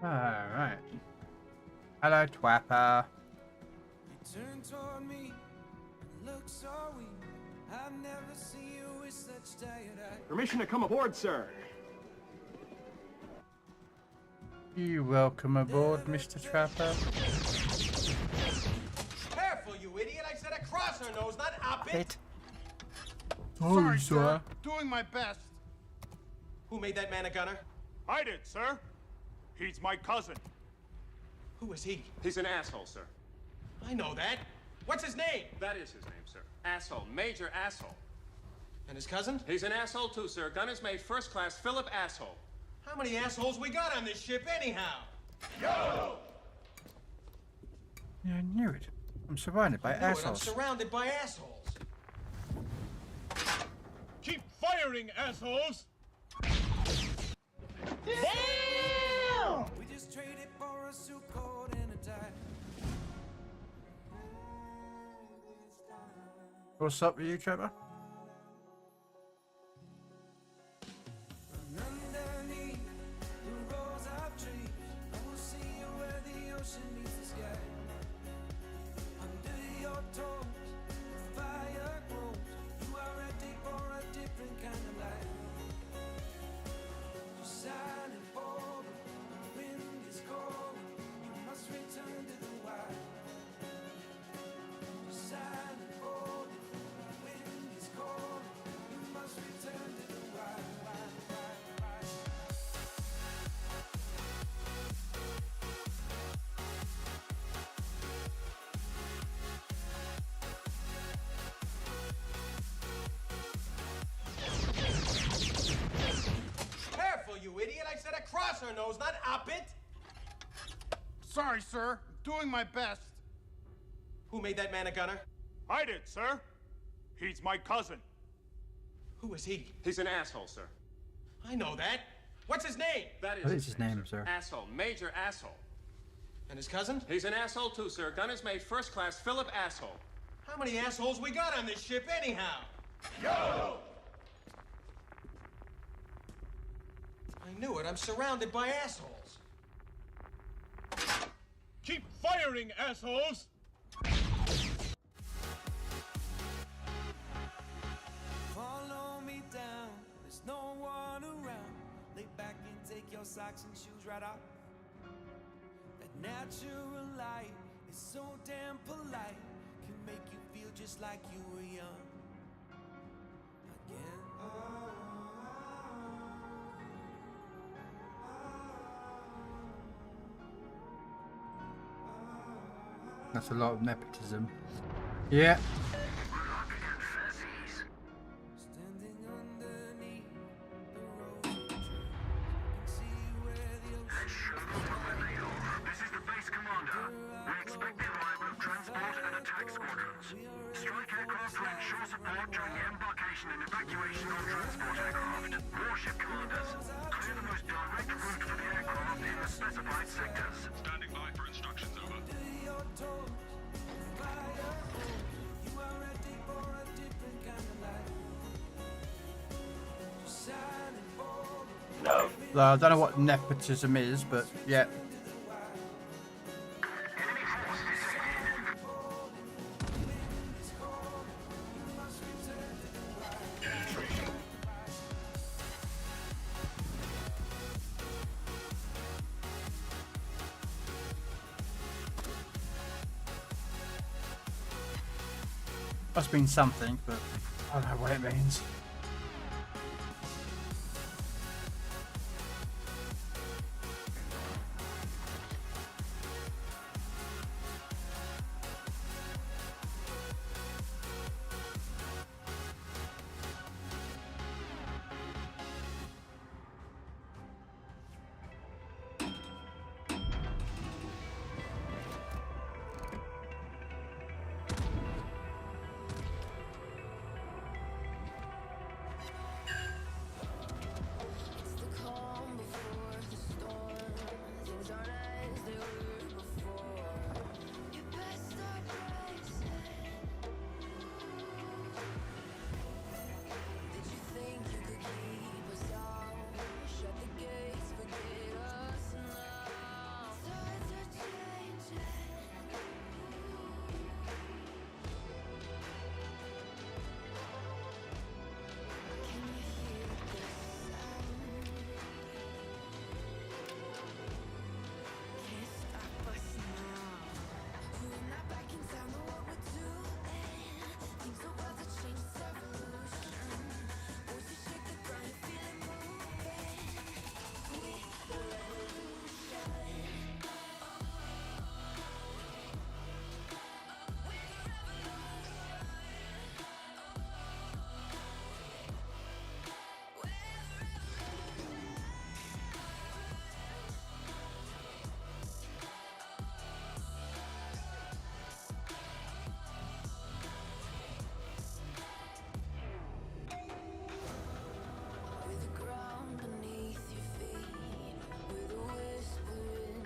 Alright. Hello, Twapper. Turn toward me and look so weak. I've never seen you with such tired eyes. Permission to come aboard, sir. You welcome aboard, Mr. Trapper. Careful, you idiot! I said across her nose, not up it. Sorry, sir. Doing my best. Who made that man a gunner? I did, sir. He's my cousin. Who is he? He's an asshole, sir. I know that. What's his name? That is his name, sir. Asshole. Major asshole. And his cousin? He's an asshole too, sir. Gunner's mate, first class, Philip Asshole. How many assholes we got on this ship anyhow? Yo! Yeah, I knew it. I'm surrounded by I'm assholes. surrounded by assholes. Keep firing, assholes! Damn! We just traded for a suit coat and a tie. What's up with you, Trevor? Underneath the rows of trees, I will see you where the ocean meets the sky. Under your toes, the fire grows. You are ready for a different kind of life. You're silent for the wind is cold. You must return to the wild. You're silent for the wind is cold. You must return to the wild. Careful, you idiot! I said across her nose, not up it. Sorry, sir. Doing my best. Who made that man a gunner? I did, sir. He's my cousin. Who is he? He's an asshole, sir. I know that. What's his name? That is What is his name, sir? Asshole. Major asshole. And his cousin? He's an asshole too, sir. Gunner's mate, first class, Philip Asshole. How many assholes we got on this ship anyhow? Yo! I knew it. I'm surrounded by assholes. Keep firing, assholes! Follow me down, there's no one around. Lay back and take your socks and shoes right off. That natural light is so damn polite. Can make you feel just like you were young again. That's a lot of nepotism. Yeah. Standing underneath the rose trees, can see where the ocean This is the base commander. We expect the arrival of transport and attack squadrons. Strike aircraft to ensure support during the embarkation and evacuation of transport aircraft. Warship commanders, clear the most direct route for the aircraft in the specified sectors. Standing by for instructions, over. your toes. Fire goes. You are ready for a different kind of life. You're silent for No. I don't know what nepotism is, but yeah. Must mean something, but I don't know what it means.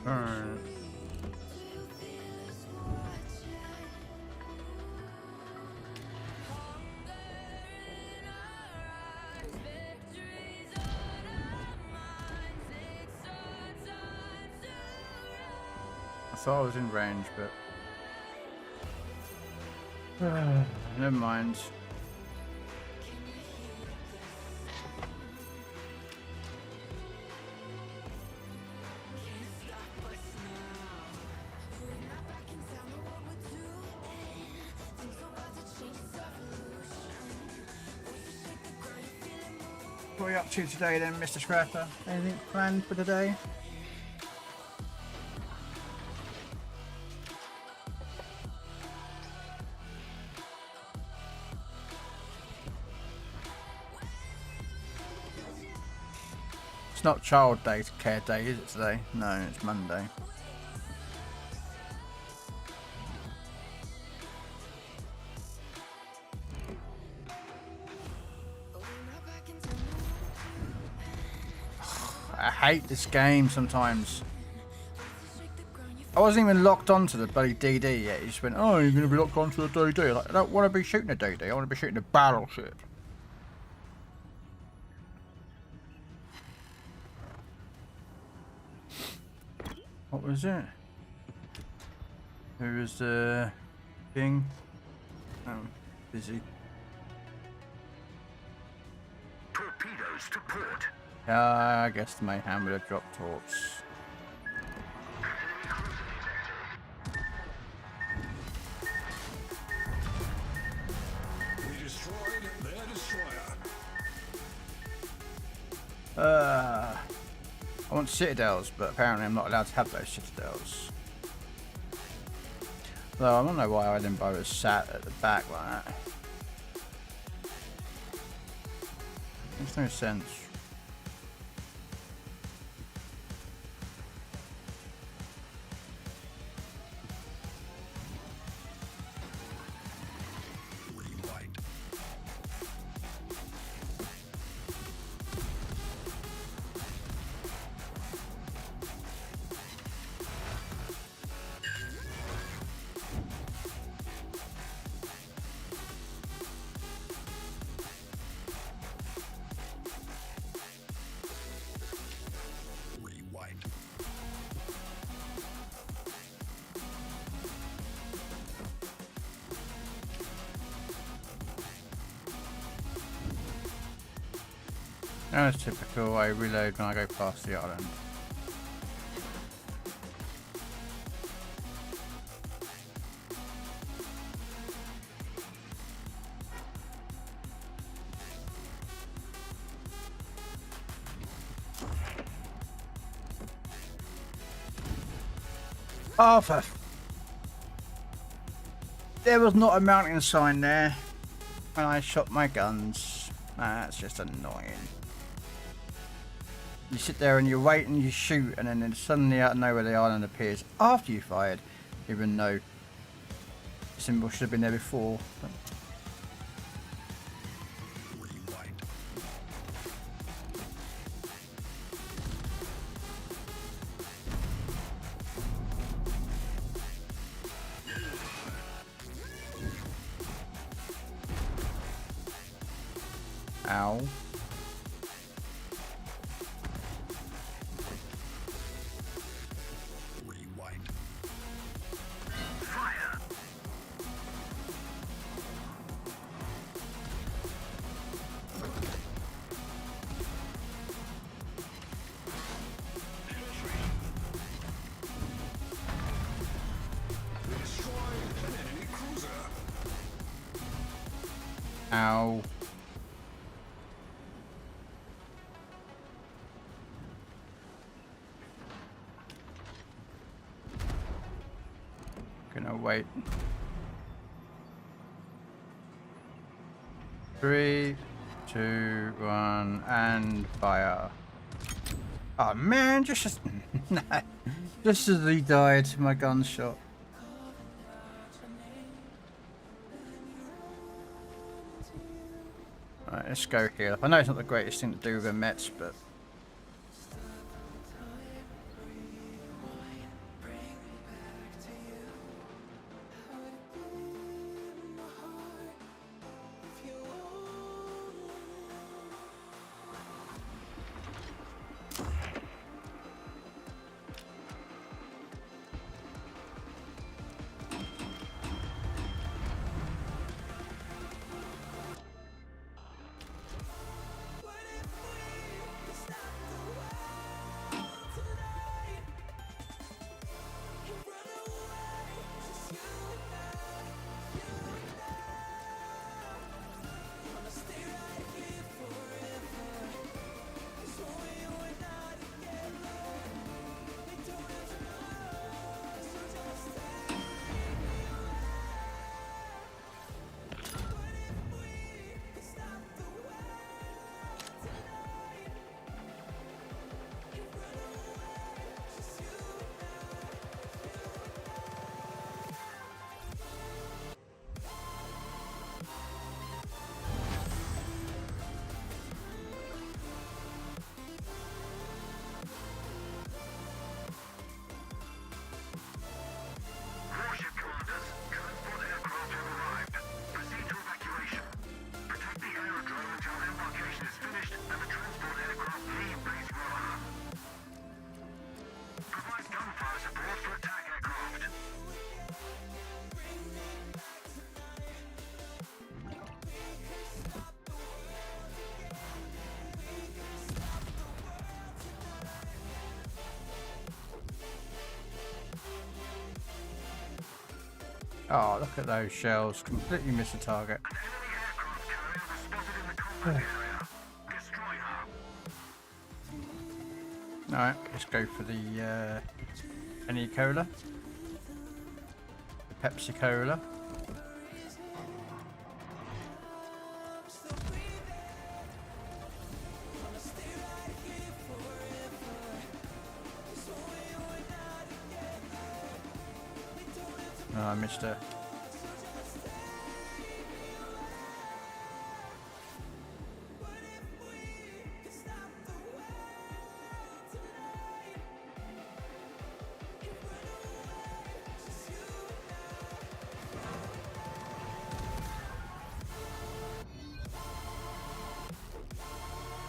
Alright. I thought I was in range, but never mind. What are you up to today then, Mr. Scrapper? Anything planned for today? It's not child day care day, is it today? No, it's Monday. I hate this game sometimes. I wasn't even locked onto the bloody DD yet. He just went, oh, you're going to be locked onto the DD. Like, I don't want to be shooting a DD. I want to be shooting a battleship. What was it? Who was the thing? Oh, busy. Torpedoes to port. I guess the Mayhem would have dropped torps. We destroyed their destroyer. I want citadels, but apparently I'm not allowed to have those citadels. Though I don't know why Edinburgh is sat at the back like that. Makes no sense. As typical, I reload when I go past the island. Arthur! There was not a mounting sign there when I shot my guns. That's just annoying. You sit there and you wait and you shoot, and then suddenly out of nowhere the island appears after you fired, even though the symbol should have been there before. But... Ow. Ow. Gonna wait. 3, 2, 1, and fire. Oh man, just nah. Just as he died, my gunshot. Alright, let's go here. I know it's not the greatest thing to do with a Mets, but Oh, look at those shells. Completely missed the target. Alright, let's go for the any cola. The Pepsi Cola. Oh, I missed her.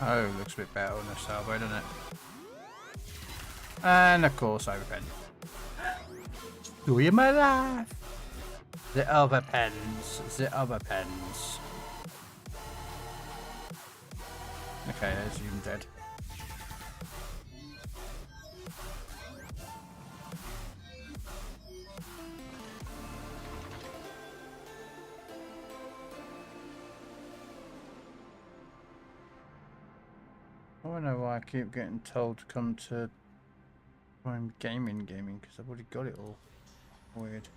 Oh, looks a bit better on the salvo, doesn't it? And of course, overpen. Story of my life. The other pens. The other pens. Okay, there's you dead. I don't know why I keep getting told to come to gaming because I've already got it all. Weird.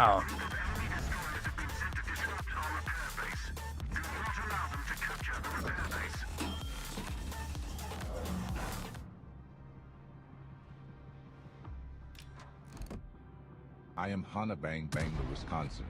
Oh. I am Hana Bang Bang, the Wisconsin.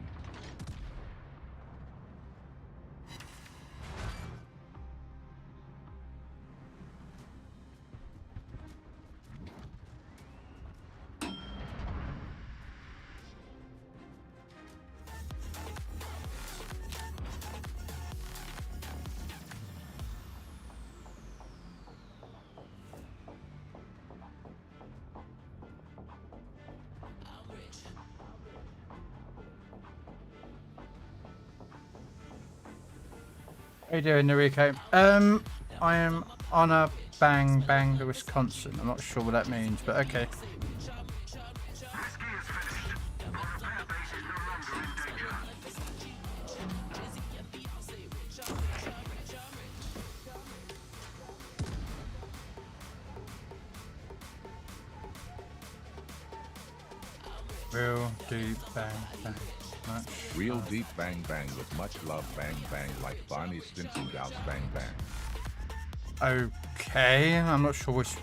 How you doing, Noriko? I am on a bang bang the Wisconsin. I'm not sure what that means, but okay. Real deep bang bang. Much Real deep bang bang with much love bang bang like Barney Stinson Gauss bang bang. Okay, I'm not sure which.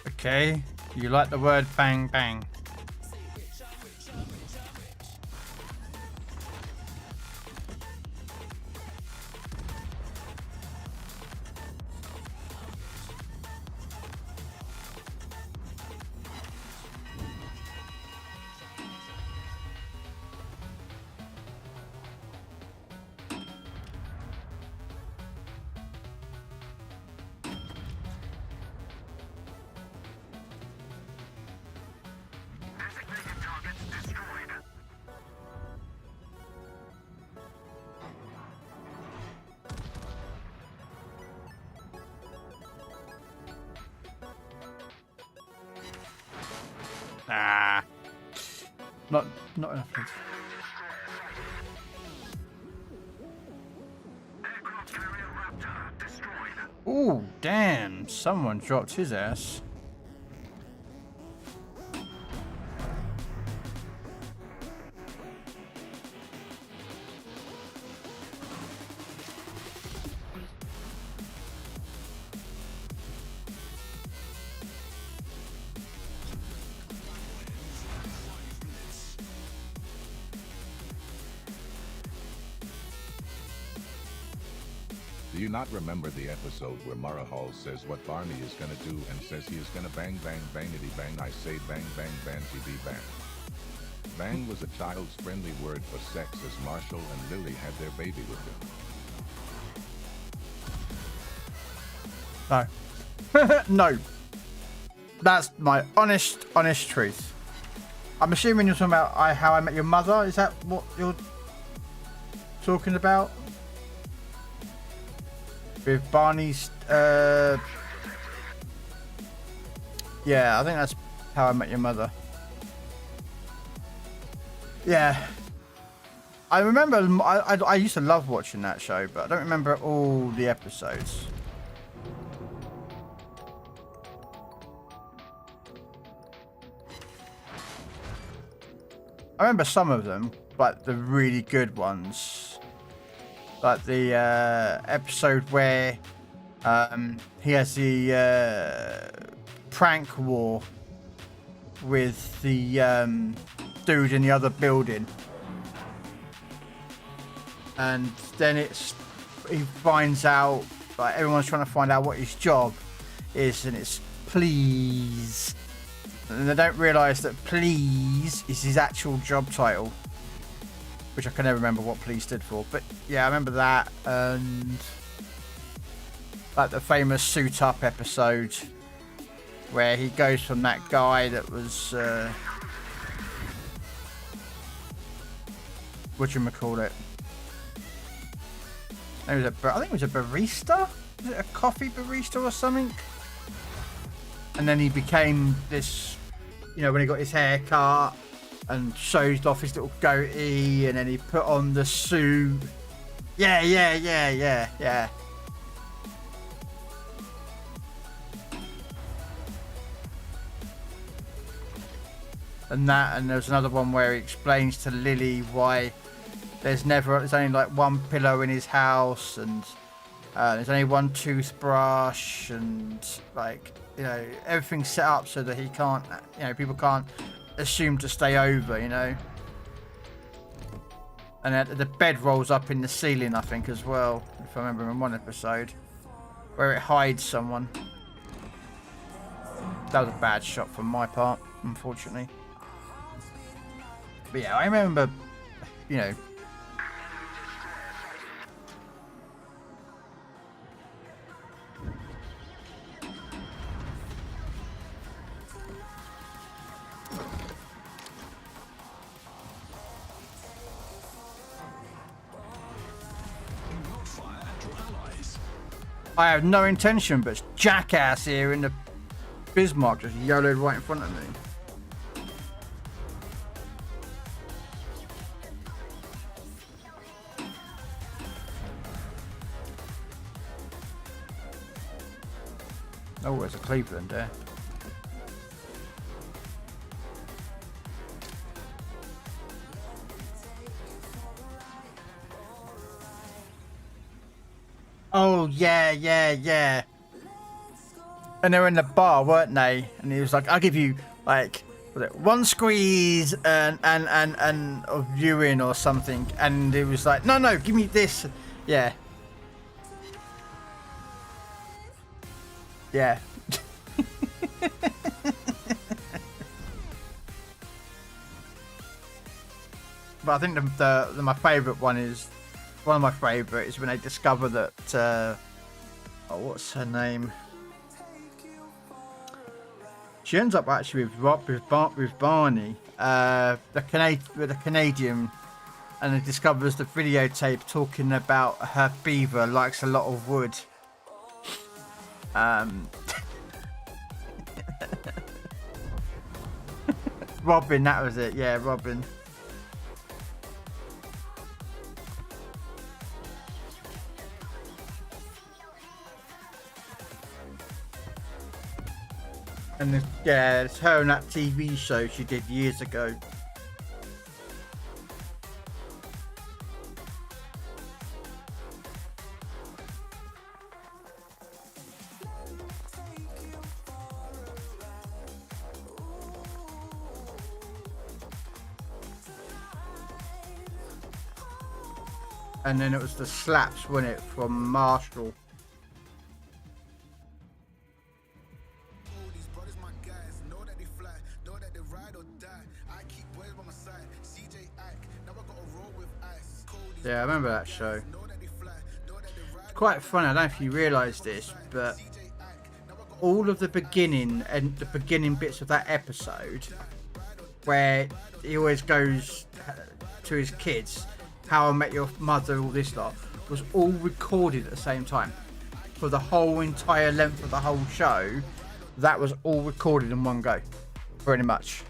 Okay, you like the word bang bang. Ah, not enough. Ooh, damn! Someone dropped his ass. Do you not remember the episode where Mara Hall says what Barney is gonna do and says he is gonna bang bang bangity bang? I say bang bang bang TV bang. Bang was a child's friendly word for sex as Marshall and Lily had their baby with him. No. No. That's my honest truth. I'm assuming you're talking about How I Met Your Mother. Is that what you're talking about? With Barney's, yeah, I think that's How I Met Your Mother. Yeah. I remember, I used to love watching that show, but I don't remember all the episodes. I remember some of them, but the really good ones. Like the episode where he has the prank war with the dude in the other building. And then he finds out, like everyone's trying to find out what his job is, and it's please. And they don't realise that please is his actual job title, which I can never remember what please stood for. But yeah, I remember that, and like the famous suit up episode where he goes from that guy that was whatchamacallit. I think it was a barista. Was it a coffee barista or something? And then he became this, you know, when he got his hair cut and shaved off his little goatee, and then he put on the suit. Yeah. And there's another one where he explains to Lily why there's only like one pillow in his house, and there's only one toothbrush, and like, you know, everything's set up so that he can't, you know, people can't assume to stay over, you know. And the bed rolls up in the ceiling, I think, as well, if I remember in one episode, where it hides someone. That was a bad shot from my part, unfortunately. But yeah, I remember, you know. I have no intention, but it's jackass here in the Bismarck just yellowed right in front of me. Oh, there's a Cleveland there. Oh, yeah. And they were in the bar, weren't they? And he was like, I'll give you, like, one squeeze and of urine or something. And it was like, no, give me this. Yeah. Yeah. But I think my favourite one is, one of my favourite is when they discover that, what's her name? She ends up actually with Barney, the Canadian, and it discovers the videotape talking about her beaver likes a lot of wood. Robin, that was it. Yeah, Robin. And it's her on that TV show she did years ago. And then it was the slaps, wasn't it, from Marshall? Yeah, I remember that show. It's quite funny. I don't know if you realise this, but all of the beginning and the beginning bits of that episode, where he always goes to his kids, How I Met Your Mother, all this lot, was all recorded at the same time. For the whole entire length of the whole show, that was all recorded in one go, pretty much.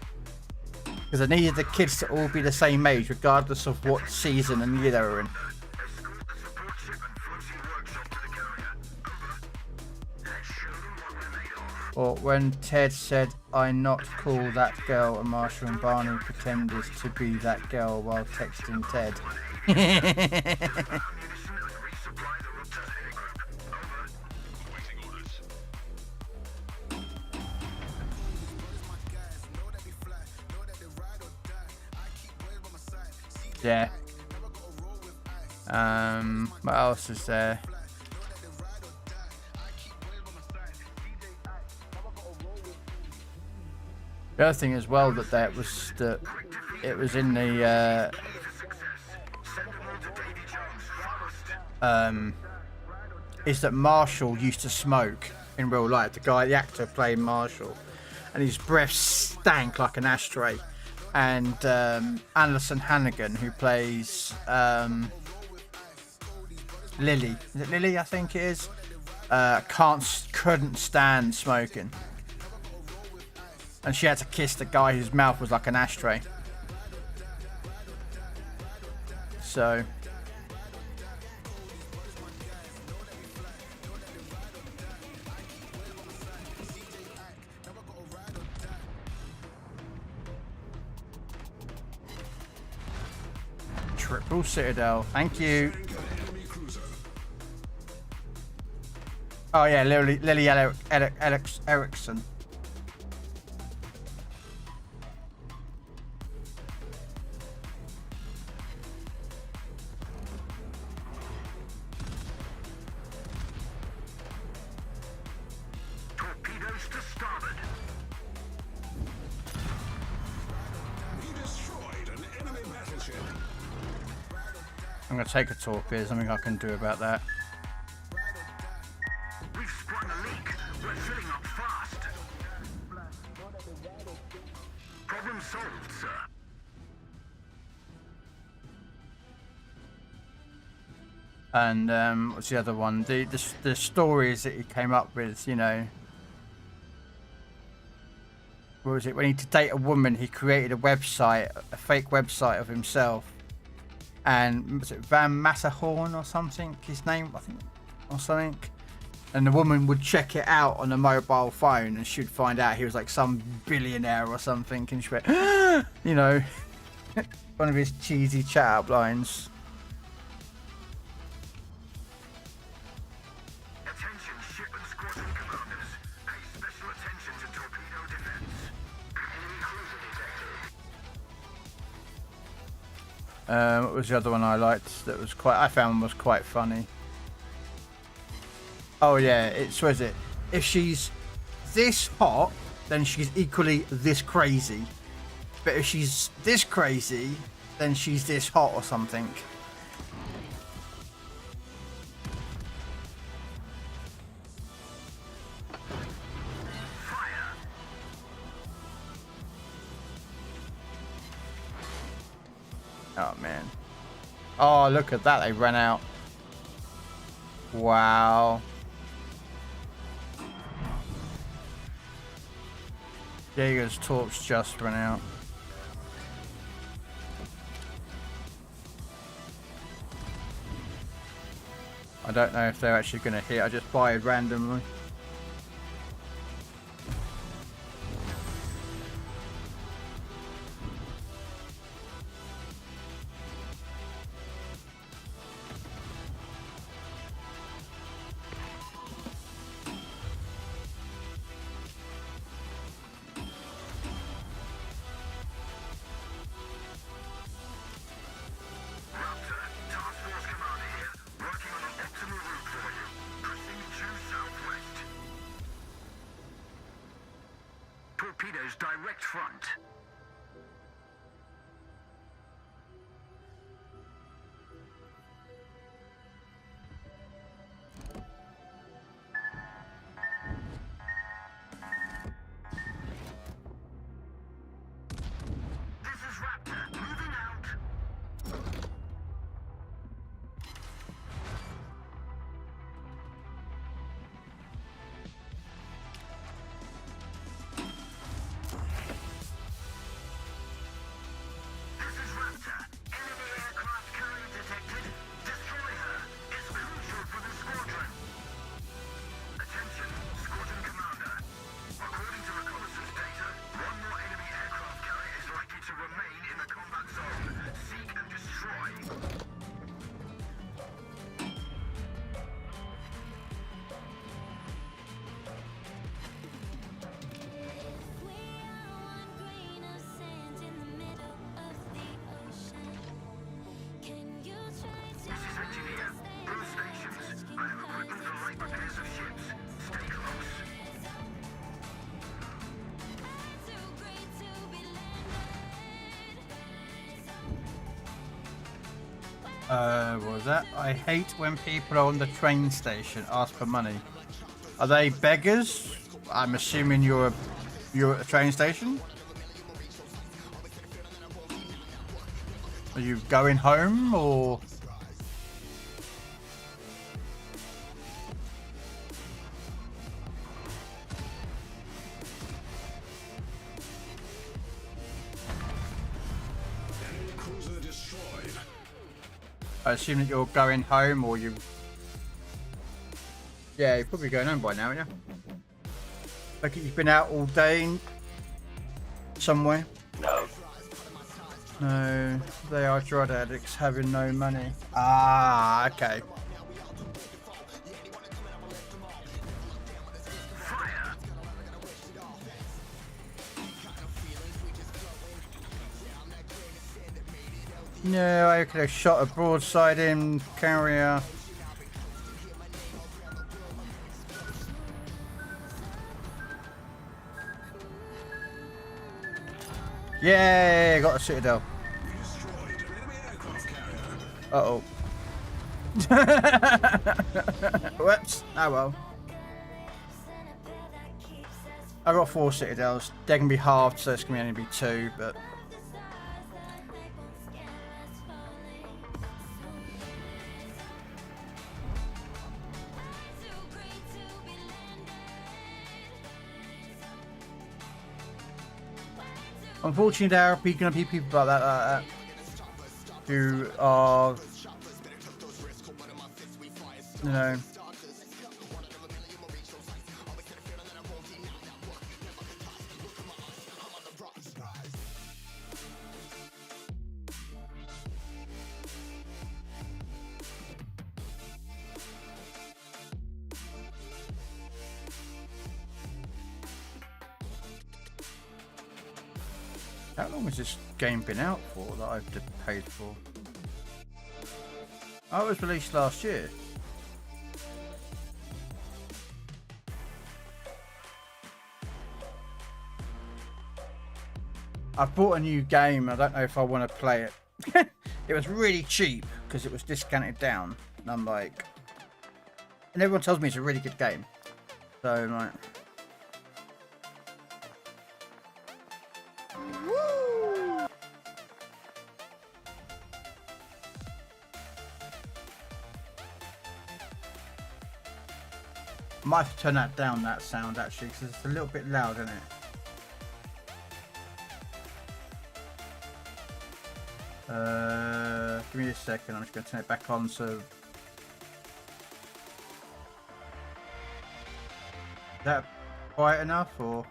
Because I needed the kids to all be the same age, regardless of what season and year they were in. Or when Ted said, "I not call that girl," and Marshall and Barney pretended to be that girl while texting Ted. Yeah. What else is there? The other thing as well that it was in the is that Marshall used to smoke in real life. The actor playing Marshall, and his breath stank like an ashtray. And Alison Hannigan, who plays Lily, is it Lily? I think it is. Couldn't stand smoking, and she had to kiss the guy whose mouth was like an ashtray. So. Triple Citadel, thank you. Oh yeah, Lily Erickson. Torpedoes to starboard. We destroyed an enemy battleship. I'm gonna take a torpedo. There's something I can do about that. We've sprung a leak. We're filling up fast. Problem solved, sir. And what's the other one? The stories that he came up with, you know. What was it? When he to date a woman, he created a website, a fake website of himself. And was it Van Matterhorn or something? His name, I think, or something. And the woman would check it out on a mobile phone, and she'd find out he was like some billionaire or something. And she went, you know, one of his cheesy chat-up lines. Attention, ship and squadron commanders. Pay special attention to torpedo defense. Enemy cruiser detected. What was the other one I liked that was I found was quite funny? Oh yeah, was it? If she's this hot, then she's equally this crazy. But if she's this crazy, then she's this hot or something. Oh man. Oh, look at that, they ran out. Wow. Jaeger's torch just ran out. I don't know if they're actually going to hit. I just fired randomly. direct front. This is Raptor, moving out. This is Raptor. Enemy aircraft carrier detected. Destroy her. It's crucial for the squadron. Attention, squadron commander. According to reconnaissance data, one more enemy aircraft carrier is likely to remain in the combat zone. Seek and destroy. This is engineer. All stations. I have equipment for light repairs of ships. Stay close. What was that? I hate when people are on the train station ask for money. Are they beggars? I'm assuming you're at a train station. Are you going home or? Cruiser destroyed. I assume that you're going home or you. Yeah, you're probably going home by now, yeah. Look, you've been out all day somewhere. No, they are drug addicts having no money. Ah, okay. No, I could have shot a broadside in carrier. Yay, got a citadel. Uh-oh. Whoops. Oh well. I got 4 citadels. They're gonna be halved, so it's gonna only be 2, but unfortunately, there are going to be people like that who are, you know, how long has this game been out for that I've paid for? Oh, it was released last year. I bought a new game. I don't know if I want to play it. It was really cheap because it was discounted down. And I'm like, and everyone tells me it's a really good game. So I'm like, I might have to turn that down, that sound actually, because it's a little bit loud, isn't it? Give me a second, I'm just going to turn it back on so... Is that quiet enough, or...?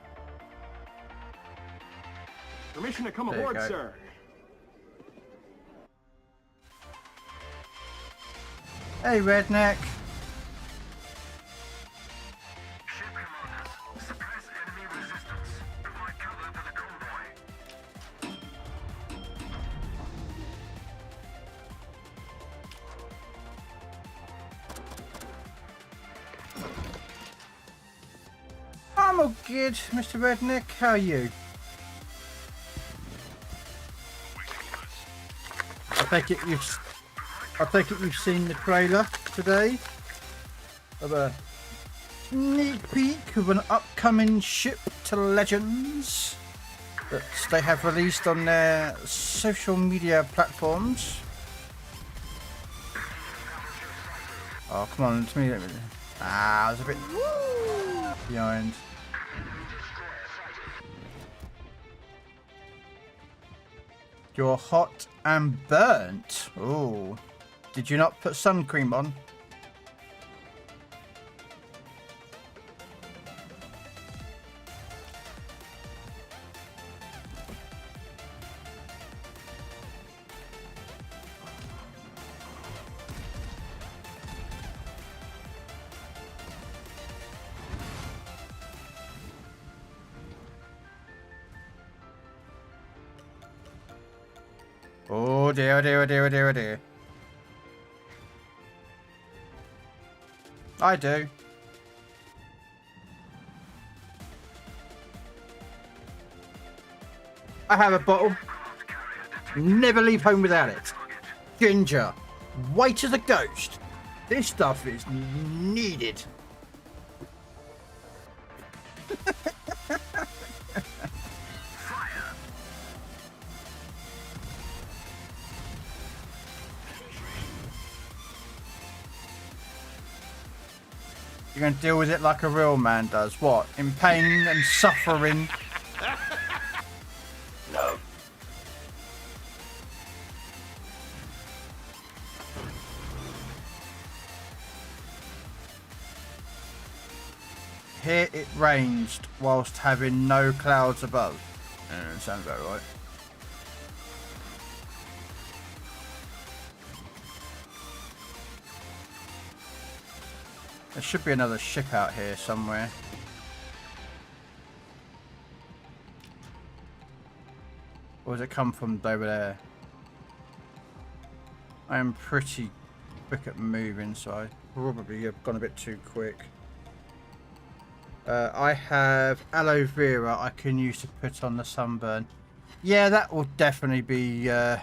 Permission to come There you aboard, go. sir. Hey, redneck! Ship commanders, suppress enemy resistance. Provide cover for the convoy. I'm all good, Mr. Redneck. How are you? I take it you've seen the trailer today of a sneak peek of an upcoming ship to Legends that they have released on their social media platforms. Oh, come on, to me. I was a bit behind. You're hot and burnt. Oh, did you not put sun cream on? Oh dear, oh dear, oh dear, oh dear, oh dear. I do. I have a bottle. Never leave home without it. Ginger. White as a ghost. This stuff is needed. You're going to deal with it like a real man does. What? In pain and suffering? No. Here it ranged whilst having no clouds above. Sounds about right. There should be another ship out here somewhere. Or does it come from over there? I am pretty quick at moving, so I probably have gone a bit too quick. I have aloe vera I can use to put on the sunburn. Yeah, that will definitely be a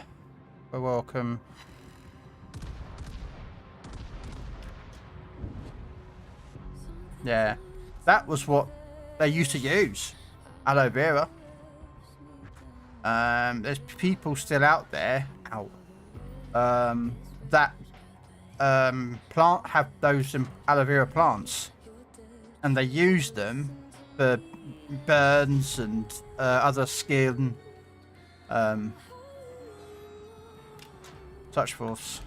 welcome. Yeah, that was what they used to use, aloe vera. There's people still out there, that have those aloe vera plants, and they use them for burns and other skin such forth.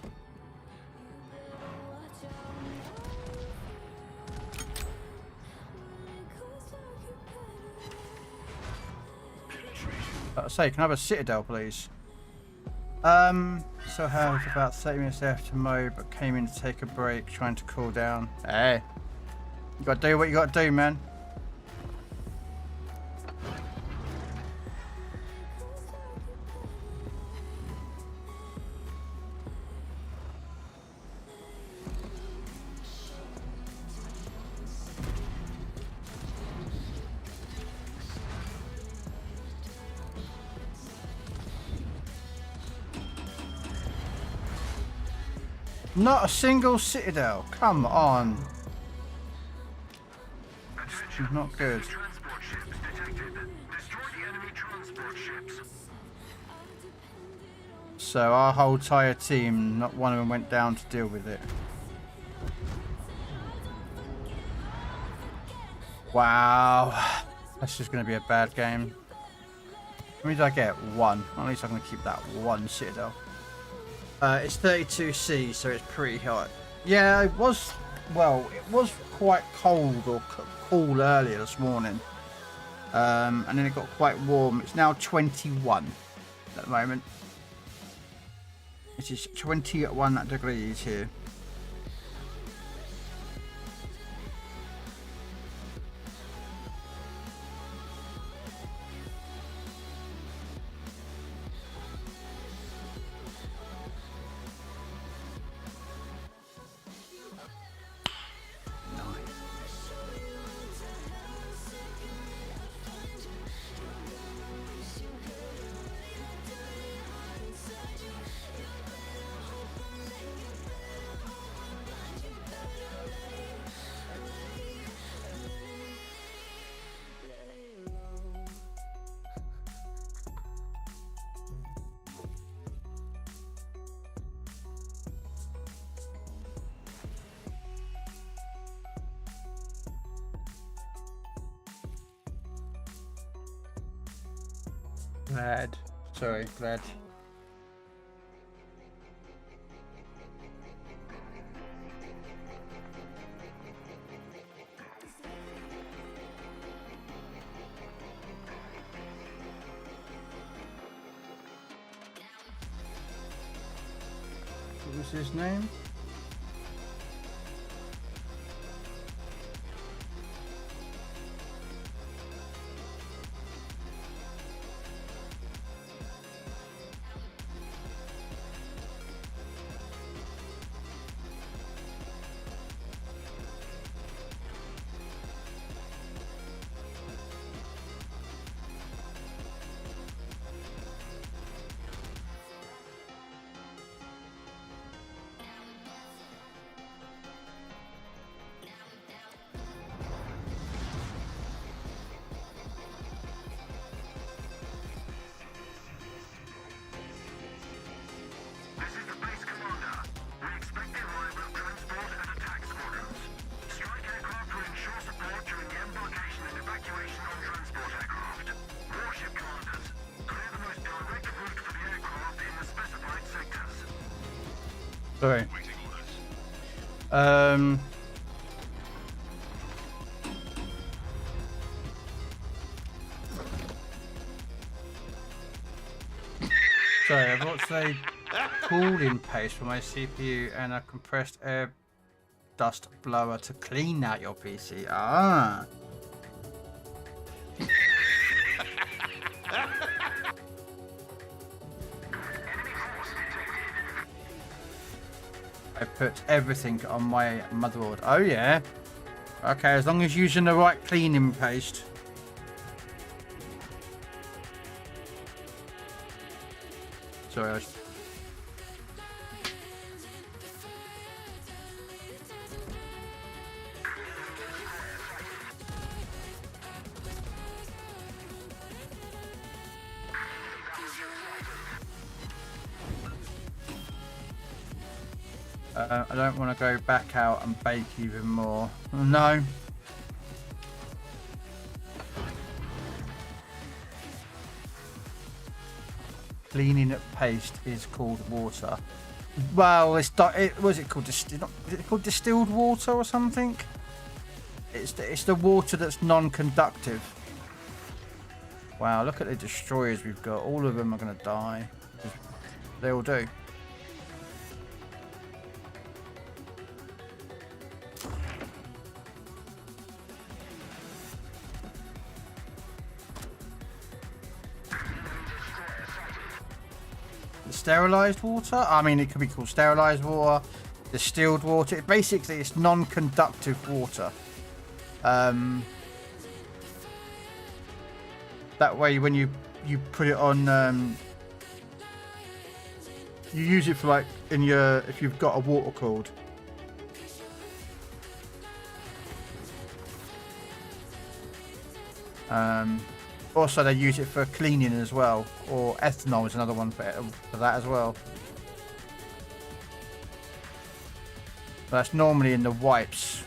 I say, can I have a citadel, please? So I have about 30 minutes left to mow, but came in to take a break, trying to cool down. Hey, you gotta do what you gotta do, man. Not a single citadel. Come on. This is not good. Transport ships detected. Destroy the enemy transport ships. So our whole entire team, not one of them went down to deal with it. Wow. That's just going to be a bad game. How many did I get? One. At least I'm going to keep that one citadel. It's 32C, so it's pretty hot. Yeah, it was, well, it was quite cold or cool earlier this morning. And then it got quite warm. It's now 21 at the moment. It is 21 degrees here. Glad. Sorry, glad. What was his name? This is the base commander. We expect the arrival of transport and attack squadrons. Strike aircraft will ensure support during the embarkation and evacuation on transport aircraft. Warship commanders, clear the most direct route for the aircraft in the specified sectors. Sorry. Waiting orders. Sorry, I've got a cooling paste for my CPU and a compressed air dust blower to clean out your PC. Ah. I put everything on my motherboard. Oh yeah. Okay, as long as you're using the right cleaning paste. Sorry, I was... I don't want to go back out and bake even more. No. Cleaning paste is called water. Well, it's was it called? Is it called distilled water or something? It's the water that's non-conductive. Wow, look at the destroyers we've got. All of them are going to die. They all do. Sterilized water? I mean, it could be called sterilized water, distilled water. Basically, it's non-conductive water. That way, when you put it on, you use it for like in your if you've got a water cord. Also, they use it for cleaning as well, or ethanol is another one for that as well. But that's normally in the wipes.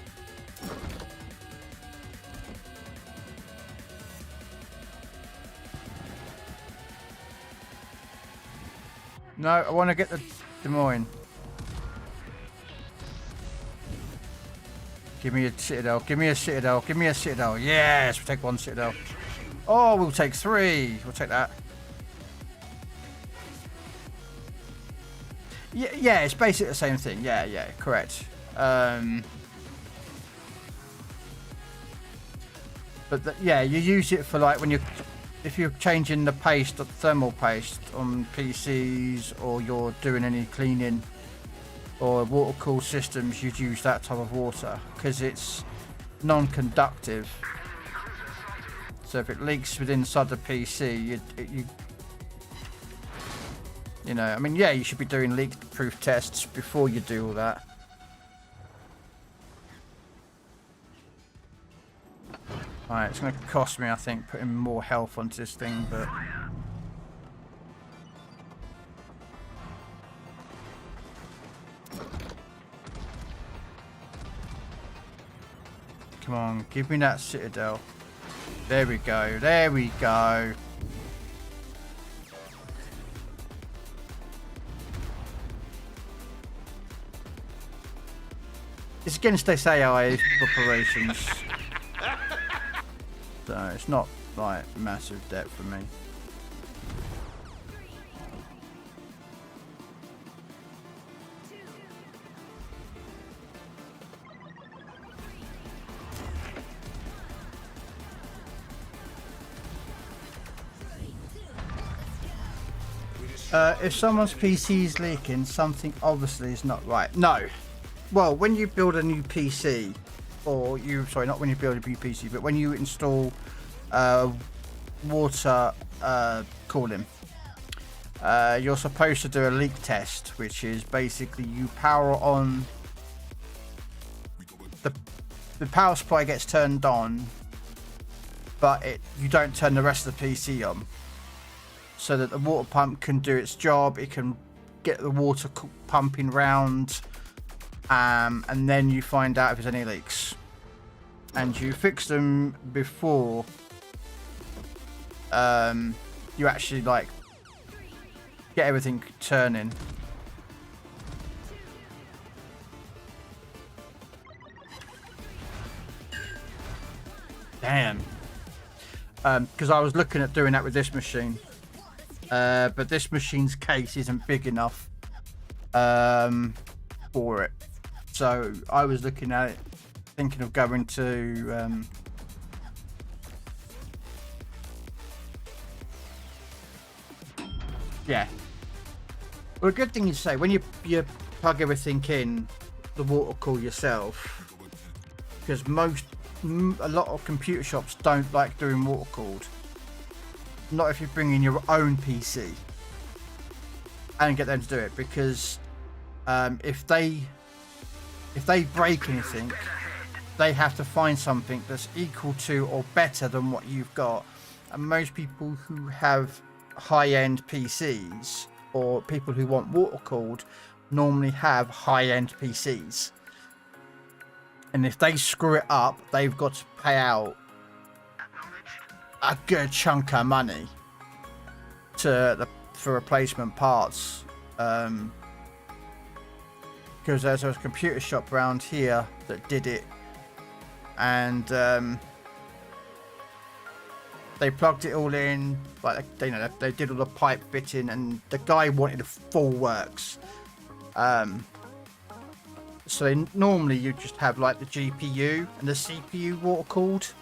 No, I want to get the Des Moines. Give me a citadel. Give me a citadel. Give me a citadel. Yes, we'll take one citadel. Oh, we'll take 3. We'll take that. Yeah, it's basically the same thing. Yeah, correct. But yeah, you use it for like when if you're changing the paste, the thermal paste on PCs, or you're doing any cleaning or water cooled systems, you'd use that type of water because it's non-conductive. So if it leaks within inside the PC, you know, I mean, yeah, you should be doing leak-proof tests before you do all that. Alright, it's going to cost me, I think, putting more health onto this thing, but... Come on, give me that citadel. There we go, there we go. it's against this AI operations. So it's not like massive debt for me. If someone's PC is leaking, something obviously is not right. No. Well, when you build a new PC, sorry, not when you build a new PC, but when you install water cooling, you're supposed to do a leak test, which is basically you power on the power supply gets turned on, but you don't turn the rest of the PC on, so that the water pump can do its job. It can get the water pumping round, and then you find out if there's any leaks, and you fix them before you actually like get everything turning. Damn. Because I was looking at doing that with this machine. But this machine's case isn't big enough for it. So I was looking at it, thinking of going to yeah. Well, a good thing you say, when you plug everything in, the water cool yourself, because a lot of computer shops don't like doing water cooled. Not if you bring in your own PC and get them to do it, because if they break anything, they have to find something that's equal to or better than what you've got. And most people who have high-end PCs, or people who want water cooled, normally have high-end PCs. And if they screw it up, they've got to pay out a good chunk of money for replacement parts. Because there's a computer shop around here that did it, and they plugged it all in, like they did all the pipe fitting, and the guy wanted a full works. So normally you just have like the GPU and the CPU water cooled.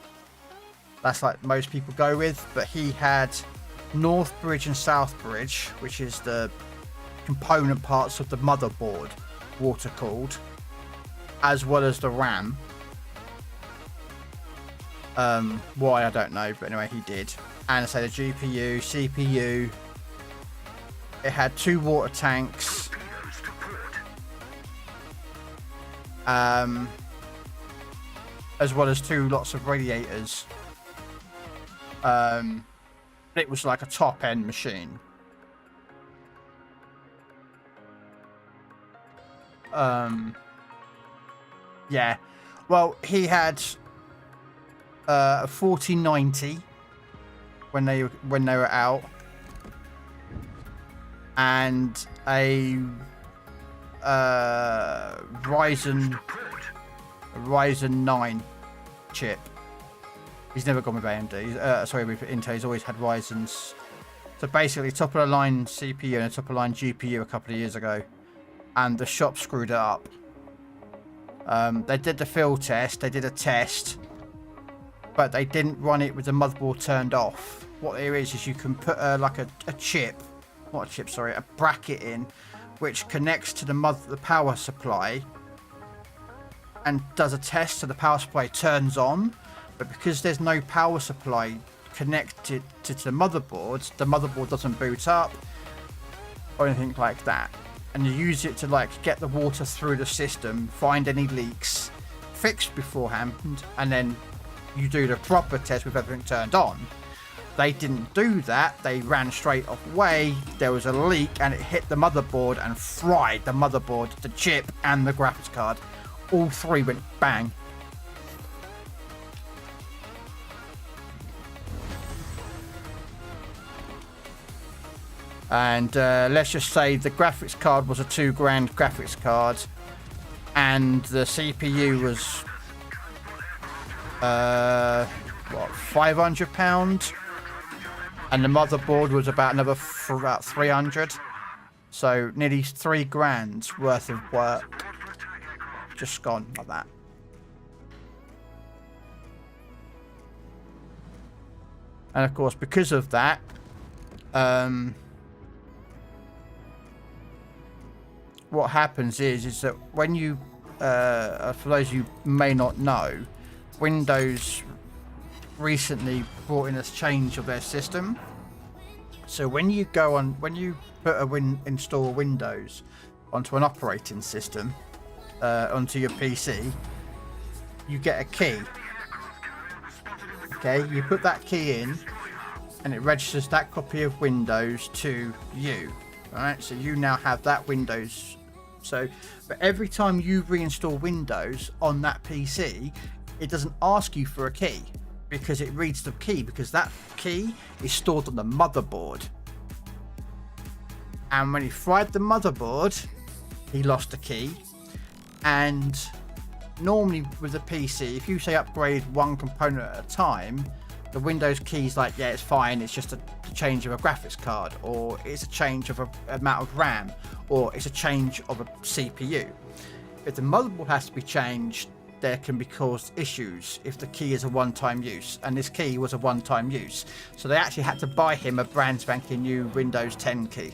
That's like most people go with, but he had North Bridge and South Bridge, which is the component parts of the motherboard, water cooled, as well as the RAM. Why, I don't know, but anyway, he did. And so the GPU, CPU, it had 2 water tanks, as well as 2 lots of radiators. It was like a top end machine. Yeah, well, he had a 4090 when they were out, and a Ryzen 9 chip. He's never gone with AMD. Sorry, with Intel. He's always had Ryzen's. So basically, top of the line CPU and a top of the line GPU a couple of years ago, and the shop screwed it up. They did the field test. They did a test, but they didn't run it with the motherboard turned off. What there is you can put like a chip, not a chip, sorry, a bracket in, which connects to the power supply and does a test, so the power supply turns on. But because there's no power supply connected to the motherboard doesn't boot up or anything like that. And you use it to like get the water through the system, find any leaks, fix beforehand, and then you do the proper test with everything turned on. They didn't do that. They ran straight off away. There was a leak and it hit the motherboard and fried the motherboard, the chip, and the graphics card. All 3 went bang. And let's just say the graphics card was a $2,000 graphics card, and the CPU was what, £500, and the motherboard was about about 300. So nearly £3,000 worth of work just gone like that. And of course, because of that, what happens is that when you, for those you may not know, Windows recently brought in a change of their system. So when you install Windows onto an operating system, onto your PC, you get a key. Okay, you put that key in, and it registers that copy of Windows to you. Alright, so you now have that Windows. So, but every time you reinstall Windows on that PC, it doesn't ask you for a key, because it reads the key, because that key is stored on the motherboard. And when he fried the motherboard, he lost the key. And normally with a PC, if you say upgrade one component at a time, the Windows key's like, yeah, it's fine, it's just a change of a graphics card, or it's a change of a amount of RAM, or it's a change of a CPU. If the motherboard has to be changed, there can be caused issues if the key is a one-time use, and this key was a one-time use. So they actually had to buy him a brand spanking new Windows 10 key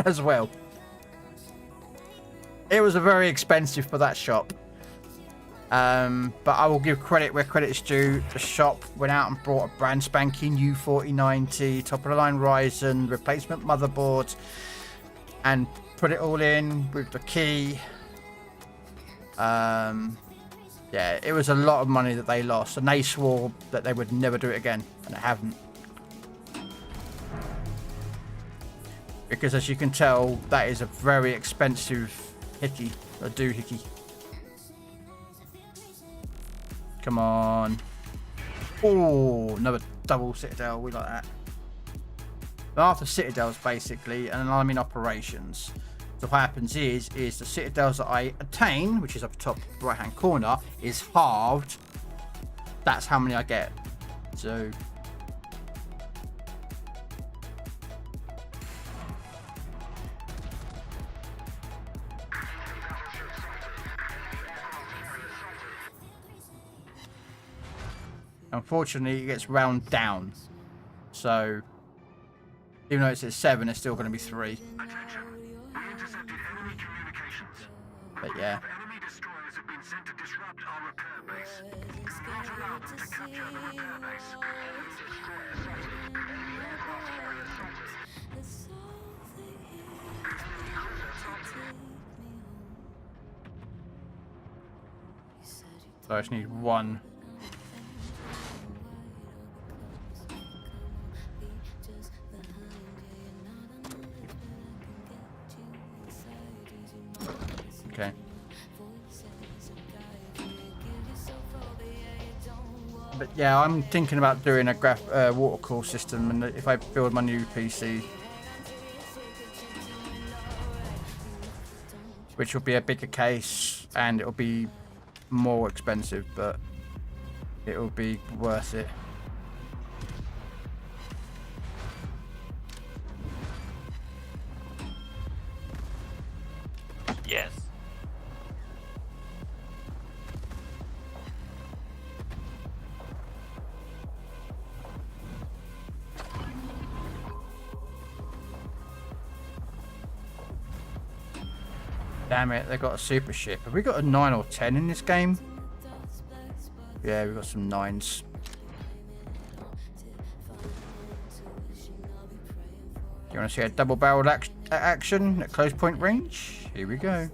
as well. It was a very expensive for that shop. But I will give credit where credit is due. The shop went out and brought a brand spanking new 4090 top of the line Ryzen replacement motherboard and put it all in with the key. Yeah, it was a lot of money that they lost, and they swore that they would never do it again, and they haven't. Because as you can tell, that is a very expensive hickey, a doohickey. Come on. Oh, another double Citadel. We like that. But after Citadels, basically, and I'm in operations. So what happens is the Citadels that I attain, which is up top right hand corner, is halved. That's how many I get. So unfortunately, it gets round down. So, even though it says 7, it's still going to be 3. Attention. We intercepted enemy communications. But yeah. Enemy destroyers have been sent to disrupt our repair base. Do not allow them to capture the repair base. Enemy destroyer sighted. Enemy aircraft carrier sighted. Enemy cruiser targeted. So I just need one. Okay. But yeah, I'm thinking about doing a water cool system, and if I build my new PC, which will be a bigger case and it'll be more expensive, but it will be worth it. Yes. Damn it, they got a super ship. Have we got a 9 or 10 in this game? Yeah, we've got some 9s. You want to see a double-barreled action at close point range? Here we go.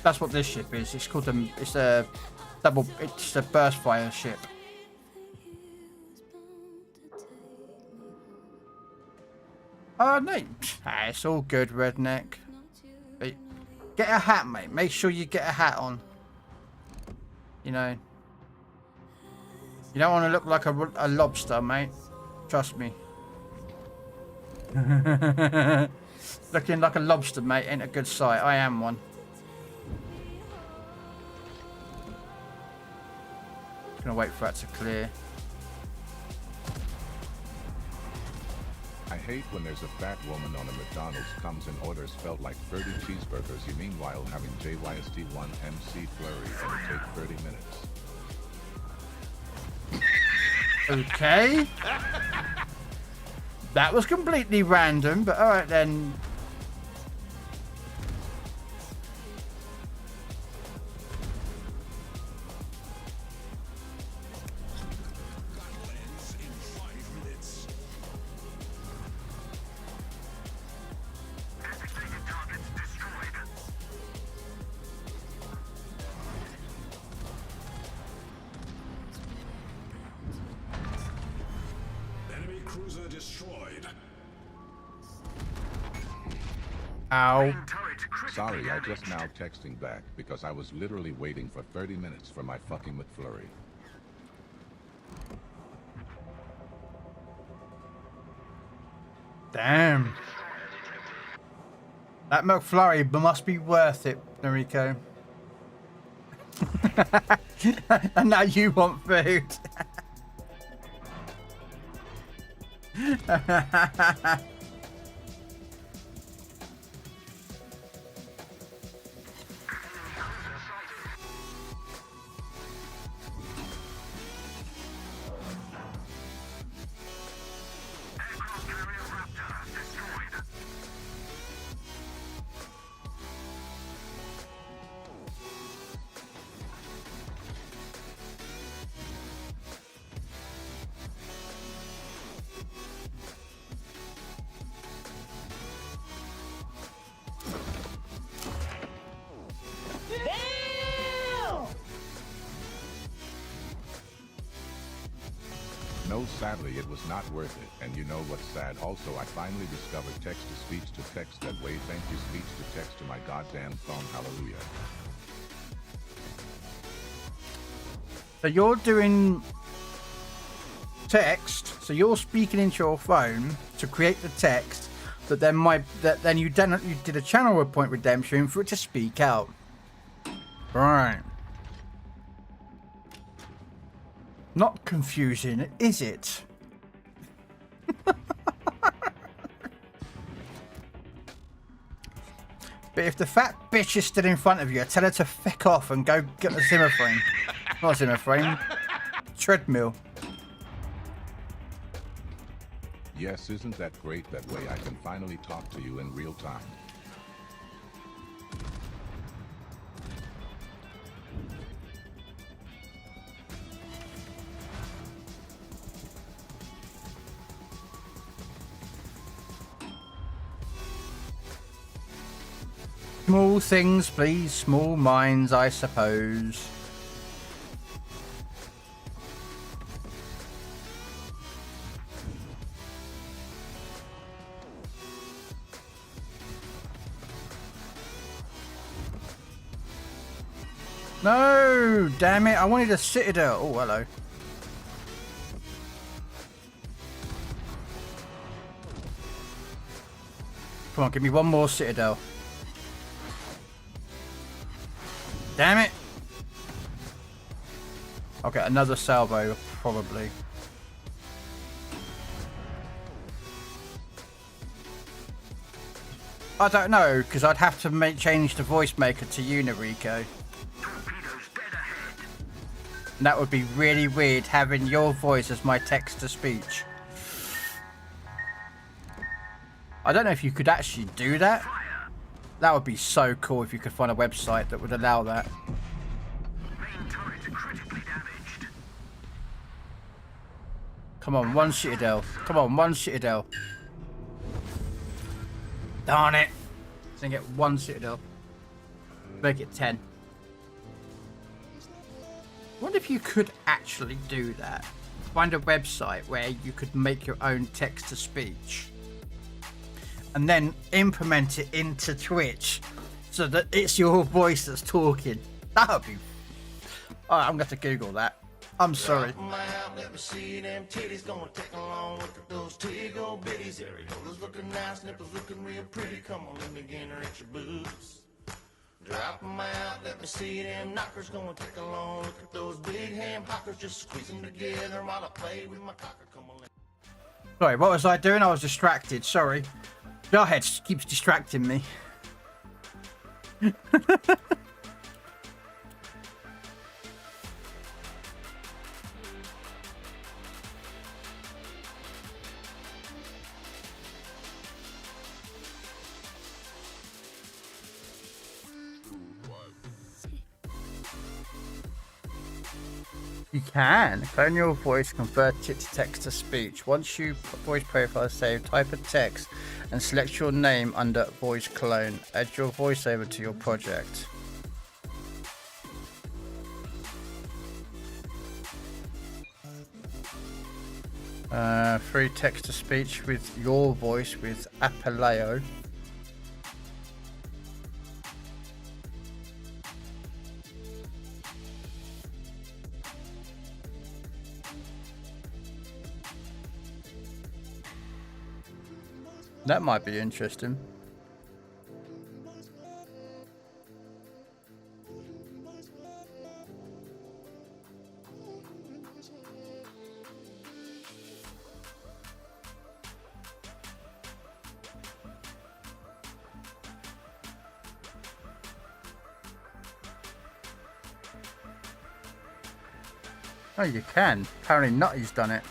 That's what this ship is. It's called it's a burst fire ship. Oh no, it's all good, redneck. But get a hat, mate. Make sure you get a hat on. You know. You don't want to look like a lobster, mate. Trust me. Looking like a lobster, mate, ain't a good sight. I am one. Just gonna wait for that to clear. I hate when there's a fat woman on a McDonald's comes and orders felt like 30 cheeseburgers. You meanwhile having JYST1 MC flurry and it take 30 minutes. Okay. That was completely random, but alright then. Ow. Sorry, I just now texting back because I was literally waiting for 30 minutes for my fucking McFlurry. Damn. That McFlurry must be worth it, Noriko. And now you want food. No, sadly, it was not worth it. And you know what's sad? Also, I finally discovered text-to-speech to text that way. Thank you, speech to text to my goddamn phone. Hallelujah. So you're doing text. So you're speaking into your phone to create the text that then you did a channel point redemption for it to speak out. Right. Not confusing, is it? But if the fat bitch is still in front of you, tell her to feck off and go get the Zimmer frame. Not Zimmer frame. Treadmill. Yes, isn't that great? That way I can finally talk to you in real time. Small things, please. Small minds, I suppose. No! Damn it, I wanted a citadel. Oh, hello. Come on, give me one more citadel. Damn it! I'll get another salvo, probably. I don't know, because I'd have to change the voice maker to you, Noriko. And that would be really weird, having your voice as my text-to-speech. I don't know if you could actually do that. That would be so cool if you could find a website that would allow that. Come on, one citadel. Come on, one citadel. Darn it. So I get one citadel. Make it 10. I wonder if you could actually do that. Find a website where you could make your own text-to-speech. And then implement it into Twitch so that it's your voice that's talking. That would be... Alright, I'm going to Google that. I'm sorry. Let me see them titties gonna take along. Look at those tiggle bitties. Areolas looking nice, nipples looking real pretty. Come on, let me get her at your boobs. Drop 'em out, let me see them knockers gonna take along. Look at those big ham hockers, just squeeze them together while I play with my cocker. Come on. Sorry, what was I doing? I was distracted. Sorry. Jarhead keeps distracting me. You can clone your voice, convert it to text to speech. Once you voice profile is saved, type a text and select your name under voice clone. Add your voiceover to your project. Free text to speech with your voice with Apaleo. That might be interesting. Oh, you can. Apparently Nutty's done it.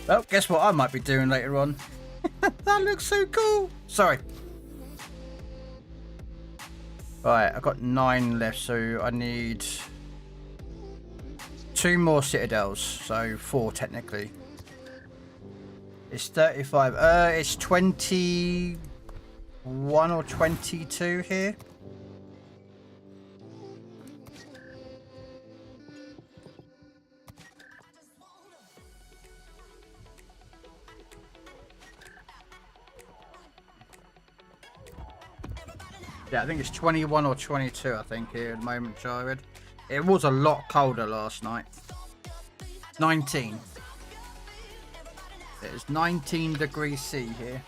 Well, guess what I might be doing later on? That looks so cool. Sorry. Right, I've got 9 left, so I need 2 more citadels, so 4 technically. It's 35. It's 21 or 22 here. Yeah, I think it's 21 or 22, I think, here at the moment, Jared. It was a lot colder last night. 19. It's 19 degrees C here.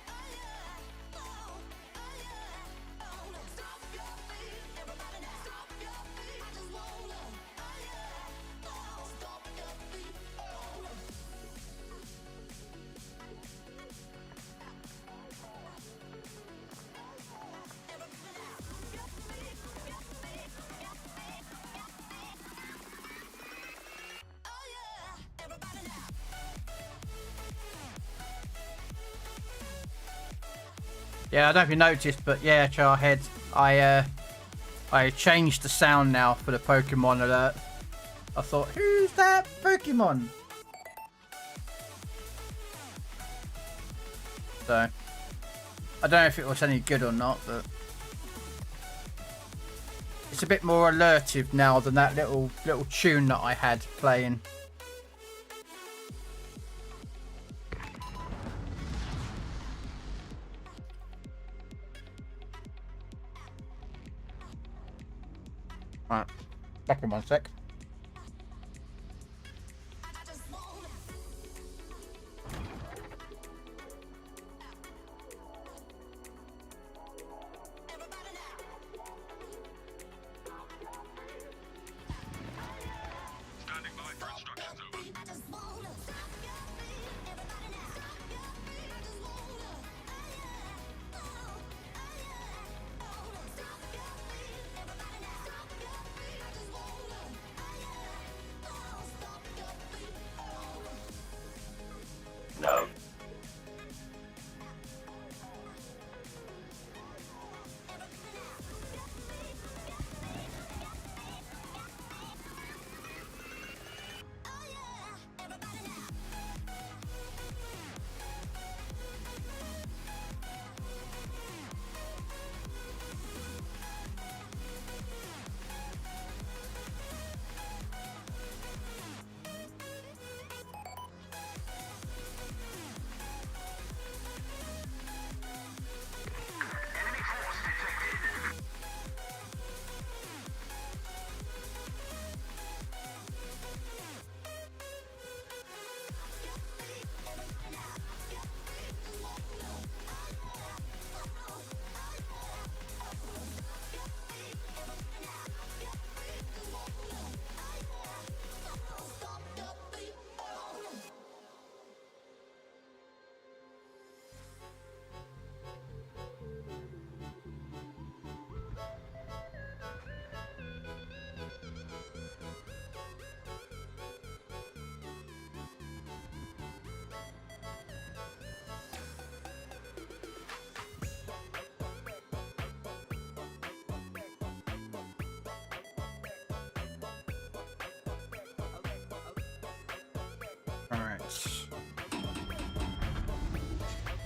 Yeah, I don't know if you noticed, but yeah, Charhead, I changed the sound now for the Pokemon alert. I thought, who's that Pokemon? So, I don't know if it was any good or not, but it's a bit more alertive now than that little tune that I had playing. Right, back in 1 sec. Standing by for instructions, over.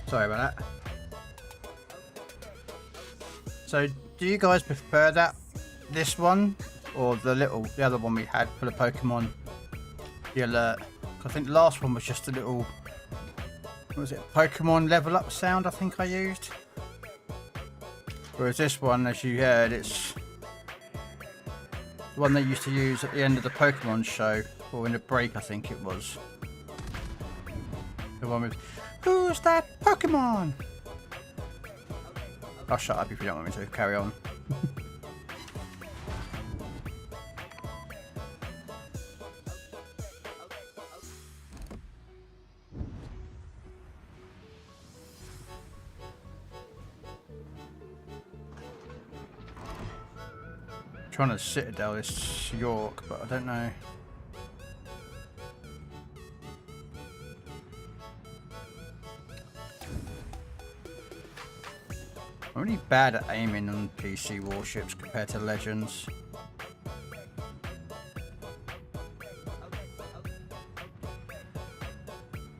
Sorry about that. So, do you guys prefer this one, or the other one we had for the Pokemon, the alert? I think the last one was just a little, what was it, Pokemon level up sound I think I used. Whereas this one, as you heard, it's the one they used to use at the end of the Pokemon show, or in a break I think it was. The one with, who's that Pokemon? I'll shut up if you don't want me to. Carry on. Trying to Citadel this York, but I don't know. I'm really bad at aiming on PC warships compared to Legends.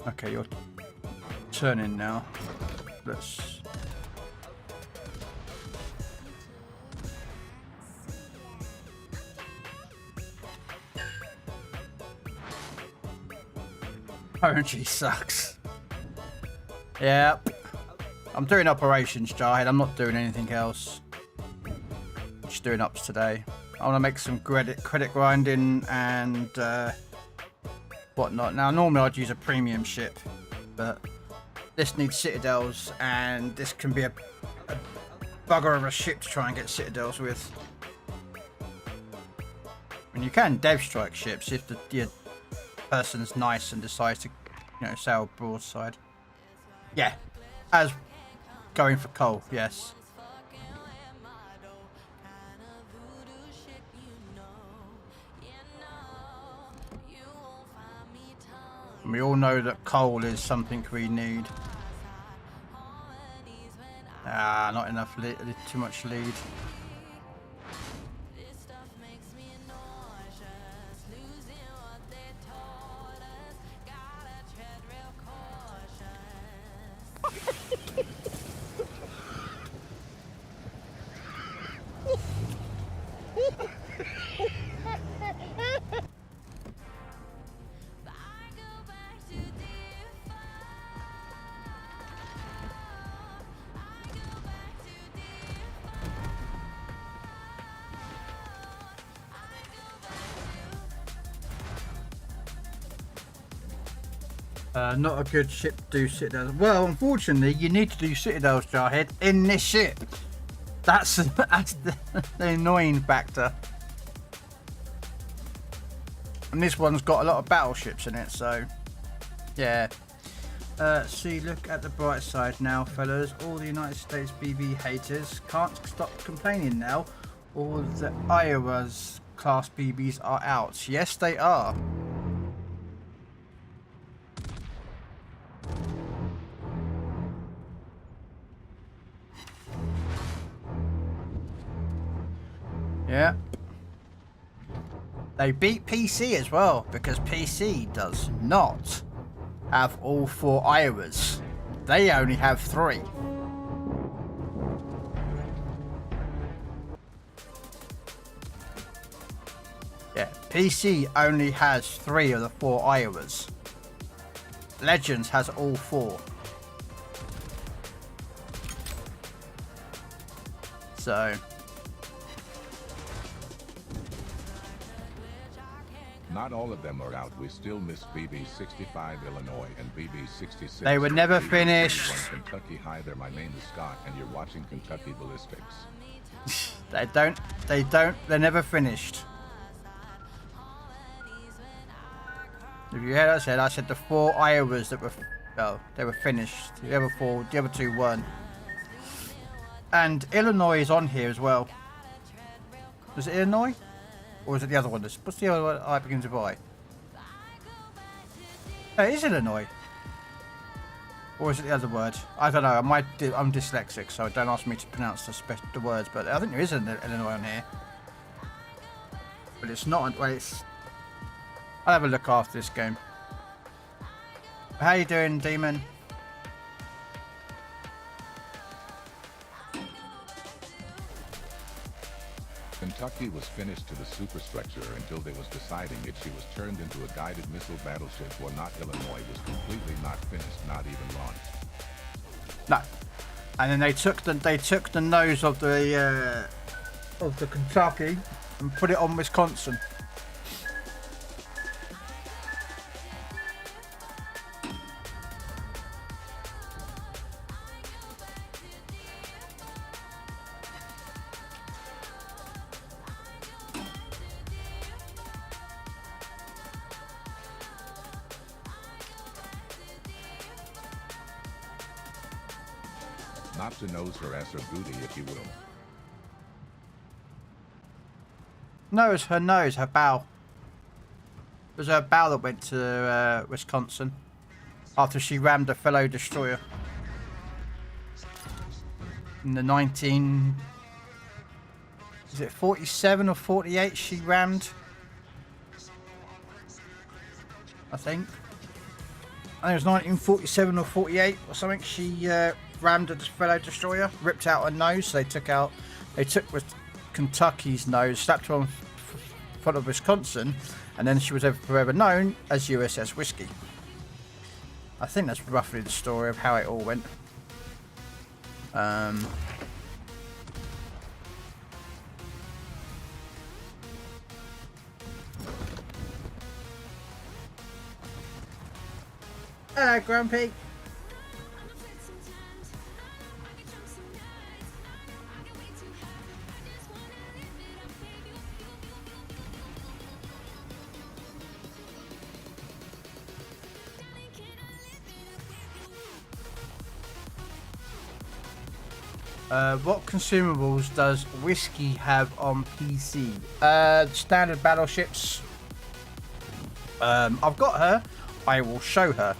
Okay, you're turning now. Let's... RNG sucks. Yep. I'm doing operations, Jarhead. I'm not doing anything else. Just doing ups today. I want to make some credit grinding and whatnot. Now, normally I'd use a premium ship, but this needs citadels, and this can be a bugger of a ship to try and get citadels with. I mean, you can dev strike ships if the person's nice and decides to, you know, sail broadside. Yeah, as going for coal, yes. And we all know that coal is something we need. Ah, not enough lead, too much lead. Not a good ship to do citadels. Well, unfortunately, you need to do citadels, Jarhead, in this ship. That's the annoying factor. And this one's got a lot of battleships in it, so yeah. See, look at the bright side now, fellas. All the United States BB haters can't stop complaining now. All the Iowa's class BBs are out. Yes, they are. Yeah. They beat PC as well, because PC does not have all 4 Iowas. They only have 3. Yeah, PC only has 3 of the 4 Iowas. Legends has all 4. So... Not all of them are out. We still miss BB65 Illinois and BB66. They were never finished. Kentucky. Hi there, my name is Scott, and you're watching Kentucky Ballistics. They're never finished. If you heard what I said the 4 Iowas that were, oh, they were finished. The other 2 weren't. And Illinois is on here as well. Was it Illinois? Or is it the other one? What's the other one I begins with I? Oh, it is Illinois. Or is it the other word? I don't know. I'm dyslexic, so don't ask me to pronounce the words. But I think there is an Illinois on here. But it's not. Well, it's. I'll have a look after this game. How you doing, Demon? Kentucky was finished to the superstructure until they was deciding if she was turned into a guided missile battleship or not. Illinois was completely not finished, not even launched. No. And then they took the nose of the Kentucky and put it on Wisconsin. Not to nose her ass or booty, if you will. No, it was her nose, her bow. It was her bow that went to Wisconsin after she rammed a fellow destroyer in the 19... Is it 47 or 48 she rammed? I think it was 1947 or 48 or something. She rammed a fellow destroyer, ripped out her nose. So they took Kentucky's nose, slapped her on front of Wisconsin, and then she was forever known as USS Whiskey. I think that's roughly the story of how it all went. Hello, Grumpy. What consumables does Whiskey have on PC? Standard battleships. I've got her. I will show her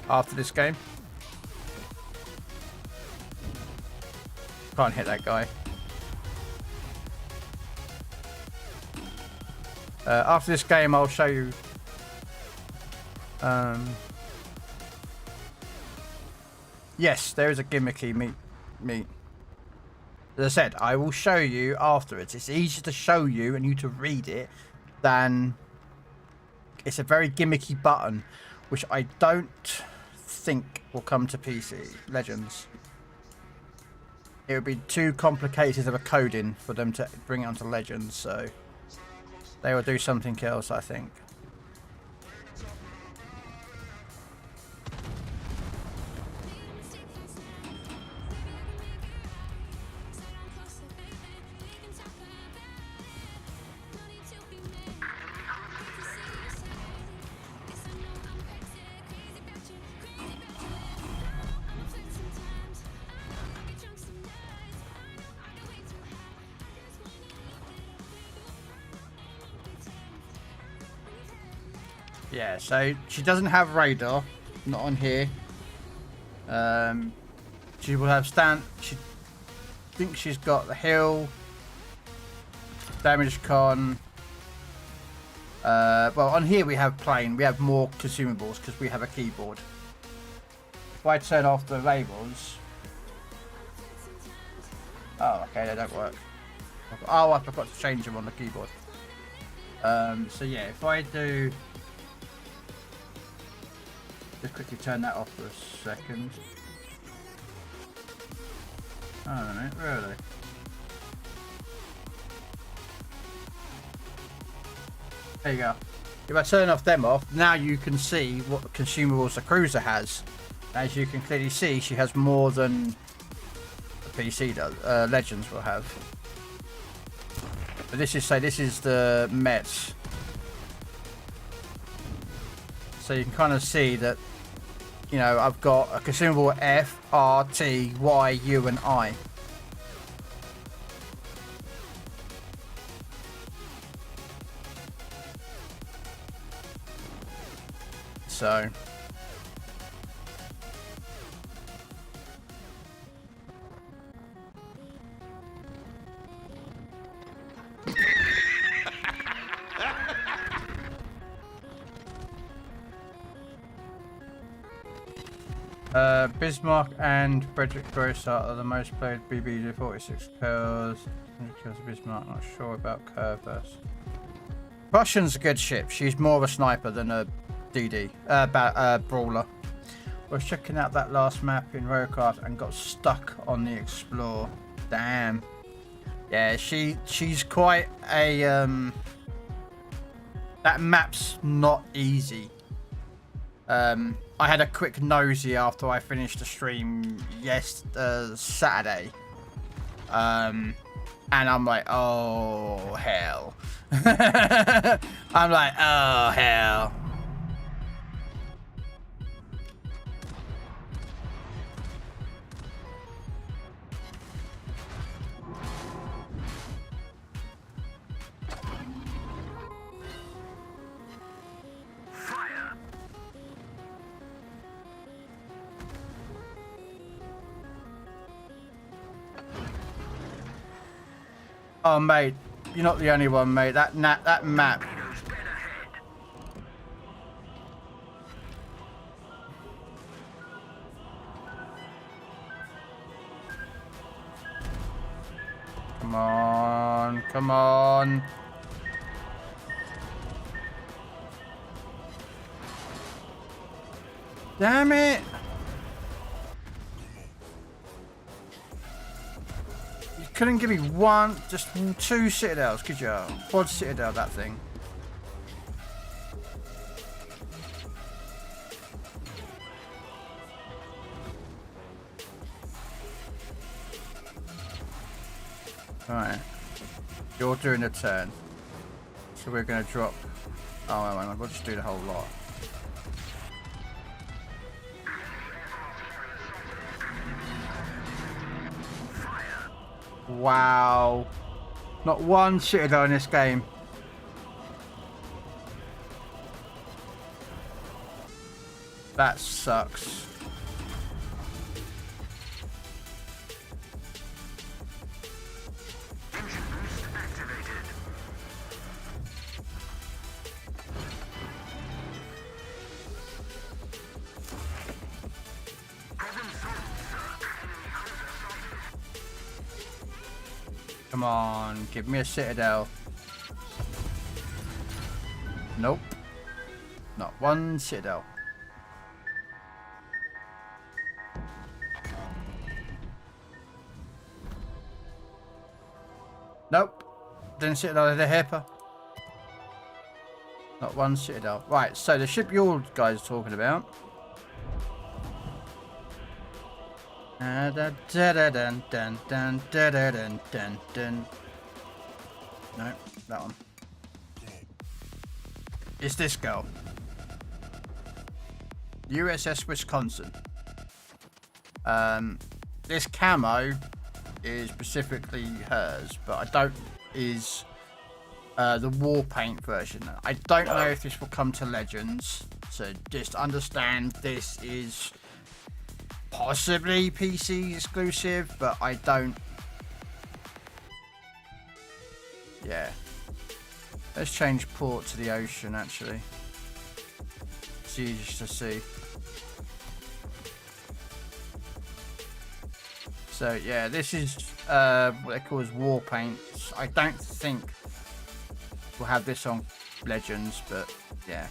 after this game. Can't hit that guy. After this game, I'll show you. Yes, there is a gimmicky meat. As I said, I will show you afterwards. It's easier to show you and you to read it than... It's a very gimmicky button, which I don't think will come to PC Legends. It would be too complicated of a coding for them to bring it onto Legends, so they will do something else, I think. Yeah, so she doesn't have radar, not on here. She will have she thinks she's got the hill, damage con. Well, on here we have plain. We have more consumables because we have a keyboard. If I turn off the labels, oh, okay, they don't work. Oh, I forgot to change them on the keyboard. So yeah, if I do. Just quickly turn that off for a second. Oh, a minute, really? There you go. If I turn off them off, now you can see what consumables the cruiser has. As you can clearly see, she has more than the PC does. Legends will have. But this is the Mets. So you can kind of see that. You know, I've got a consumable F, R, T, Y, U, and I. So. Bismarck and Frederick Grossart are the most played BBs with 46 kills. 100 kills of Bismarck, not sure about Curvers. Prussian's a good ship. She's more of a sniper than a DD, brawler. I was checking out that last map in Roycraft and got stuck on the Explore. Damn. Yeah, she's quite a that map's not easy. I had a quick nosy after I finished the stream Saturday. And I'm like, oh hell. I'm like, oh hell. Oh mate, you're not the only one, mate. That map. Come on, come on. Damn it. Couldn't give me one, just 2 citadels, could you? Quad citadel, that thing. Right. You're doing a turn. So we're going to drop... Oh, wait, we'll just do the whole lot. Wow. Not one citadel in this game. That sucks. Engine boost activated. Problem solved, sir. Come on, give me a citadel. Nope. Not one citadel. Nope. Didn't citadel at the hipper. Not one citadel. Right, so the ship you guys are talking about. Nope, that one. It's this girl. USS Wisconsin. This camo is specifically hers, but I don't is the war paint version. I don't know if this will come to Legends, so just understand this is possibly PC exclusive, but I don't. Yeah. Let's change port to the ocean, actually. It's easier to see. So, yeah, this is what they call as war paints. I don't think we'll have this on Legends, but yeah.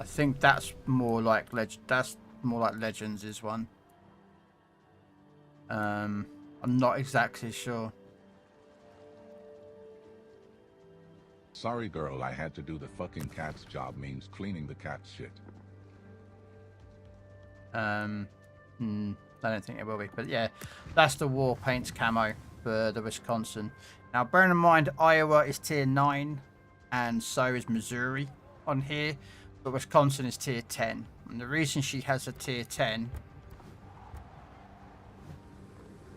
I think that's more like Legends is one. I'm not exactly sure. Sorry girl, I had to do the fucking cat's job means cleaning the cat's shit. I don't think it will be, but yeah, that's the war paints camo for the Wisconsin. Now, bearing in mind, Iowa is tier 9, and so is Missouri on here, but Wisconsin is tier 10. And the reason she has a tier 10...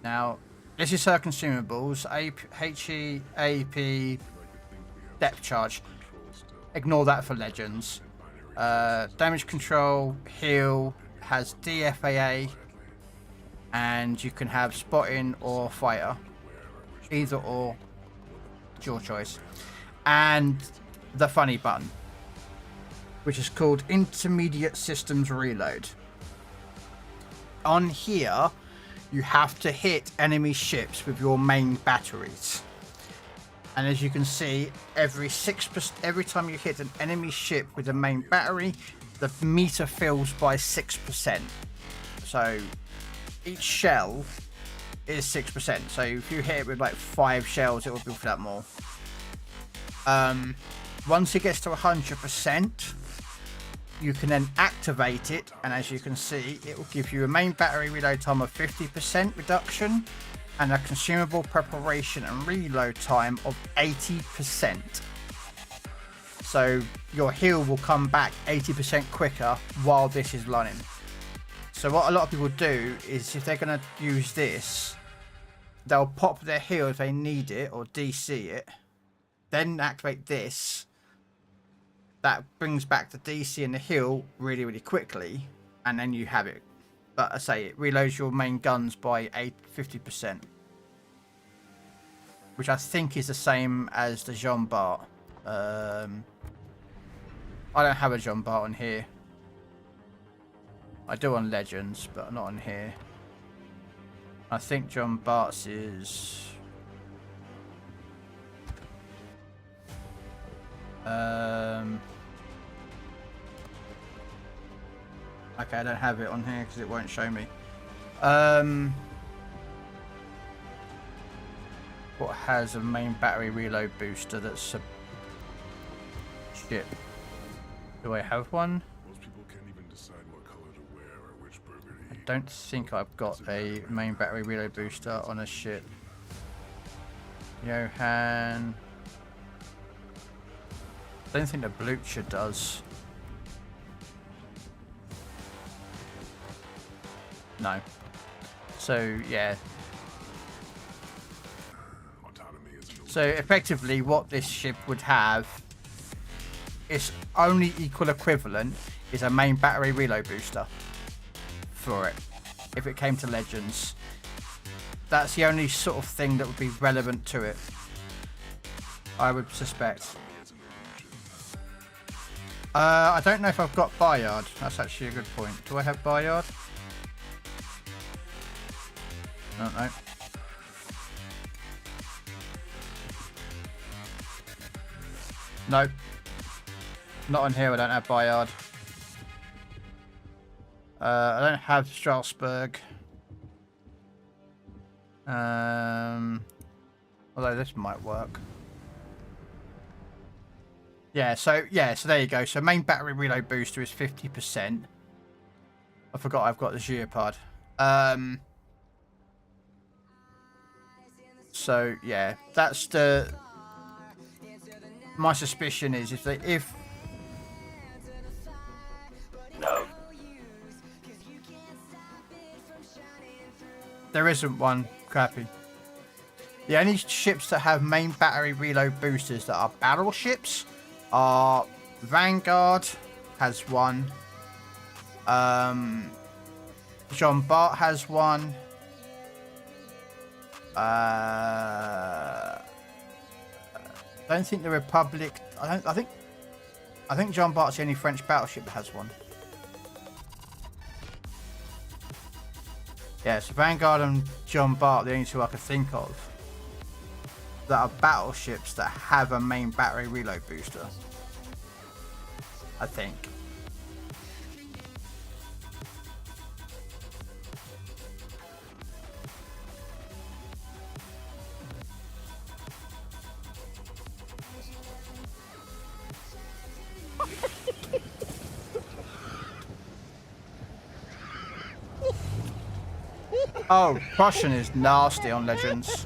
Now, this is her consumables. HE, AP, depth charge. Ignore that for Legends. Damage control, heal, has DFAA, and you can have spotting or fighter. Either or. It's your choice. And the funny button, which is called Intermediate Systems Reload. On here, you have to hit enemy ships with your main batteries. And as you can see, every time you hit an enemy ship with a main battery, the meter fills by 6%. So each shell is 6%. So if you hit it with like 5 shells, it will build that more. Once it gets to 100%, you can then activate it, and as you can see, it will give you a main battery reload time of 50% reduction and a consumable preparation and reload time of 80%. So your heal will come back 80% quicker while this is running. So what a lot of people do is, if they're going to use this, they'll pop their heal if they need it or DC it, then activate this. That brings back the DC and the heal really, really quickly, and then you have it. But I say it reloads your main guns by 50%, which I think is the same as the Jean Bart. I don't have a Jean Bart on here. I do on Legends, but not on here. I think Jean Bart's is... okay, I don't have it on here because it won't show me. What has a main battery reload booster that's a ship? Do I have one? Most people can't even decide what color to wear or which burger to I eat. don't think I've got a main battery reload booster on a ship. Johan. I don't think the Blucher does. No. So yeah. Autonomy is no So effectively what this ship would have, its only equal equivalent is a main battery reload booster for it. If it came to Legends. That's the only sort of thing that would be relevant to it, I would suspect. I don't know if I've got Bayard. That's actually a good point. Do I have Bayard? I don't know. Nope. Not on here. I don't have Bayard. I don't have Strasbourg. Although this might work. Yeah, so there you go. So main battery reload booster is 50%. I forgot I've got the Geopard. So yeah, that's the. My suspicion is if no, there isn't one. Crappy. The only ships that have main battery reload boosters that are battleships are Vanguard has one. Jean Bart has one. I don't think the Republic. I think Jean Bart's the only French battleship that has one. Yeah, so Vanguard and Jean Bart are the only two I could think of that are battleships that have a main battery reload booster. I think. Oh, Prussian is nasty on Legends.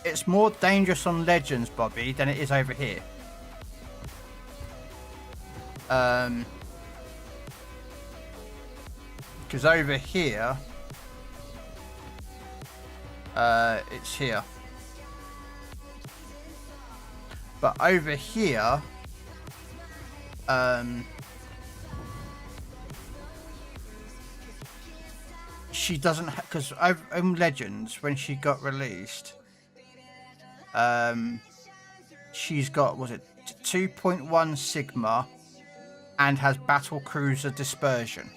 It's more dangerous on Legends, Bobby, than it is over here. Because over here, it's here. But over here, she doesn't, because in Legends, when she got released, she's got, was it 2.1 Sigma and has battle cruiser dispersion.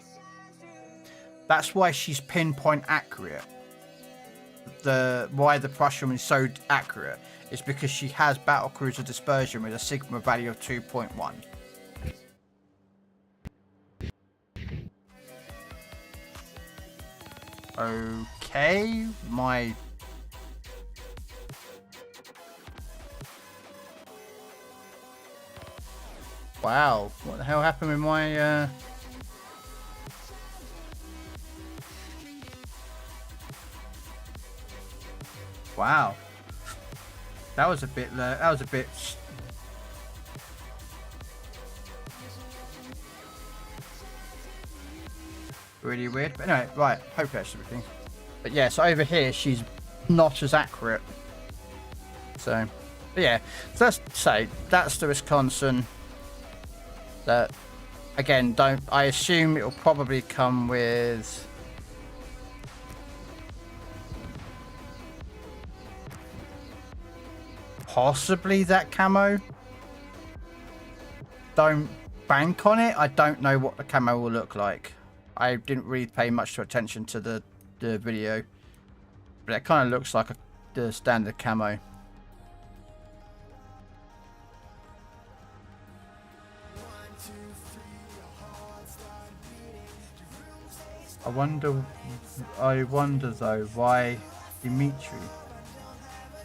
That's why she's pinpoint accurate. Why the Prussian is so accurate is because she has battle cruiser dispersion with a Sigma value of 2.1. Okay, my... Wow, what the hell happened with my... Wow. That was a bit... really weird. But anyway, right, hopefully that's everything. But yeah, so over here, she's not as accurate. So, but yeah, so let's say that's the Wisconsin. That, again, I assume it'll probably come with... possibly that camo. Don't bank on it. I don't know what the camo will look like. I didn't really pay much attention to the video, but it kind of looks like the standard camo. I wonder though, why Dimitri?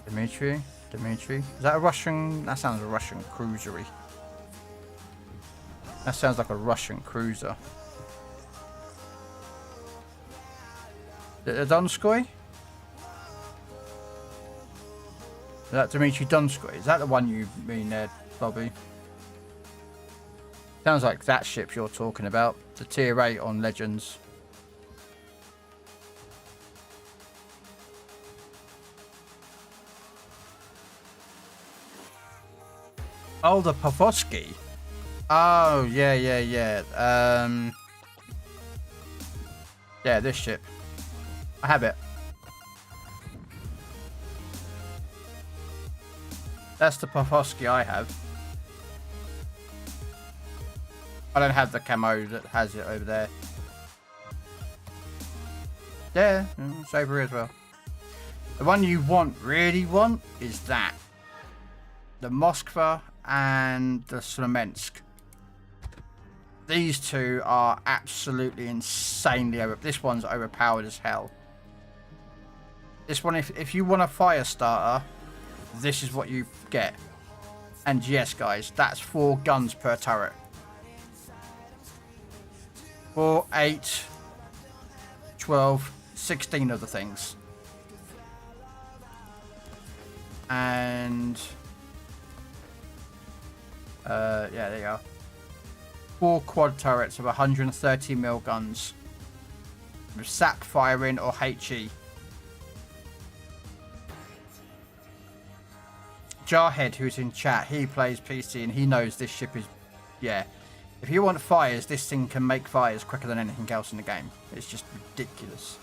Is that a Russian? That sounds a Russian cruisery. That sounds like a Russian cruiser. The Donskoy? Is that Dmitry Donskoy? Is that the one you mean there, Bobby? Sounds like that ship you're talking about. The tier 8 on Legends. Oh, the Pavosky. Oh, yeah. Yeah, this ship. I have it. That's the Pavosky I have. I don't have the camo that has it over there. Yeah, it's over here as well. The one you really want, is that. The Moskva and the Smolensk. These two are absolutely insanely this one's overpowered as hell. This one, if you want a fire starter, this is what you get. And yes, guys, that's 4 guns per turret. 4, 8, 12, 16 of the things. And... yeah, there you go. 4 quad turrets of 130mm guns. With sap firing or HE. Jarhead, who's in chat, he plays PC and he knows this ship is... Yeah. If you want fires, this thing can make fires quicker than anything else in the game. It's just ridiculous.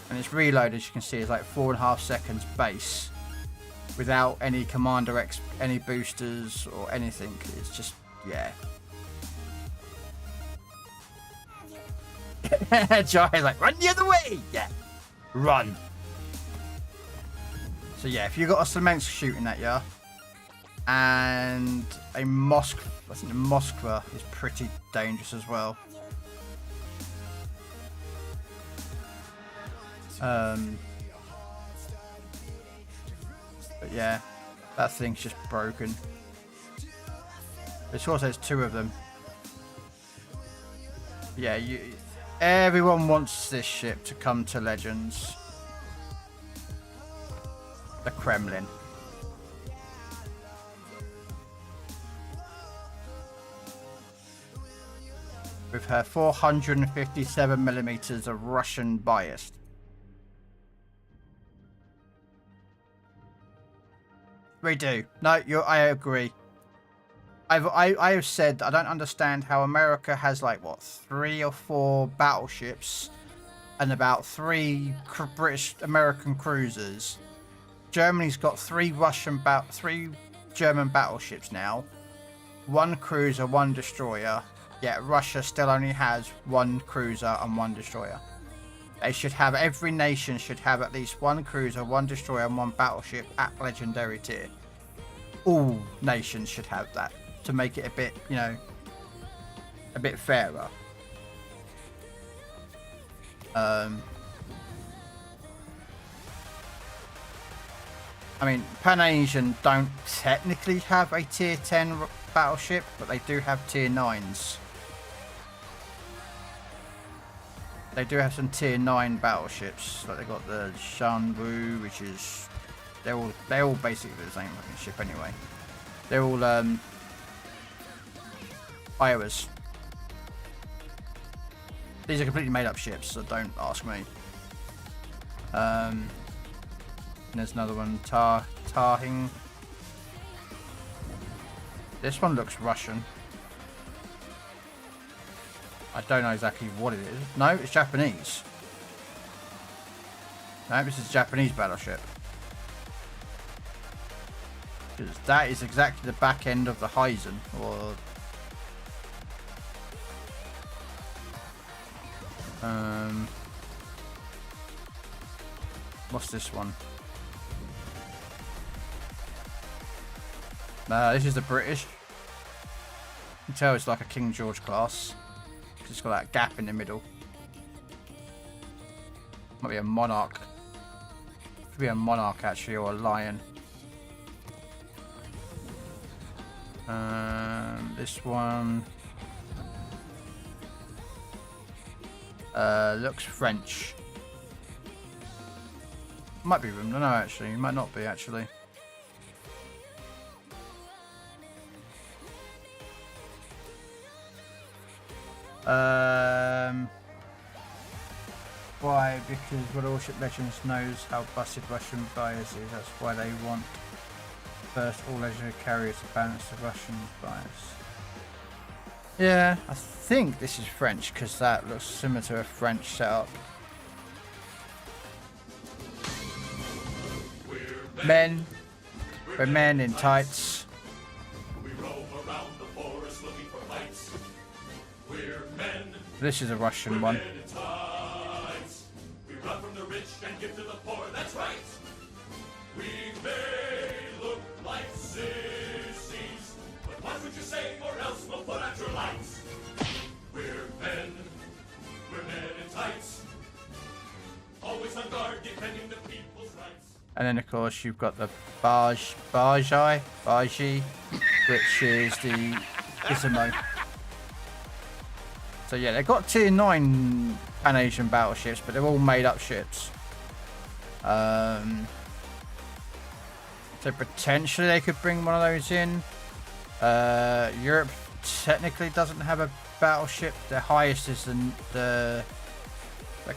And its reload, as you can see, is like 4.5 seconds base. Without any commander any boosters or anything. It's just, yeah. Jarhead's like, run the other way! Yeah. Run. So yeah, if you got a Smolensk shooting at you, and a Moskva, I think the Moskva is pretty dangerous as well. But yeah, that thing's just broken. It also has 2 of them. Yeah, everyone wants this ship to come to Legends. The Kremlin. With her 457mm of Russian biased. We do. No, I agree. I have said I don't understand how America has like what 3 or 4 battleships and about 3 British American cruisers, Germany's got three German battleships now, 1 cruiser, 1 destroyer. Yet Russia still only has 1 cruiser and 1 destroyer. They should have, every nation should have at least 1 cruiser, 1 destroyer, and 1 battleship at legendary tier. All nations should have that to make it a bit, you know, a bit fairer. I mean, Pan Asian don't technically have a tier 10 battleship, but they do have tier 9s. They do have some tier 9 battleships. Like they got the Shanwu, which is they're all basically the same fucking ship anyway. They're all Iowas. These are completely made up ships, so don't ask me. And there's another one, Tarhing. This one looks Russian. I don't know exactly what it is. No, it's Japanese. No, this is a Japanese battleship. Because that is exactly the back end of the Ryzen, or what's this one? This is the British. You can tell it's like a King George class. It's got that gap in the middle. Might be a Monarch. Could be a Monarch actually, or a Lion. This one looks French. Might be room. No, actually, it might not be actually. Why? Because Warship Legends knows how busted Russian bias is. That's why they want first all legendary carriers to balance the Russian bias. Yeah, I think this is French because that looks similar to a French setup. Men. We're men in tights. We roam around the forest looking for fights. We're men. This is a Russian one. We run from the rich and give to the poor. That's right. We may look like sissies, but watch what you say, or else we'll put out your lights. We're men in tights, always on guard, defending the people's rights. And then of course you've got the Baji, which is the Gizmo. So yeah, they've got tier 9 Pan Asian battleships, but they're all made up ships. So potentially they could bring one of those in. Europe technically doesn't have a battleship. Their highest is the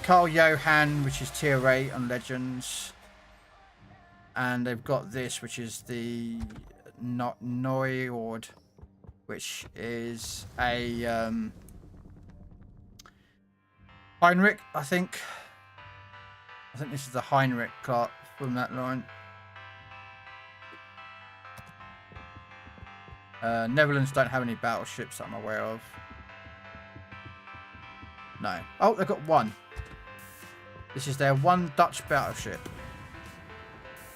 Carl Johan, which is tier 8 on Legends. And they've got this, which is the Noord, which is a Heinrich, I think. I think this is the Heinrich class from that line. Netherlands don't have any battleships that I'm aware of. No. Oh, they've got one. This is their one Dutch battleship,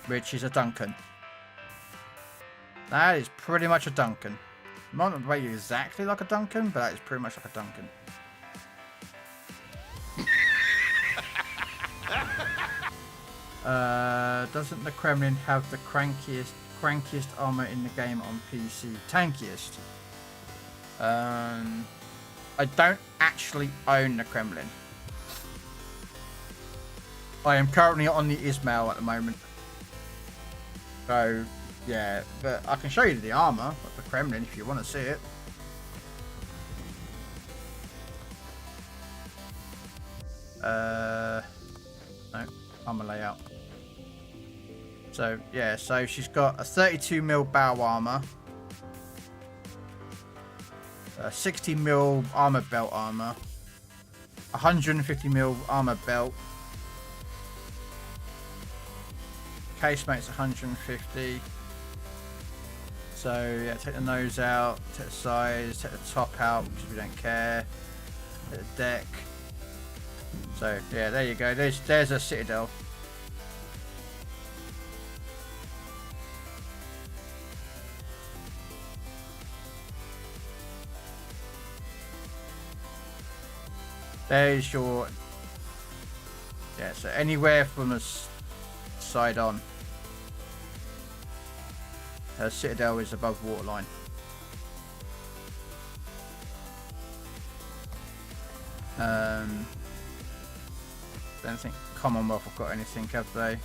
which is a Duncan. That is pretty much a Duncan. Might not be exactly like a Duncan, but that is pretty much like a Duncan. Doesn't the Kremlin have the crankiest armor in the game on PC? Tankiest. I don't actually own the Kremlin. I am currently on the Ismail at the moment. So, yeah, but I can show you the armor of the Kremlin if you want to see it. No, armor layout. So, yeah, so she's got a 32mm bow armor, a 60mm armor belt armor, 150mm armor belt, casemate's 150. So yeah, take the nose out, take the sides, take the top out because we don't care. Take the deck. So yeah, there you go. There's a Citadel. There's your, yeah, so anywhere from a side on, her Citadel is above waterline. Don't think Commonwealth have got anything, have they?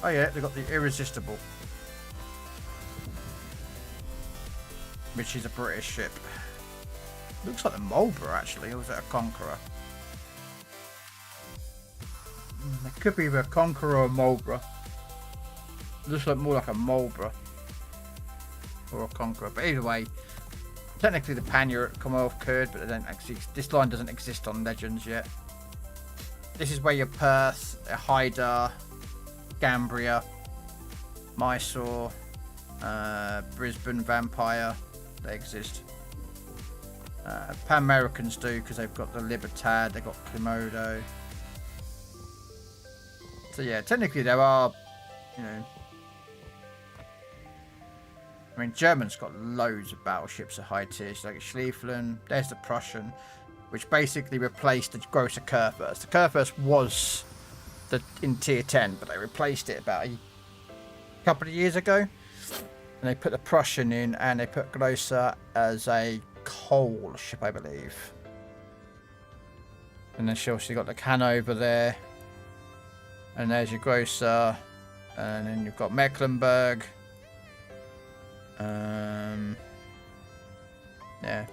Oh yeah, they've got the Irresistible, which is a British ship. Looks like the Marlborough actually, or was it a Conqueror? It could be either a Conqueror or a Marlborough. Looks like more like a Marlborough or a Conqueror, but either way, technically the Pan-Europe Commonwealth could, but they don't actually. This line doesn't exist on Legends yet. This is where your Perth, Haida, Gambria, Mysore, Brisbane Vampire, they exist. Pan Americans do because they've got the Libertad, they've got Komodo. So yeah, technically there are, you know, I mean, German's got loads of battleships at high tiers, like Schlieffen. There's the Prussian, which basically replaced the Grosser Kurfürst. The Kurfürst was in tier 10, but they replaced it about a couple of years ago. And they put the Prussian in, and they put Grosser as a coal ship, I believe. And then she also got the Hanover there. And there's your Grosser. And then you've got Mecklenburg. Yeah.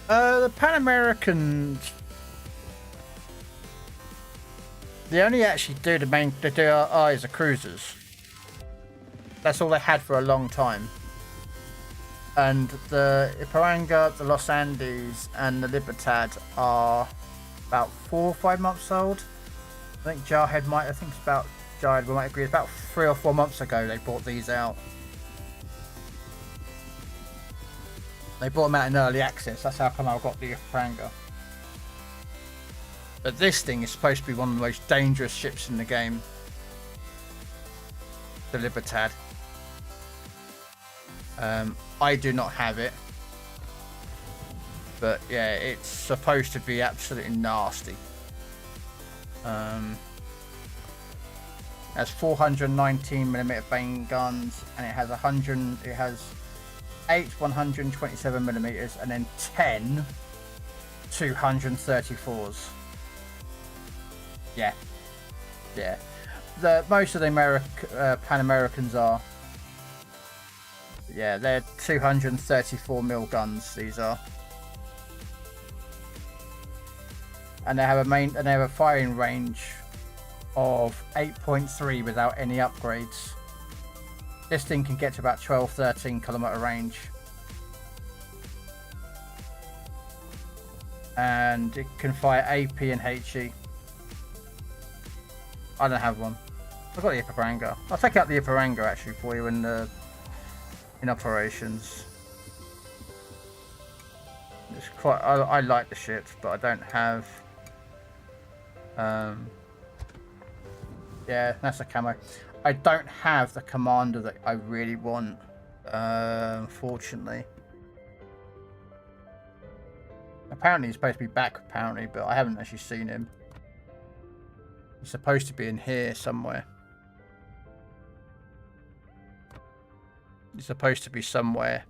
The Pan Americans, they only actually do they do eyes the cruisers. That's all they had for a long time. And the Ipiranga, the Los Andes, and the Libertad are about 4 or 5 months old. I think Jarhead might agree. It's about 3 or 4 months ago they brought these out. They brought them out in early access. That's how come I got the Ipiranga. But this thing is supposed to be one of the most dangerous ships in the game. The Libertad. I do not have it. But yeah, it's supposed to be absolutely nasty. It has 419mm Bane guns, and it has 8 127mm and then 10 234s. Yeah. Most of the Pan Americans are. Yeah, they're 234mm guns. These are, and they have a firing range of 8.3 without any upgrades. This thing can get to about 12-13 kilometer range, and it can fire AP and HE. I don't have one. I've got the Ipiranga. I'll take out the Ipiranga actually for you in operations. It's quite. I like the shit, but I don't have. Yeah, that's a camo. I don't have the commander that I really want, unfortunately. Apparently he's supposed to be back, apparently, but I haven't actually seen him. He's supposed to be in here somewhere. He's supposed to be somewhere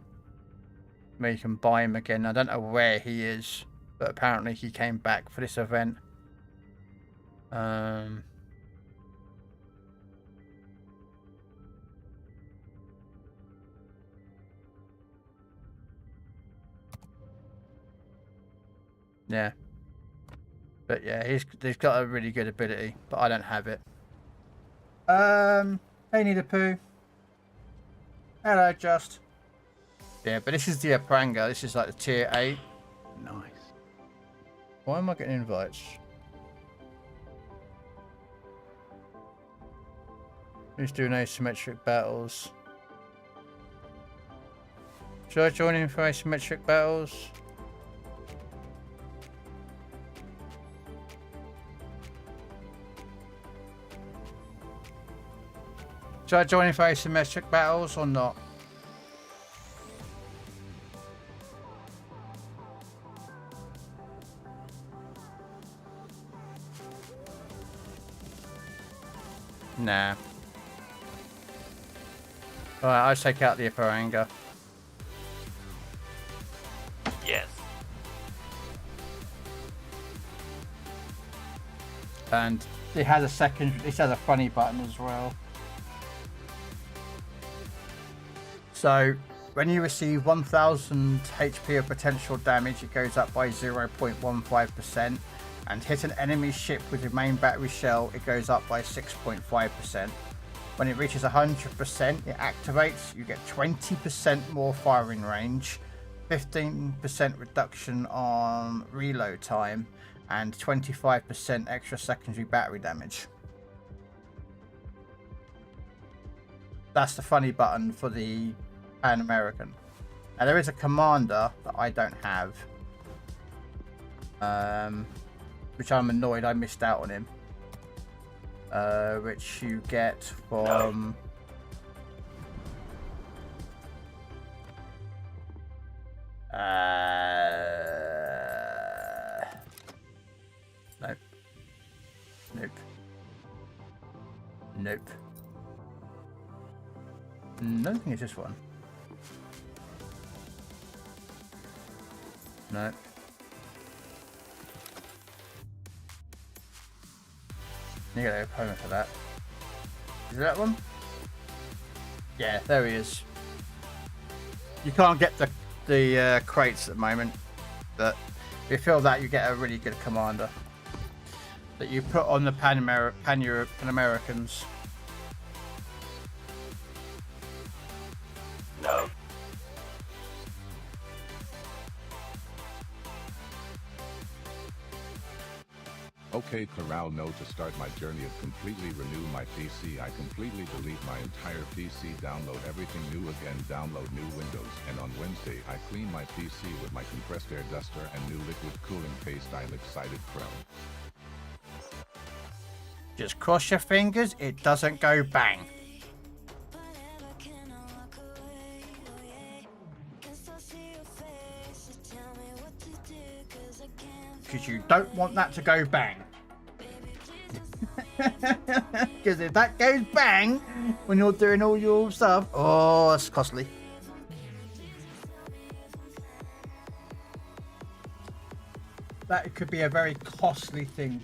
where you can buy him again. I don't know where he is, but apparently he came back for this event. Yeah. But yeah, he's got a really good ability, but I don't have it. Hey Need a Poo. Hello, Just. Yeah, but this is the Apranga. This is like the tier 8. Nice. Why am I getting invites? Who's doing asymmetric battles? Should I join in for asymmetric battles? Should I join in for asymmetric battles or not? Nah. Alright, I'll take out the Apranga. Yes. And it has a second, this has a funny button as well. So when you receive 1000 HP of potential damage, it goes up by 0.15%. And hit an enemy ship with your main battery shell, it goes up by 6.5%. When it reaches 100%, it activates. You get 20% more firing range, 15% reduction on reload time, and 25% extra secondary battery damage. That's the funny button for the Pan American. Now there is a commander that I don't have, which I'm annoyed I missed out on him. Which you get from nope. Nope. Nope. No, I think it's this one. No. You got an opponent for that. Is it that one? Yeah, there he is. You can't get the crates at the moment, but if you feel that, you get a really good commander that you put on the Pan Americans. No. Okay, Corral, no. To start my journey of completely renew my PC, I completely delete my entire PC, download everything new again, download new Windows, and on Wednesday I clean my PC with my compressed air duster and new liquid cooling paste. I'm excited, Krell. Just cross your fingers, it doesn't go bang. Because you don't want that to go bang. Because if that goes bang when you're doing all your stuff, oh, it's costly. That could be a very costly thing.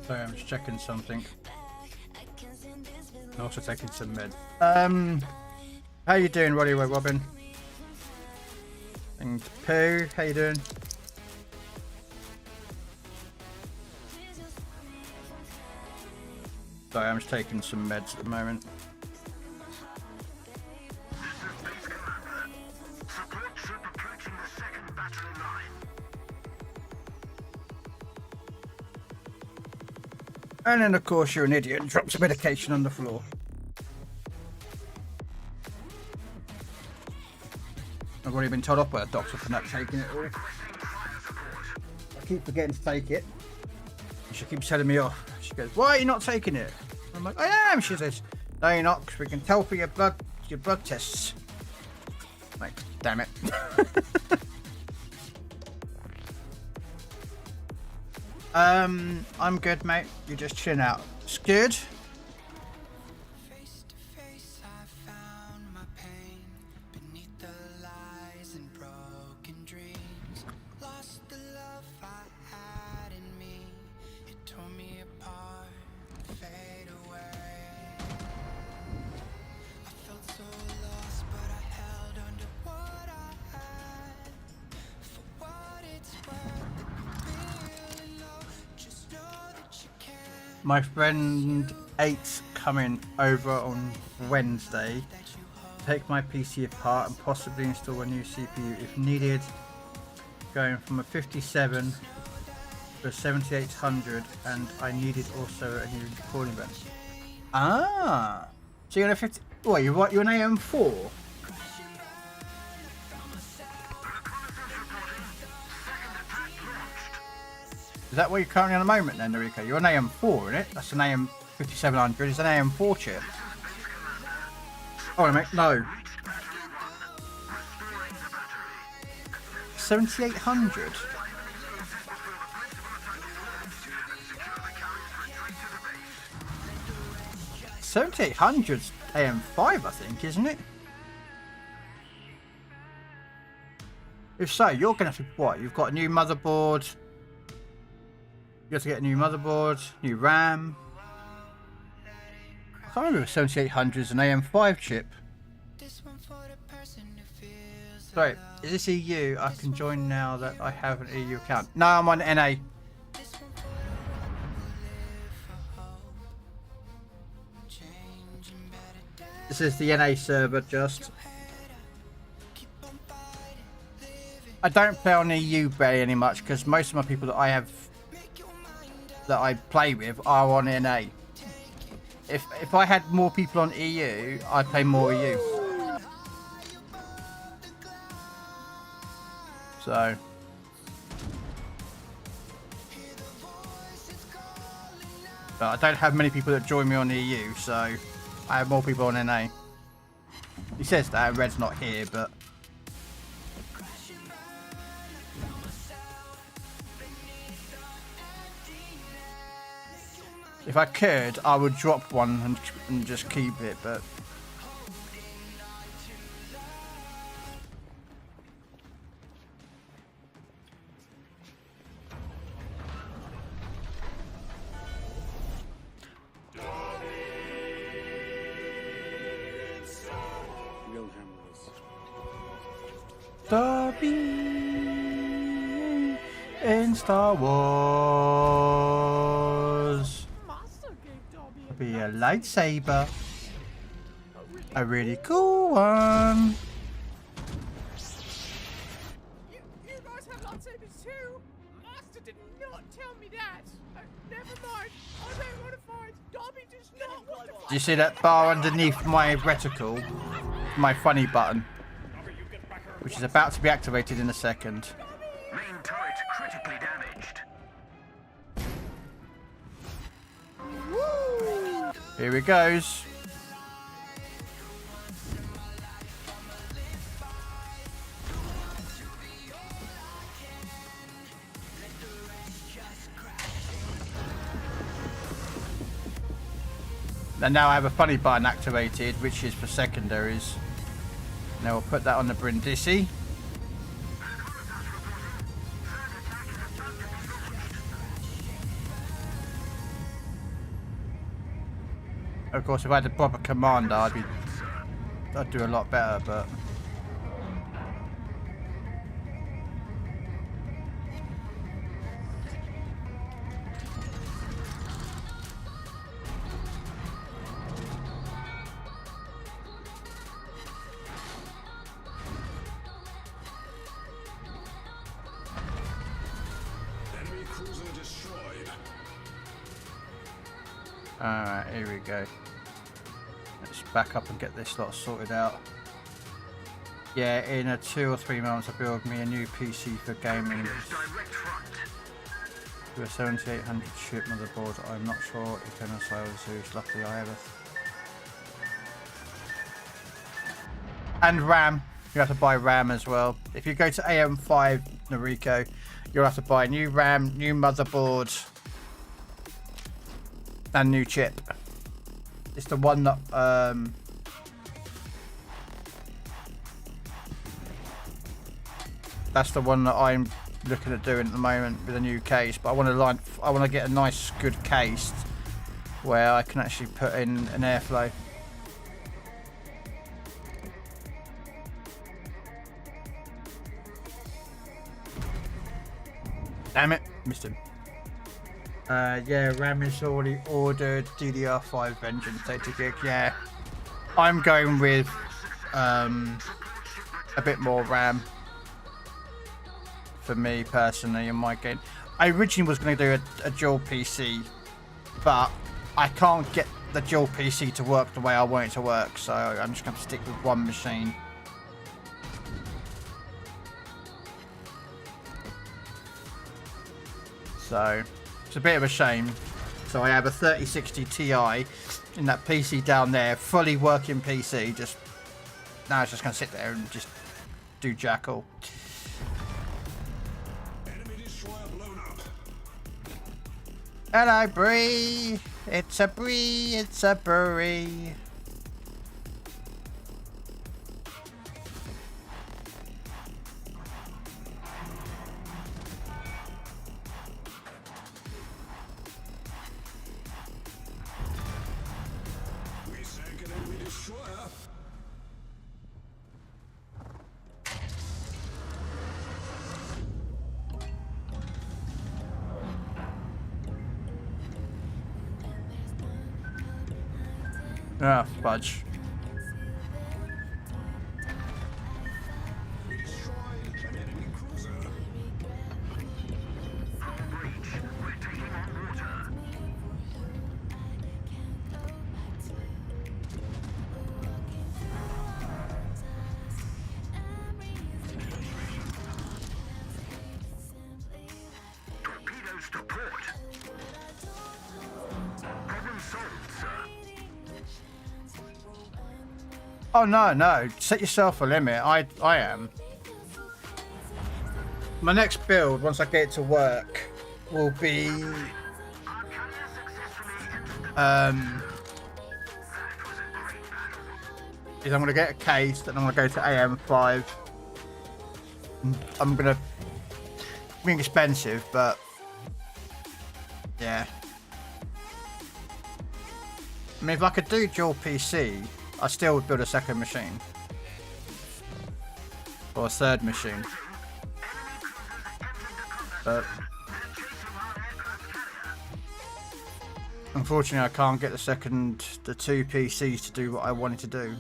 Sorry, I'm just checking something. I'm also taking some med. How you doing, Roddy Robin? And Pooh, how you doing? Sorry, I'm just taking some meds at the moment. And then, of course, you're an idiot and drop some medication on the floor. I've already been told off by a doctor for not taking it all. I keep forgetting to take it. And she keeps telling me off. She goes, "Why are you not taking it?" I'm like, "I am." She says, "No, you're not, because we can tell for your blood tests." I'm like, damn it. I'm good, mate. You're just chilling out. It's good. Face to face, I found my pain beneath the lies and broken dreams. Lost the love I had in me. It tore me apart, fade away. I felt so lost, but I held on to what I had. For what it's worth, feeling low. Just know that you can. My friend 8's coming over on Wednesday. Take my PC apart and possibly install a new CPU if needed. Going from a 57 to a 7800, and I needed also a new recording bench. Ah, so you're on a 50. What, you're an AM4? Is that what you're currently on the moment then, Noriko? You're an AM4, isn't it? That's an AM5700. It's an AM4 chip. Oh, mate, no. 7800. $7,800's AM5, I think, isn't it? If so, you're gonna have to what? You've got a new motherboard. You have to get a new motherboard, new RAM. I can't remember if 7800 is an AM5 chip. Sorry, is this EU? I can join now that I have an EU account. No, I'm on NA. This is the NA server, just. I don't play on EU very any much because most of my people that I have that I play with are on NA. If I had more people on EU, I'd play more EU. So but I don't have many people that join me on EU, so I have more people on NA. He says that Red's not here, but if I could, I would drop one and just keep it, but Darby in Star Wars. Be a lightsaber, a really cool one. You guys have lightsabers too? Master did not tell me that. Never mind. I don't want to fight. Darby does not want to fight. Do you see that bar underneath my reticle? My funny button, which is about to be activated in a second. Main turret critically damaged. Here it goes. And now I have a funny button activated, which is for secondaries. Now we'll put that on the Brindisi. Of course, if I had a proper commander, I'd do a lot better, but Enemy cruiser destroyed. alright, here we go. Let's back up and get this lot sorted out. Yeah, in a 2 or 3 months I'll build me a new PC for gaming with a 7800 chip motherboard. I'm not sure if MSI will Zeus. Luckily I have a... And RAM. You have to buy RAM as well. If you go to AM5, Noriko, you'll have to buy new RAM, new motherboard, and new chip. It's the one that that's the one that I'm looking at doing at the moment with a new case. But I want to get a nice, good case where I can actually put in an airflow. Damn it, missed him. Yeah, RAM is already ordered. DDR5 engine, 30 gig. Yeah, I'm going with a bit more RAM for me personally in my game. I originally was going to do a dual PC, but I can't get the dual PC to work the way I want it to work, so I'm just going to stick with one machine. So it's a bit of a shame. So I have a 3060 Ti in that PC down there, fully working PC. Just now it's just going to sit there and just do jack all. Hello, Bree. It's a Bree. It's a Bree. Ah, fudge. Torpedoes to port. Problem solved, sir. Oh no, set yourself a limit. I am. My next build, once I get it to work, will be is I'm gonna get a case, then I'm gonna go to AM5. I'm gonna be expensive, but yeah. I mean, if I could do dual PC, I still would build a second machine. Or a third machine. But unfortunately I can't get the two PCs to do what I wanted to do.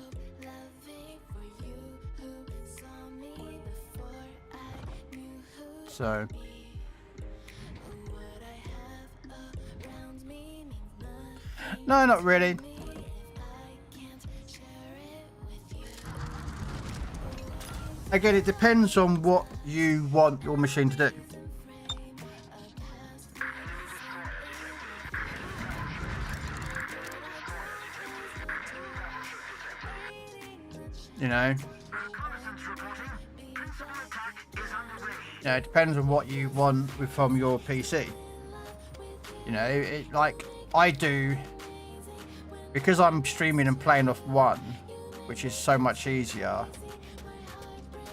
So no, not really. Again, it depends on what you want your machine to do. You know? Yeah, it depends on what you want from your PC. You know, like I do, because I'm streaming and playing off one, which is so much easier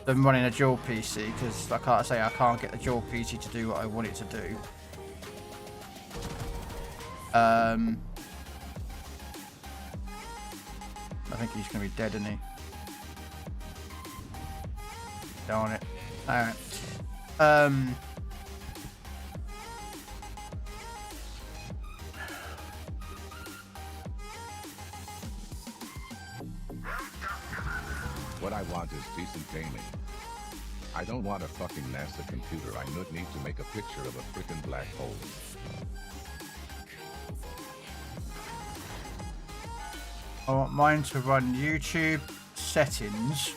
than running a dual PC, because like I say, I can't get the dual PC to do what I want it to do. I think he's going to be dead, isn't he? Darn it. Alright. What I want is decent gaming. I don't want a fucking NASA computer. I need to make a picture of a frickin' black hole. I want mine to run YouTube, settings,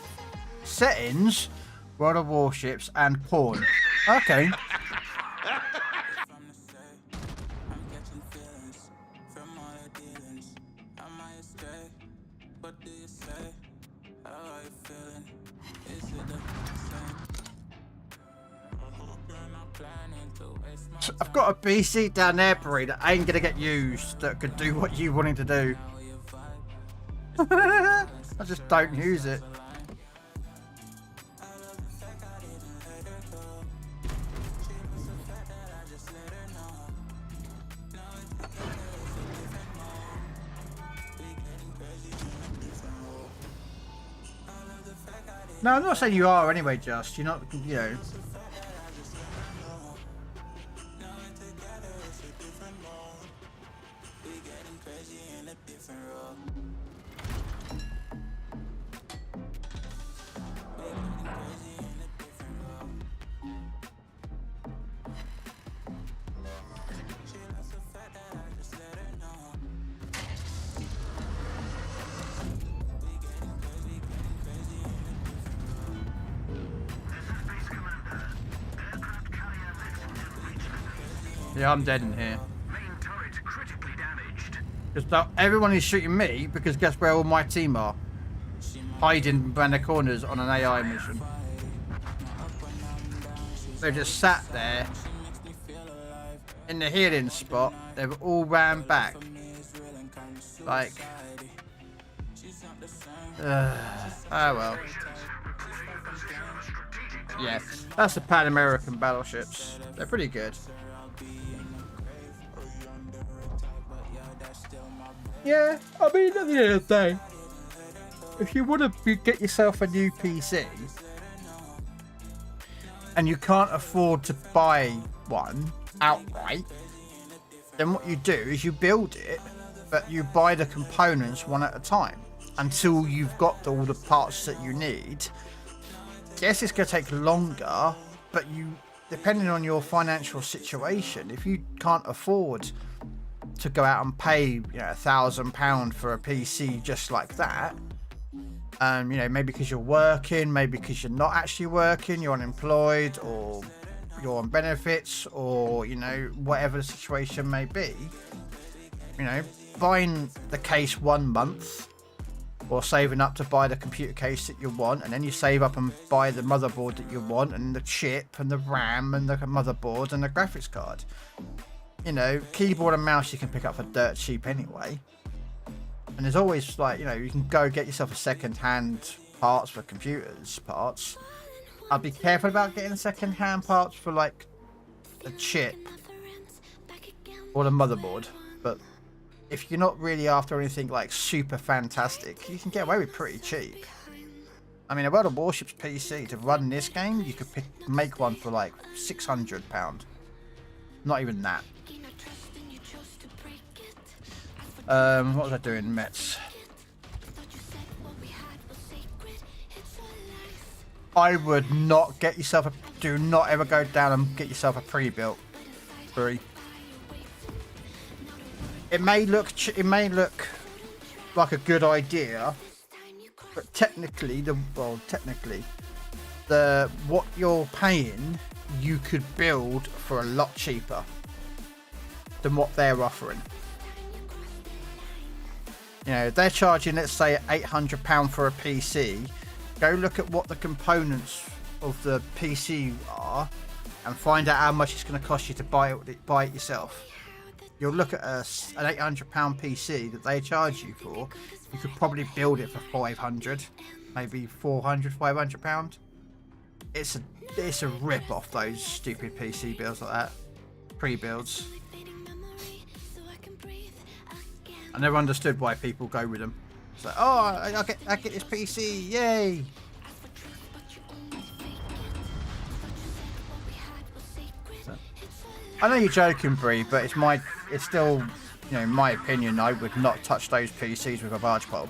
World of Warships, and porn. Okay. I've got a PC down there, Brie, that ain't gonna get used, that could do what you wanting to do. I just don't use it. No, I'm not saying you are anyway, Just. You're not, you know. Yeah, I'm dead in here. Main turret critically damaged. Because everyone is shooting me, because guess where all my team are? Hiding behind the corners on an AI mission. They just sat there in the healing spot. They've all ran back. Like, oh well. Yeah, that's the Pan American battleships. They're pretty good. Yeah, I mean, at the end of the day, if you want to get yourself a new PC and you can't afford to buy one outright, then what you do is you build it, but you buy the components one at a time until you've got all the parts that you need. Yes, it's going to take longer, but you, depending on your financial situation, if you can't afford to go out and pay, you know, £1,000 for a PC just like that, you know, maybe because you're working, maybe because you're not actually working, you're unemployed, or you're on benefits, or, you know, whatever the situation may be, you know, buying the case 1 month or saving up to buy the computer case that you want, and then you save up and buy the motherboard that you want, and the chip and the RAM and the motherboard and the graphics card. You know, keyboard and mouse you can pick up for dirt cheap anyway. And there's always, like, you know, you can go get yourself a second-hand parts for computers parts. I'd be careful about getting second-hand parts for, like, the chip or the motherboard. But if you're not really after anything, like, super fantastic, you can get away with pretty cheap. I mean, a World of Warships PC, to run this game, you could make one for, like, £600. Not even that. What was I doing? Mets. I would not get yourself a. Do not ever go down and get yourself a pre-built. It may look like a good idea, but technically, what you're paying, you could build for a lot cheaper than what they're offering. You know, they're charging, let's say, £800 for a PC. Go look at what the components of the PC are and find out how much it's going to cost you to buy it yourself. You'll look at an £800 PC that they charge you for. You could probably build it for £500, maybe £400, £500. It's a rip off those stupid PC builds like that, pre-builds. I never understood why people go with them. It's like, oh, I get this PC, yay! So, I know you're joking, Bree, but it's still, you know, in my opinion, I would not touch those PCs with a barge pole.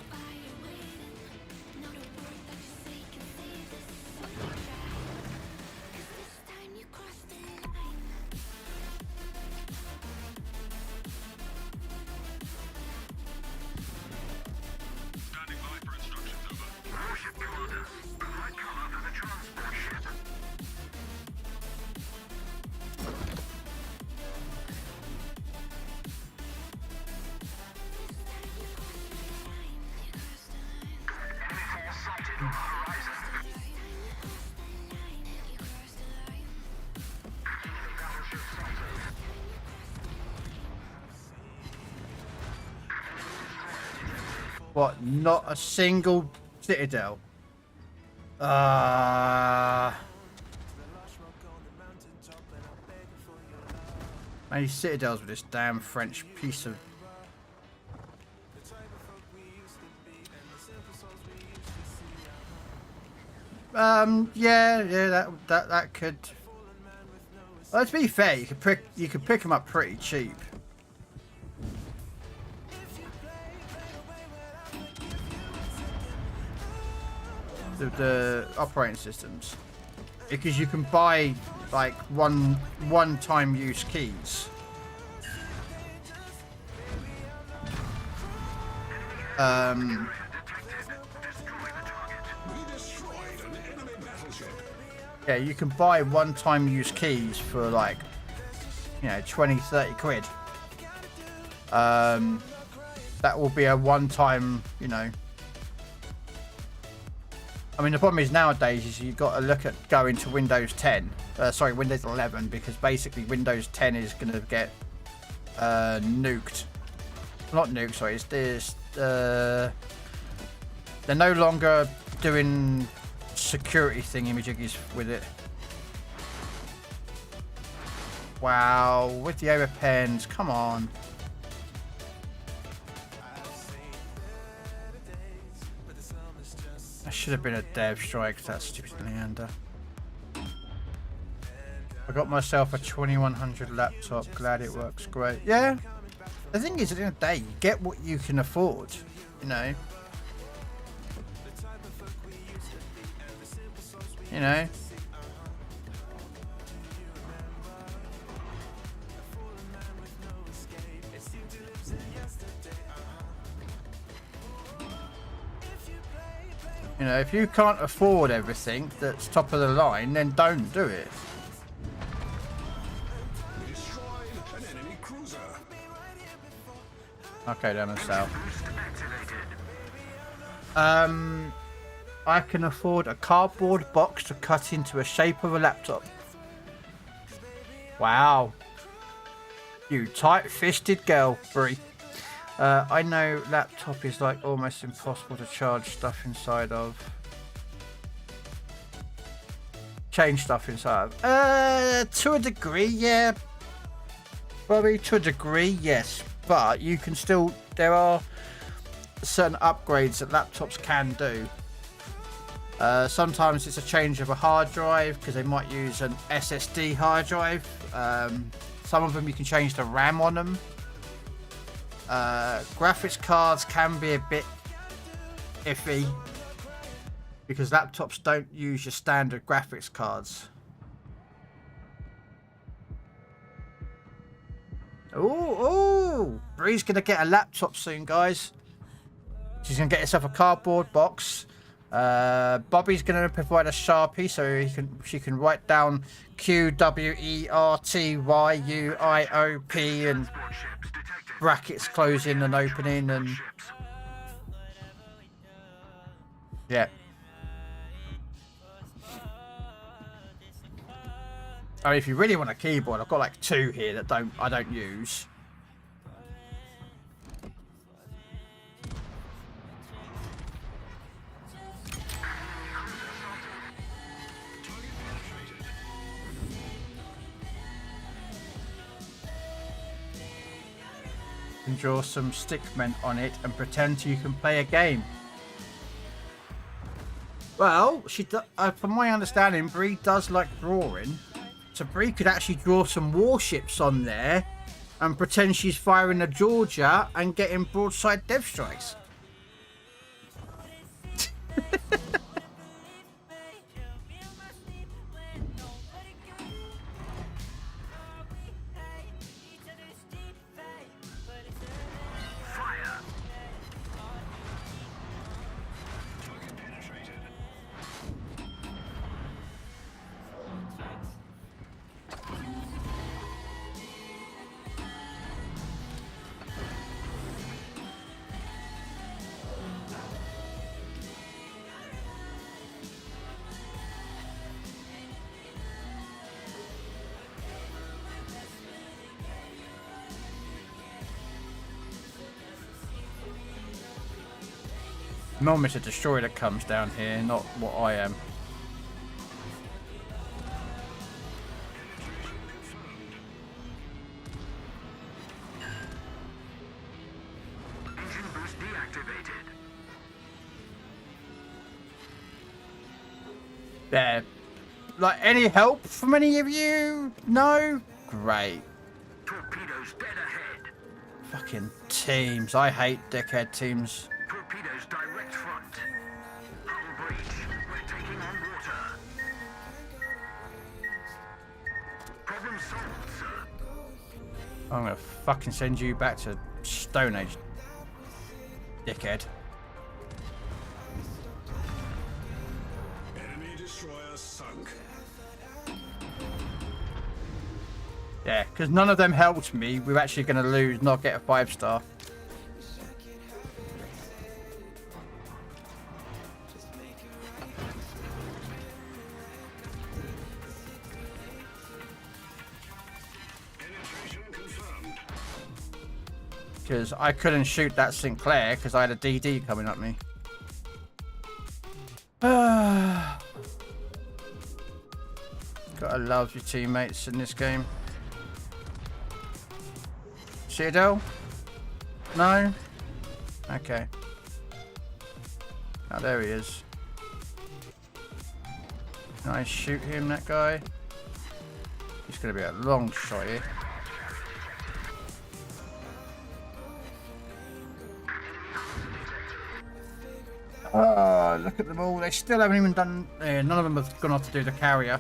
What? Not a single citadel. Many citadels with this damn French piece of. Yeah, that could. Well, to be fair, you could pick them up pretty cheap. The operating systems, because you can buy like one-time use keys. Yeah, you can buy one-time use keys for like, 20-30 quid. That will be a one-time, I mean, the problem is nowadays is you've got to look at going to Windows 10. Windows 11, because basically Windows 10 is going to get nuked. Not nuked, sorry. They're no longer doing security thingy-majiggies with it. Wow, with the overpens, come on. That should have been a dev strike, that stupid Leander. I got myself a 2100 laptop, glad it works great. Yeah, the thing is, at the end of the day, you get what you can afford, You know, if you can't afford everything that's top of the line, then don't do it. Okay, down the south. I can afford a cardboard box to cut into a shape of a laptop. Wow. You tight-fisted girl, Brie. I know laptop is like almost impossible to charge stuff inside of. Change stuff inside of. To a degree, yeah. Probably to a degree, yes. But you can still, there are certain upgrades that laptops can do. Sometimes it's a change of a hard drive because they might use an SSD hard drive. Some of them you can change the RAM on them. Graphics cards can be a bit iffy because laptops don't use your standard graphics cards. Ooh, Bree's gonna get a laptop soon, guys. She's gonna get herself a cardboard box. Bobby's gonna provide a Sharpie so she can write down QWERTYUIOP and brackets closing and opening and yeah. I mean, if you really want a keyboard, I've got like 2 here that I don't use. And draw some stickmen on it and pretend you can play a game. Well, from my understanding, Bree does like drawing. So Bree could actually draw some warships on there and pretend she's firing a Georgia and getting broadside dev strikes. Mom is a destroyer that comes down here, not what I am. Engine boost deactivated. There. Like, any help from any of you? No? Great. Torpedoes dead ahead. Fucking teams. I hate dickhead teams. Torpedoes direct front. Hull breach. We're taking on water. Problem solved, sir. I'm gonna fucking send you back to Stone Age, dickhead. Enemy destroyer sunk. Yeah, because none of them helped me. We're actually gonna lose, not get a 5-star. Because I couldn't shoot that Sinclair because I had a DD coming at me. Gotta love your teammates in this game. Citadel? No? Okay. Oh, there he is. Nice, shoot him, that guy. He's gonna be a long shot here. Oh, look at them all. They still haven't even done... none of them have gone off to do the carrier.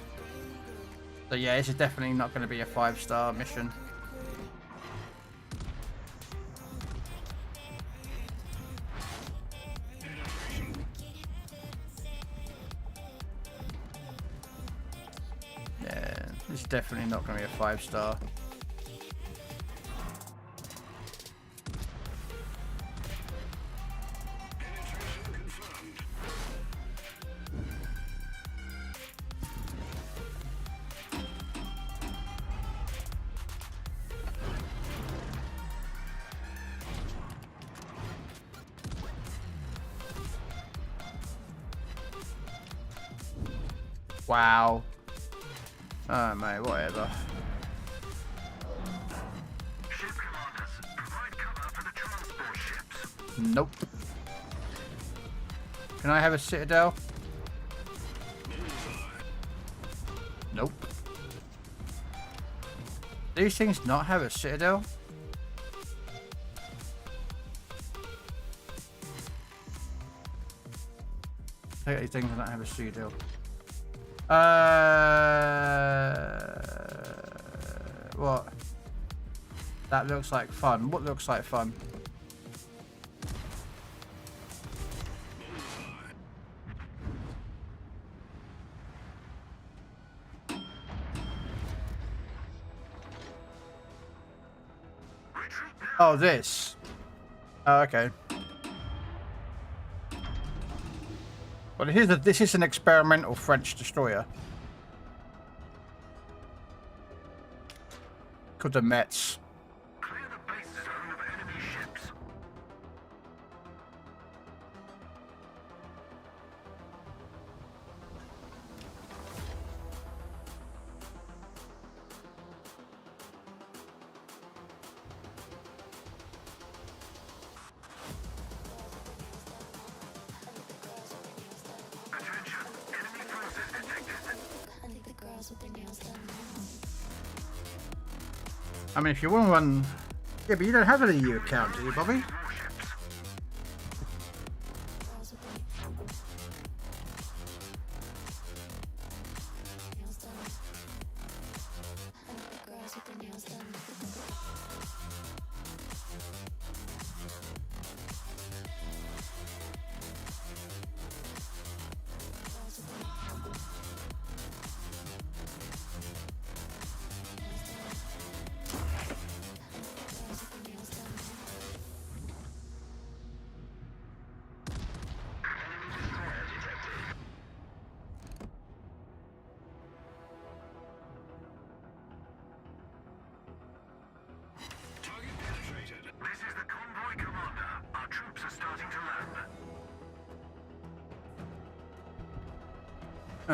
So yeah, this is definitely not going to be a 5-star mission. Yeah, this is definitely not going to be a 5-star. Wow. Oh, mate, whatever. Ship commanders, provide cover for the transport ships. Nope. Can I have a Citadel? Nope. These things not have a Citadel? These things do not have a Citadel. What? That looks like fun. What looks like fun? Oh, this. Oh, okay. Well, this is an experimental French destroyer. Called the Metz. Clear the base zone of enemy ships. Attention, enemy forces detected. I mean, if you want to run... Yeah, but you don't have an EU account, do you, Bobby?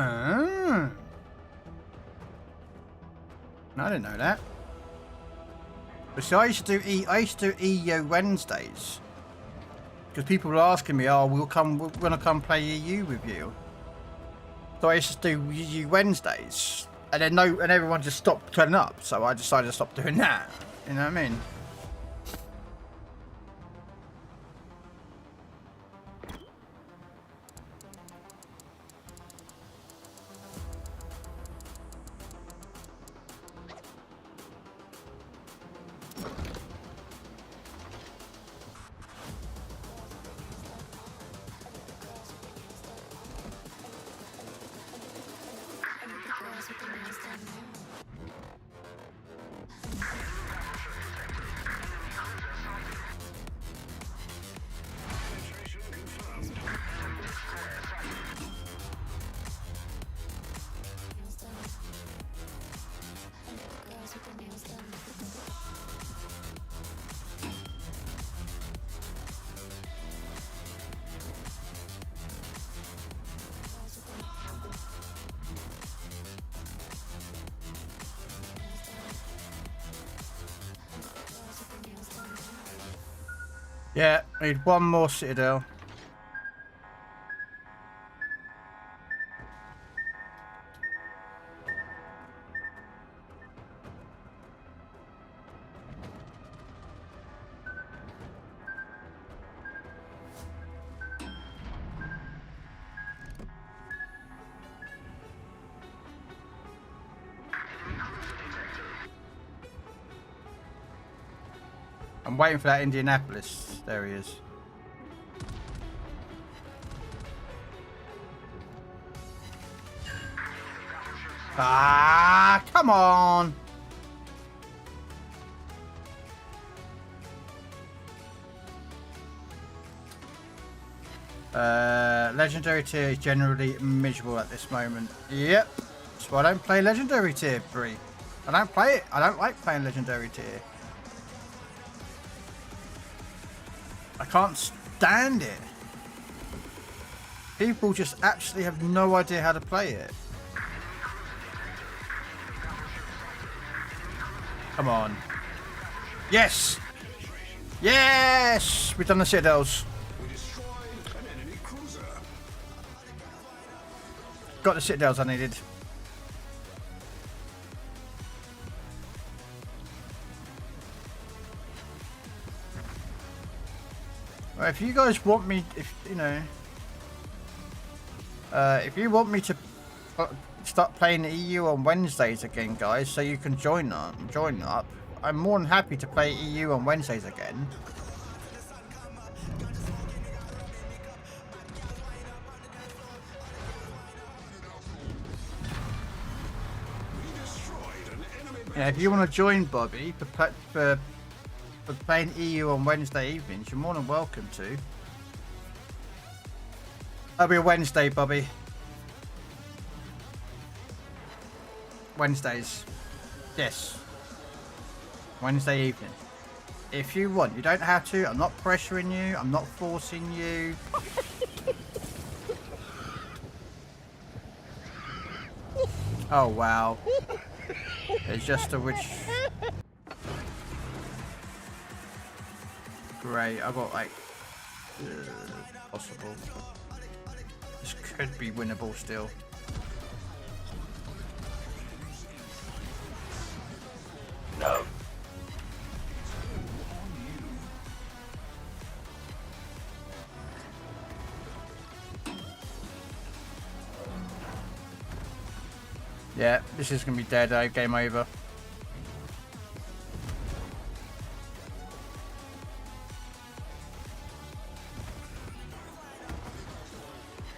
I didn't know that. But see, I used to do EU Wednesdays because people were asking me, "Oh, we're gonna come play EU with you." So I used to do EU Wednesdays, and then everyone just stopped turning up. So I decided to stop doing that. You know what I mean? Yeah, need one more citadel. I'm waiting for that Indianapolis. There he is. Ah, come on. Legendary tier is generally miserable at this moment. Yep. That's why I don't play Legendary tier 3. I don't play it. I don't like playing Legendary tier. I can't stand it. People just actually have no idea how to play it. Come on. Yes! Yes! We've done the citadels. Got the citadels I needed. Well, if you guys want me, if you want me to start playing EU on Wednesdays again, guys, so you can join up, I'm more than happy to play EU on Wednesdays again. Yeah, if you want to join Bobby for playing EU on Wednesday evenings, you're more than welcome to. That'll be a Wednesday, Bobby. Wednesdays. Yes. Wednesday evening. If you want. You don't have to. I'm not pressuring you. I'm not forcing you. Oh, wow. It's just a witch. Great, I got like possible. This could be winnable still. No. Yeah, this is gonna be dead. Game over.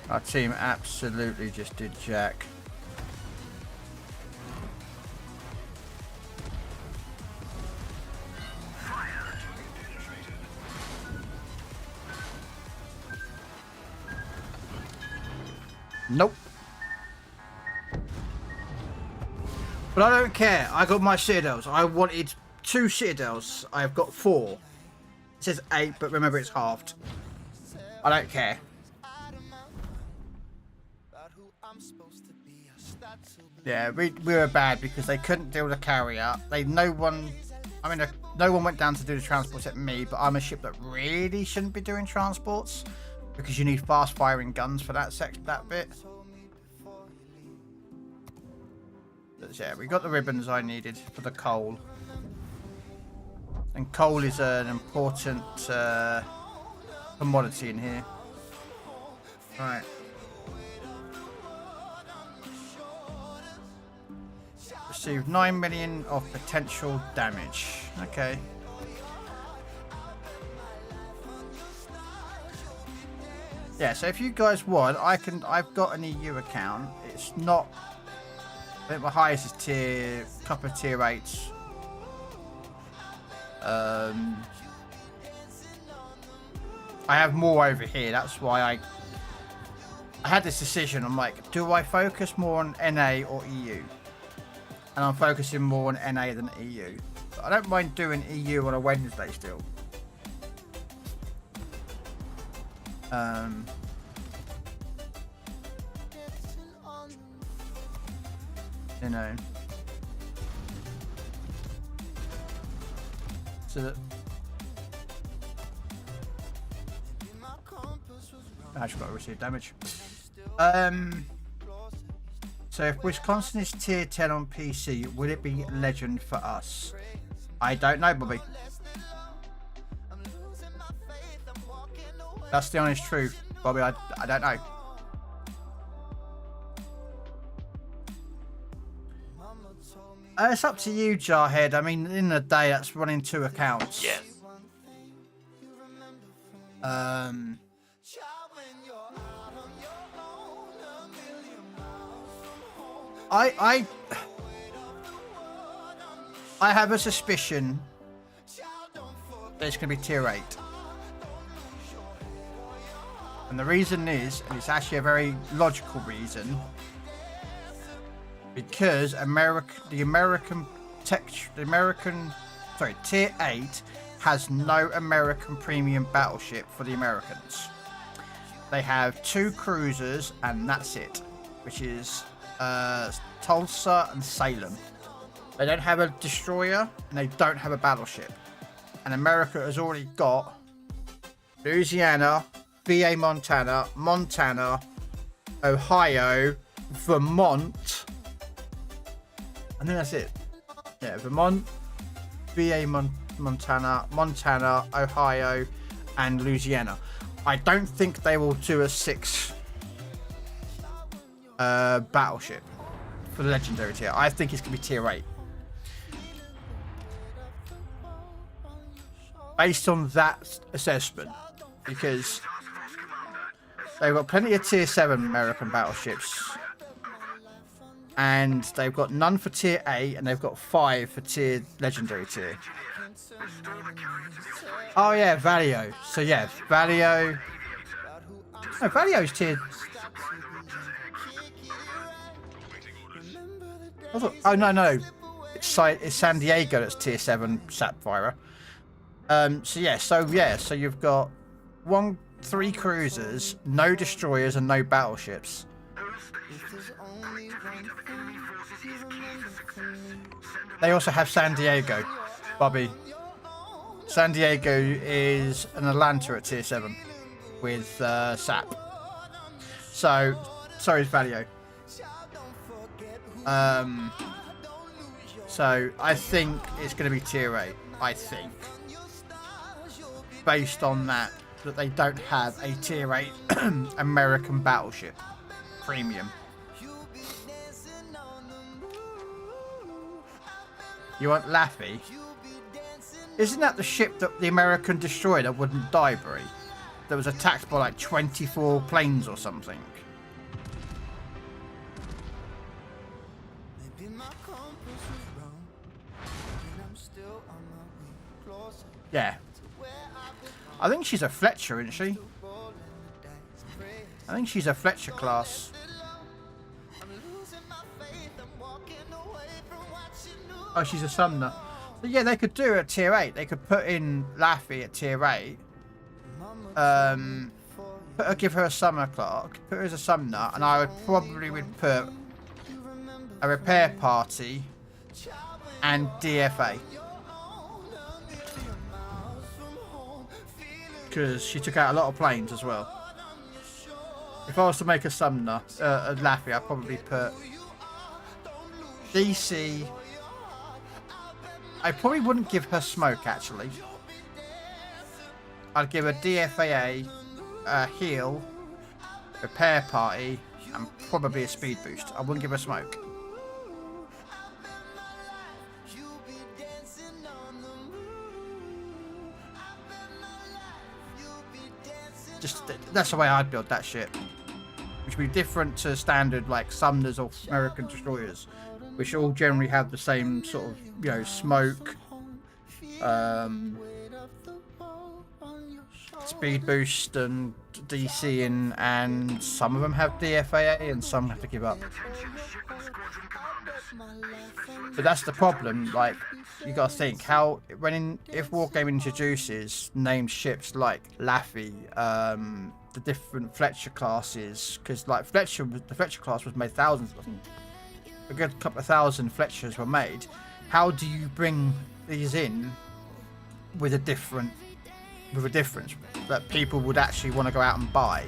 Our team absolutely just did jack. Nope. But I don't care. I got my citadels. I wanted 2 citadels. I've got 4. It says 8, but remember it's halved. I don't care. Yeah, we were bad because they couldn't deal with the carrier. No one went down to do the transport except me, but I'm a ship that really shouldn't be doing transports because you need fast firing guns for that bit. But yeah, we got the ribbons I needed for the coal. And coal is an important commodity in here. Right. Received 9 million of potential damage. Okay. Yeah, so if you guys want, I've got an EU account. It's not, I think my highest is couple of tier 8s. I have more over here. That's why I had this decision. I'm like, do I focus more on NA or EU? And I'm focusing more on NA than EU. But I don't mind doing EU on a Wednesday still. You know. So that I actually got to receive damage. So if Wisconsin is tier 10 on PC, will it be legend for us? I don't know, Bobby. That's the honest truth, Bobby. I don't know. It's up to you, Jarhead. I mean, in the day, that's running 2 accounts. Yes. I have a suspicion that it's going to be tier 8. And the reason is, and it's actually a very logical reason, because tier 8 has no American premium battleship for the Americans. They have 2 cruisers and that's it, which is Tulsa and Salem. They don't have a destroyer and they don't have a battleship. And America has already got Louisiana, VA Montana, Ohio, Vermont, and then that's it. Yeah, Vermont, VA Montana, Ohio, and Louisiana. I don't think they will do a 6 battleship for the legendary tier. I think it's going to be tier 8. Based on that assessment, because they've got plenty of tier 7 American battleships, and they've got none for tier 8, and they've got 5 for tier legendary tier. Oh yeah, Valio. So yeah, Valio. No, Valio's tier. Oh no, it's San Diego that's tier 7 Sapphire. So you've got 3 cruisers, no destroyers, and no battleships. They also have San Diego, Bobby. San Diego is an Atlanta at tier 7 with SAP. So is Valio. So I think it's going to be tier 8. I think, based on that they don't have a tier 8 American battleship premium. You want Laffy? Isn't that the ship that the American destroyer wouldn't die, Brie? That was attacked by like 24 planes or something. Yeah. I think she's a Fletcher, isn't she? I think she's a Fletcher class. Oh, she's a Sumner. So yeah, they could do it at tier 8. They could put in Laffy at tier 8. Put give her a summoner clerk, put her as a summoner, and I would probably put a repair party and DFA. Because she took out a lot of planes as well. If I was to make a summoner, a Laffy, I'd probably put DC. I probably wouldn't give her smoke, actually. I'd give her DFAA, heal, repair party, and probably a speed boost. I wouldn't give her smoke. Just that's the way I'd build that ship, which would be different to standard like summoners or American destroyers, which all generally have the same sort of, you know, smoke, speed boost and DC, and some of them have DFAA and some have to give up. But that's the problem. Like, you gotta think how if Wargaming introduces named ships like Laffy, the different Fletcher classes, because like the Fletcher class was made thousands, I think a good couple of thousand Fletchers were made. How do you bring these in with a difference that people would actually want to go out and buy?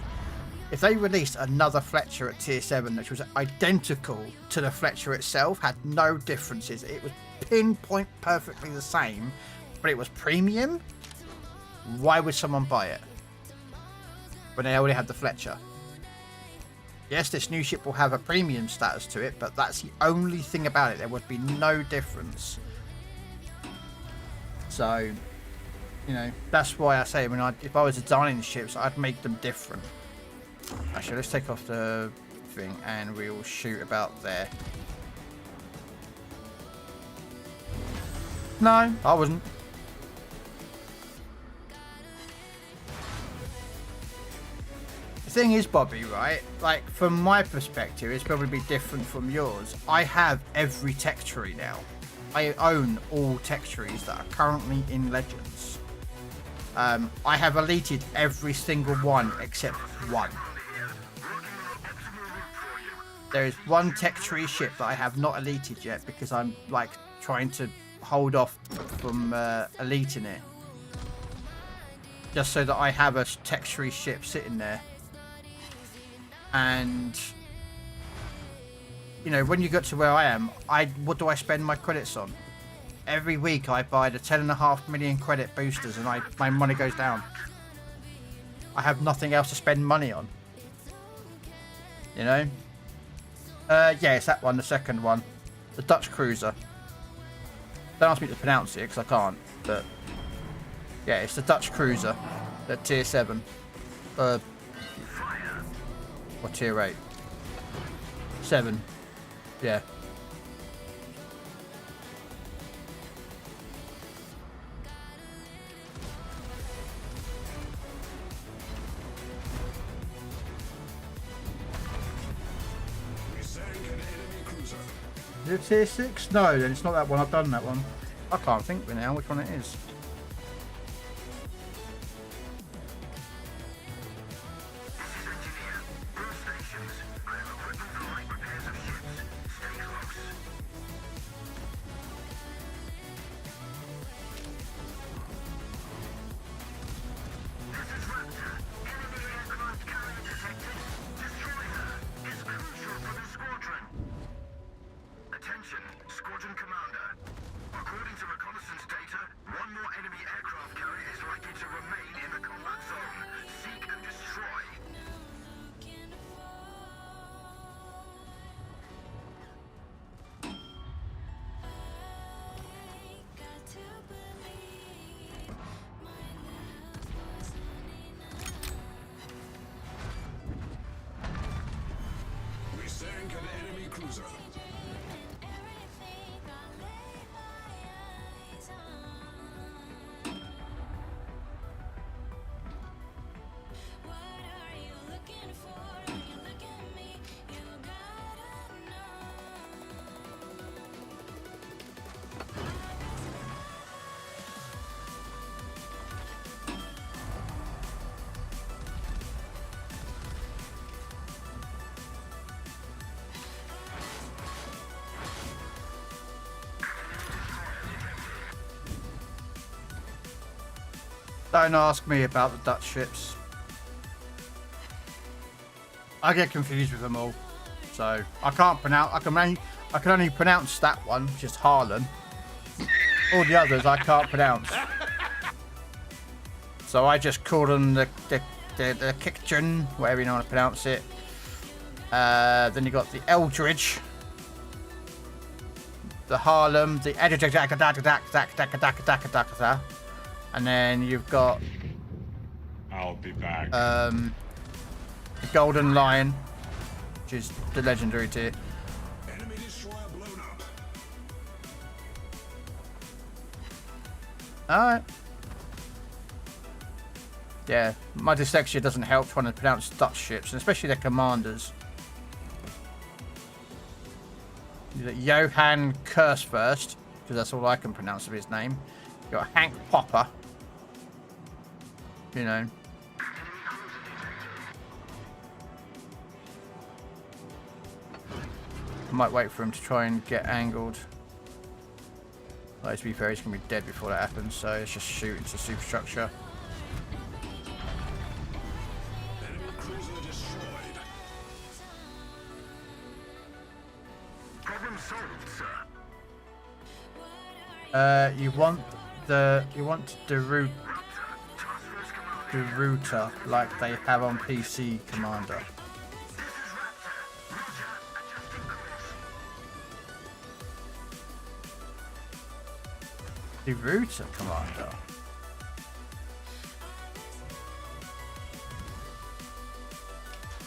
If they released another Fletcher at tier 7 which was identical to the Fletcher itself, had no differences, it was pinpoint perfectly the same, but it was premium, why would someone buy it when they already have the Fletcher? Yes, this new ship will have a premium status to it, but that's the only thing about it. There would be no difference. So, you know, that's why I say if I was designing the ships, I'd make them different. Actually, let's take off the thing and we'll shoot about there. No, I wasn't. The thing is, Bobby, right? Like, from my perspective, it's probably different from yours. I have every tech tree now. I own all tech trees that are currently in Legends. I have deleted every single one except one. There is one tech tree ship that I have not deleted yet because I'm like trying to hold off from deleting it, just so that I have a tech tree ship sitting there. And you know, when you get to where I am, what do I spend my credits on? Every week I buy the 10.5 million credit boosters and my money goes down. I have nothing else to spend money on. You know? Yeah, it's that one, the second one. The Dutch cruiser. Don't ask me to pronounce it because I can't, but yeah, it's the Dutch cruiser. The tier 7. Or tier 8. 7. Yeah. Is it tier 6? No, then it's not that one. I've done that one. I can't think now which one it is. Don't ask me about the Dutch ships. I get confused with them all. So I can't pronounce. I can only pronounce that one, which is Harlan. All the others I can't pronounce. So I just call them the Kitchen, whatever you want to pronounce it. Then you got the Eldridge, the Harlem, the and then you've got I'll be back. the Golden Lion, which is the legendary tier. Enemy destroyer blown up. Alright. Yeah, my dyslexia doesn't help trying to pronounce Dutch ships, and especially their commanders. You got Johan Kurzfürst, because that's all I can pronounce of his name. You got Hank Popper. You know. I might wait for him to try and get angled. Like, to be fair, he's going to be dead before that happens, so let's just shoot into superstructure. Enemy cruiser destroyed. Problem solved, sir. You want the router like they have on PC, Commander. The router, Commander.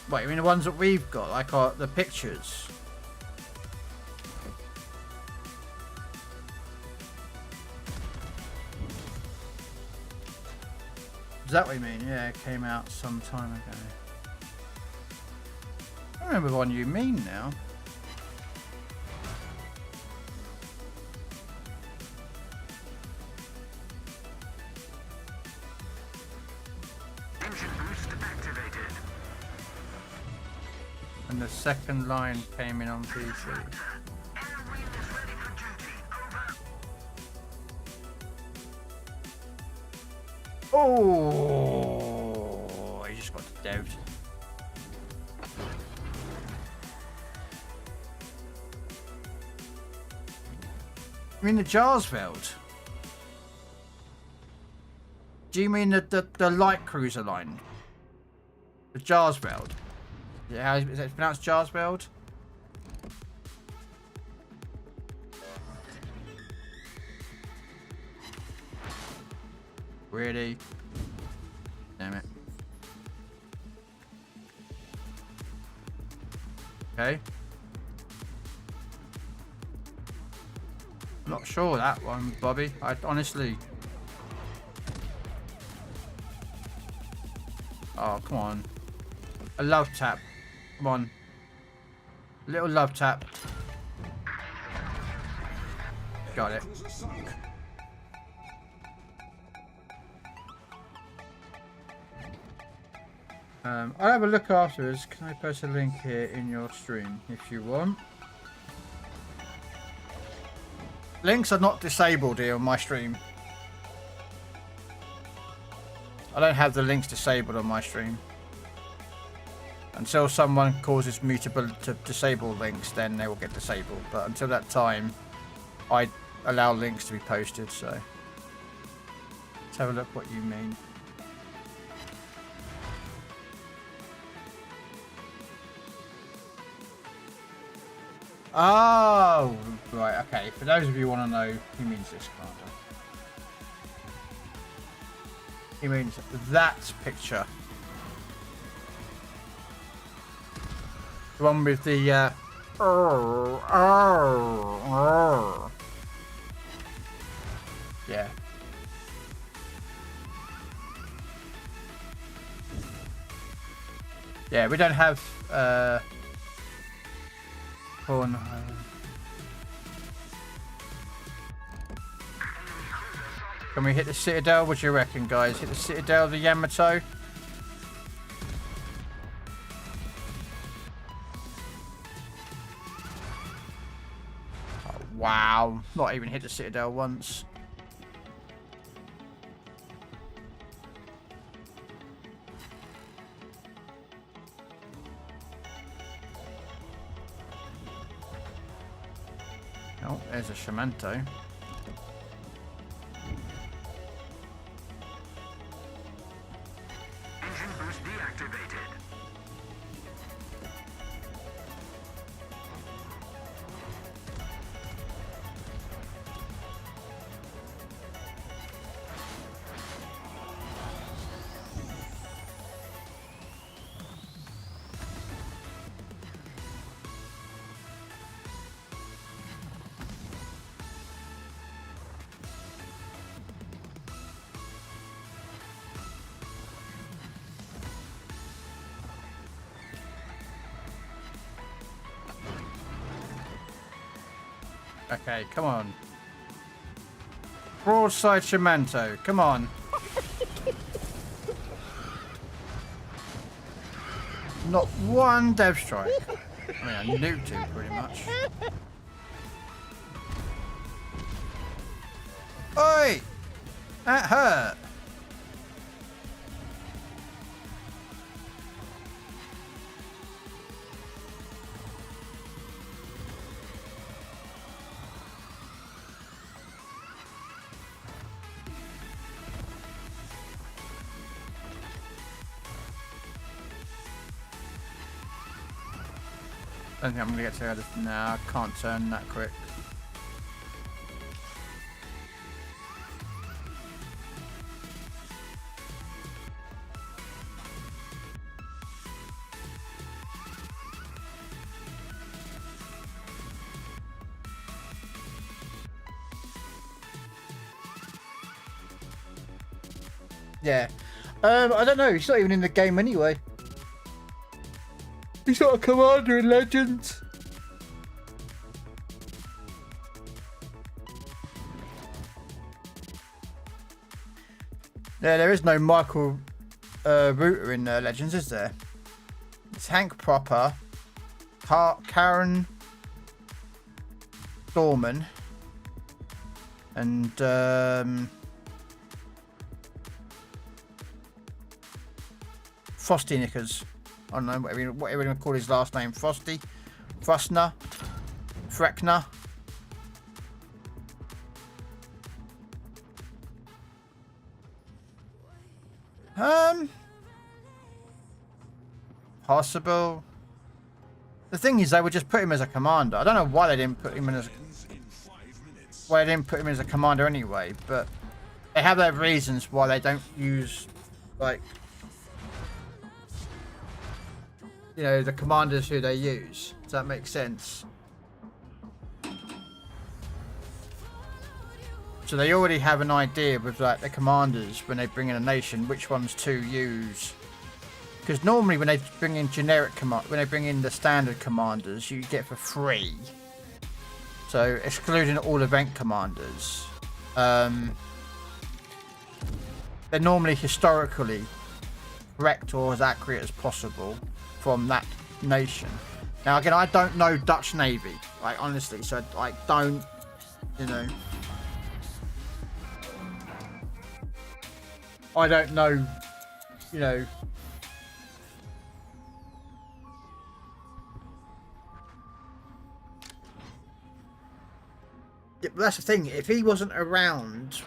Wait, you mean the ones that we've got, like the pictures? Is that what you mean? Yeah, it came out some time ago. I remember the one you mean now. Engine boost activated. And the second line came in on PC. Oh, he just got devved. You mean the Jarsveld? Do you mean the light cruiser line? The Jarsveld? Yeah, how is it pronounced, Jarsveld? Really? Damn it. Okay. I'm not sure that one, Bobby. I honestly... Oh, come on. A love tap. Come on. Little love tap. Got it. Cruiser sunk. I'll have a look afterwards. Can I post a link here in your stream if you want? Links are not disabled here on my stream. I don't have the links disabled on my stream. Until someone causes me to disable links, then they will get disabled. But until that time, I allow links to be posted, so... Let's have a look what you mean. Oh, right, okay. For those of you who want to know, he means this, Commander. He means that picture. The one with the, yeah. Yeah, we don't have, porn. Can we hit the Citadel? What do you reckon, guys? Hit the Citadel, the Yamato? Oh, wow. Not even hit the Citadel once. Oh, there's a Shimento. Engine boost deactivated. Okay, come on. Broadside Shimento, come on. Not one dev strike. I mean, I knew to, pretty much. Oi! That hurt. I don't think I'm gonna get to the other. Nah, I can't turn that quick. Yeah. I don't know. He's not even in the game anyway. He's not a commander in Legends. Yeah, there is no Michael Rooter in Legends, is there? It's Hank Proper, Karen Dorman, and Frosty Knickers. I don't know whatever you want to call his last name. Frosty, Frustner, Freckner. Possible. The thing is, they would just put him as a commander. I don't know why they didn't put him in as. Why they didn't put him as a commander anyway, but they have their reasons why they don't use, like, you know, the commanders who they use. Does that make sense? So they already have an idea with, like, the commanders when they bring in a nation, which ones to use. Because normally when they bring in generic when they bring in the standard commanders, you get for free. So excluding all event commanders, they're normally historically correct or as accurate as possible from that nation. Now again, I don't know Dutch Navy, like, honestly, so I don't, you know, I don't know, you know. Yeah, but that's the thing, if he wasn't around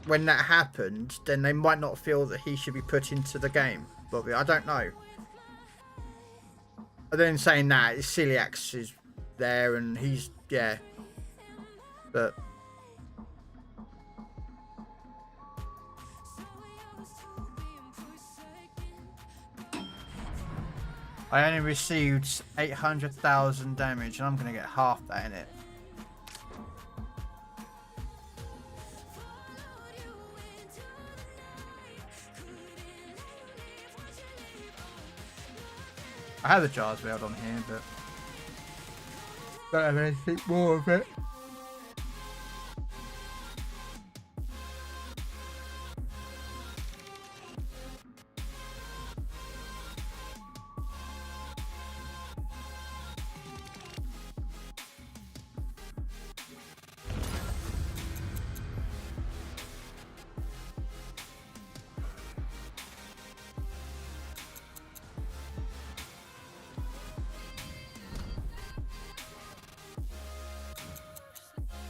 when that happened, then they might not feel that he should be put into the game. But I don't know. But then saying that, Celiax is there and he's, yeah. But I only received 800,000 damage and I'm going to get half that in it. I have the jars weld on here, but don't have anything more of it.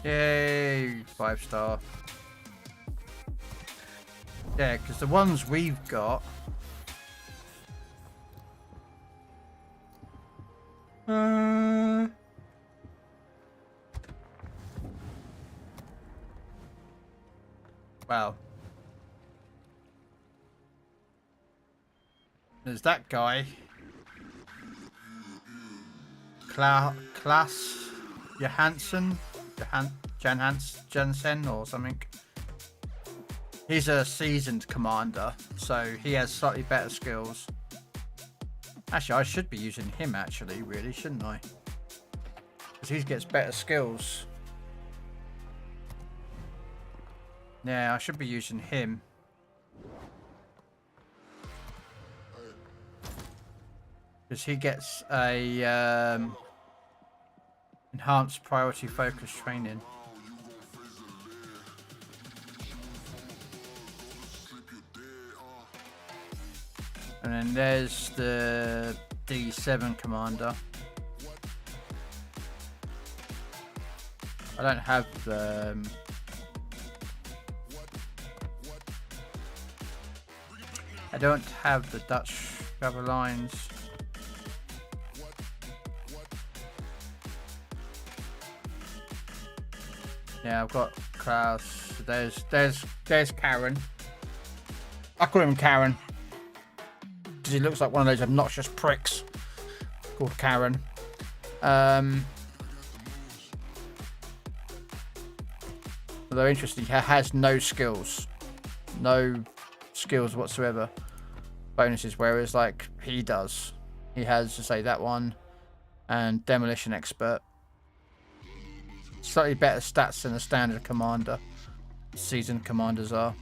Yay, 5-star. Yeah, because the ones we've got. Well. There's that guy. Class Johansson. Jensen or something. He's a seasoned commander, so he has slightly better skills. Actually, I should be using him actually, really, shouldn't I? Because he gets better skills. Yeah, I should be using him. Because he gets a enhanced priority focus training. And then there's the D7 commander. I don't have I don't have the Dutch cover lines. Yeah, I've got Kraus. There's Karen. I call him Karen because he looks like one of those obnoxious pricks called Karen. Although interesting, he has no skills whatsoever. Bonuses, whereas like he does. He has to say that one and demolition expert. Slightly better stats than a standard commander. Seasoned commanders are.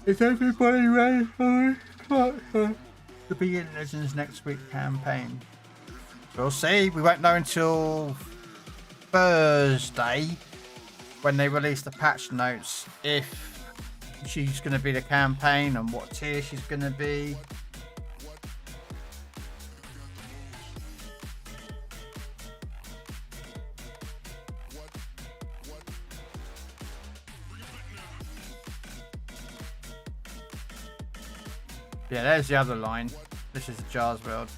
Is everybody ready for the Begin Legends next week campaign? We'll see. We won't know until Thursday when they release the patch notes if she's going to be the campaign and what tier she's going to be. Yeah, there's the other line. This is the Jars world.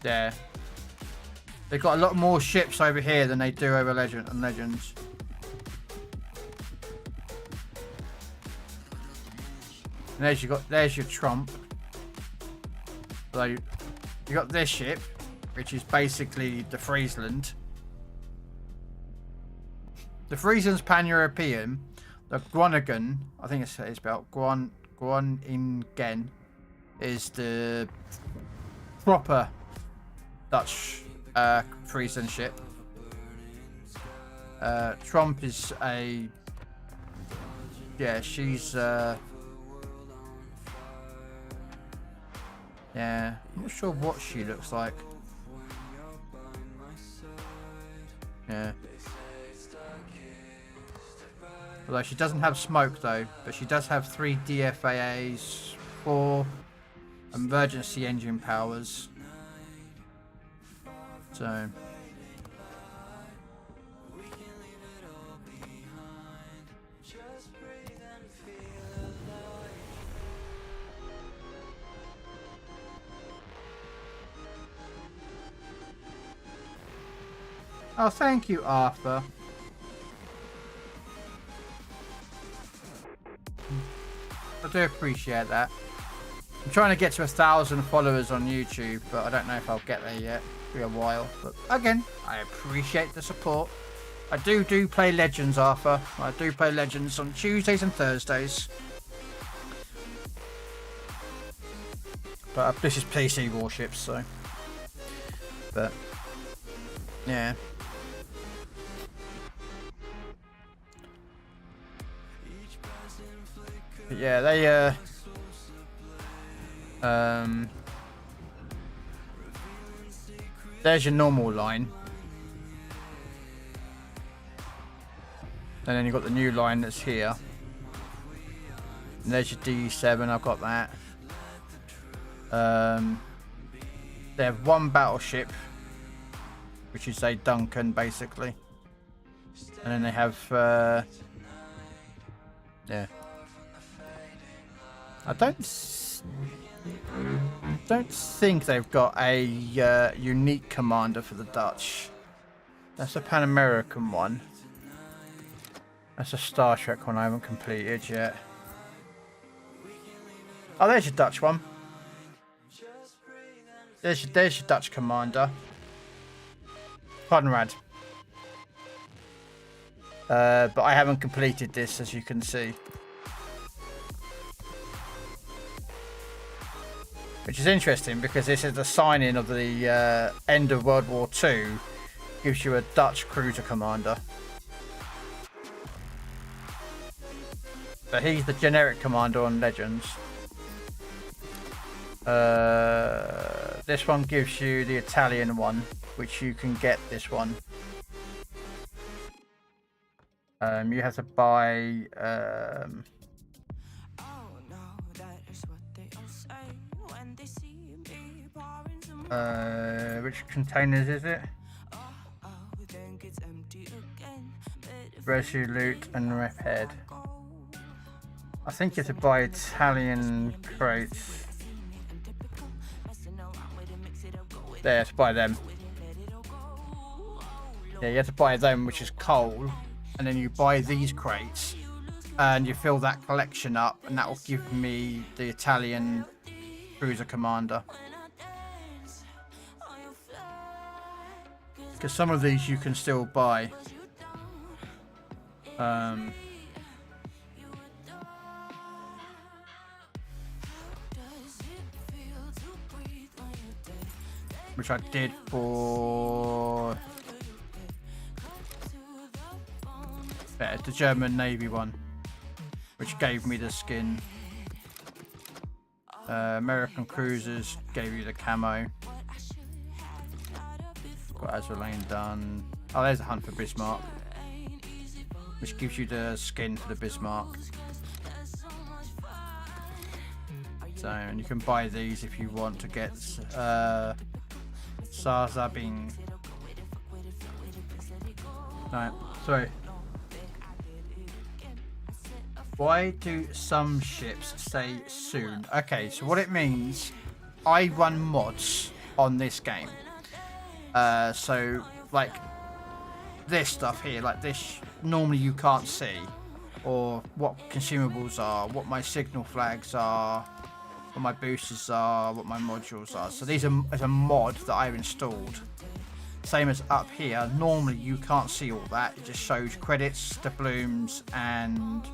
There. They've got a lot more ships over here than they do over Legends. And there's your Trump. So you got this ship, which is basically the Friesland. The Friesland's pan-European. The Groningen, I think it's spelled Groningen, is the proper Dutch Friesland ship. Trump is a... Yeah, she's... Yeah, I'm not sure what she looks like. Yeah. Although she doesn't have smoke though, but she does have 3 DFAAs, 4 emergency engine powers. So... Oh, thank you, Arthur. I do appreciate that. I'm trying to get to 1,000 followers on YouTube, but I don't know if I'll get there yet. It'll be a while. But again, I appreciate the support. I do play Legends, Arthur. I do play Legends on Tuesdays and Thursdays. But this is PC warships, so... But... Yeah. But yeah, they there's your normal line. And then you've got the new line that's here. And there's your D7, I've got that. They have one battleship, which is a Duncan, basically. And then they have, yeah. I don't think they've got a unique commander for the Dutch. That's a Pan American one. That's a Star Trek one I haven't completed yet. Oh, there's your Dutch one. There's your Dutch commander. Conrad. But I haven't completed this, as you can see. Which is interesting because this is the signing of the end of World War II. Gives you a Dutch cruiser commander. But he's the generic commander on Legends. This one gives you the Italian one, which you can get this one. You have to buy which containers is it? Resolute and Repaired. I think you have to buy Italian crates. There, you have to buy them. Yeah, you have to buy them, which is coal. And then you buy these crates. And you fill that collection up. And that will give me the Italian cruiser commander. Because some of these you can still buy. Which I did for the German Navy one, which gave me the skin. American Cruisers gave you the camo. Got Azure Lane done. Oh, there's a Hunt for Bismarck, which gives you the skin for the Bismarck. So, and you can buy these if you want to get Sarzabing. Right, sorry. Why do some ships say soon? Okay, so what it means, I run mods on this game. So, like, this stuff here, like this, normally you can't see. Or what consumables are, what my signal flags are, what my boosters are, what my modules are. So these are a mod that I've installed. Same as up here, normally you can't see all that. It just shows credits, doubloons, and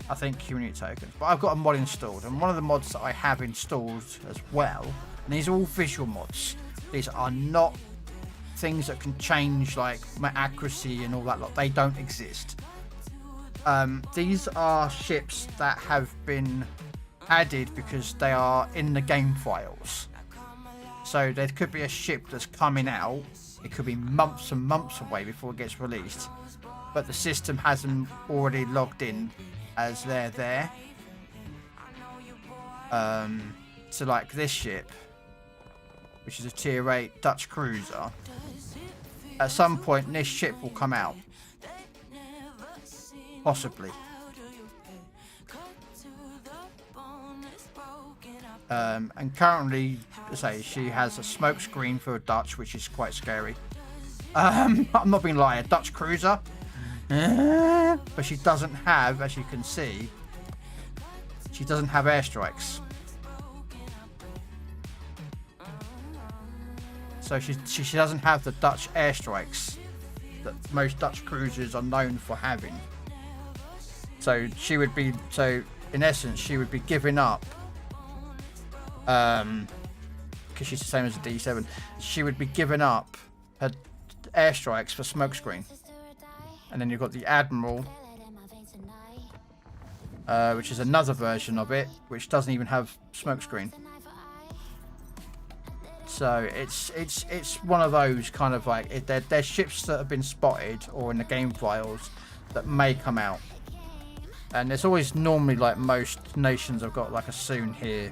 I think unit tokens. But I've got a mod installed, and one of the mods that I have installed as well, and these are all visual mods. These are not things that can change like my accuracy and all that lot. They don't exist. These are ships that have been added because they are in the game files. So there could be a ship that's coming out. It could be months and months away before it gets released, but the system hasn't already logged in as they're there. So like this ship, which is a tier 8 Dutch cruiser, at some point this ship will come out, possibly. And currently, say she has a smoke screen for a Dutch, which is quite scary. I'm not being lying, a Dutch cruiser, but she doesn't have, as you can see, she doesn't have airstrikes. So she doesn't have the Dutch airstrikes that most Dutch cruisers are known for having. So she would be, so in essence, she would be giving up. Because she's the same as a D7, she would be giving up her airstrikes for smokescreen. And then you've got the Admiral, which is another version of it, which doesn't even have smokescreen. So it's one of those kind of like they're ships that have been spotted or in the game files that may come out. And there's always normally, like most nations have got like a soon here.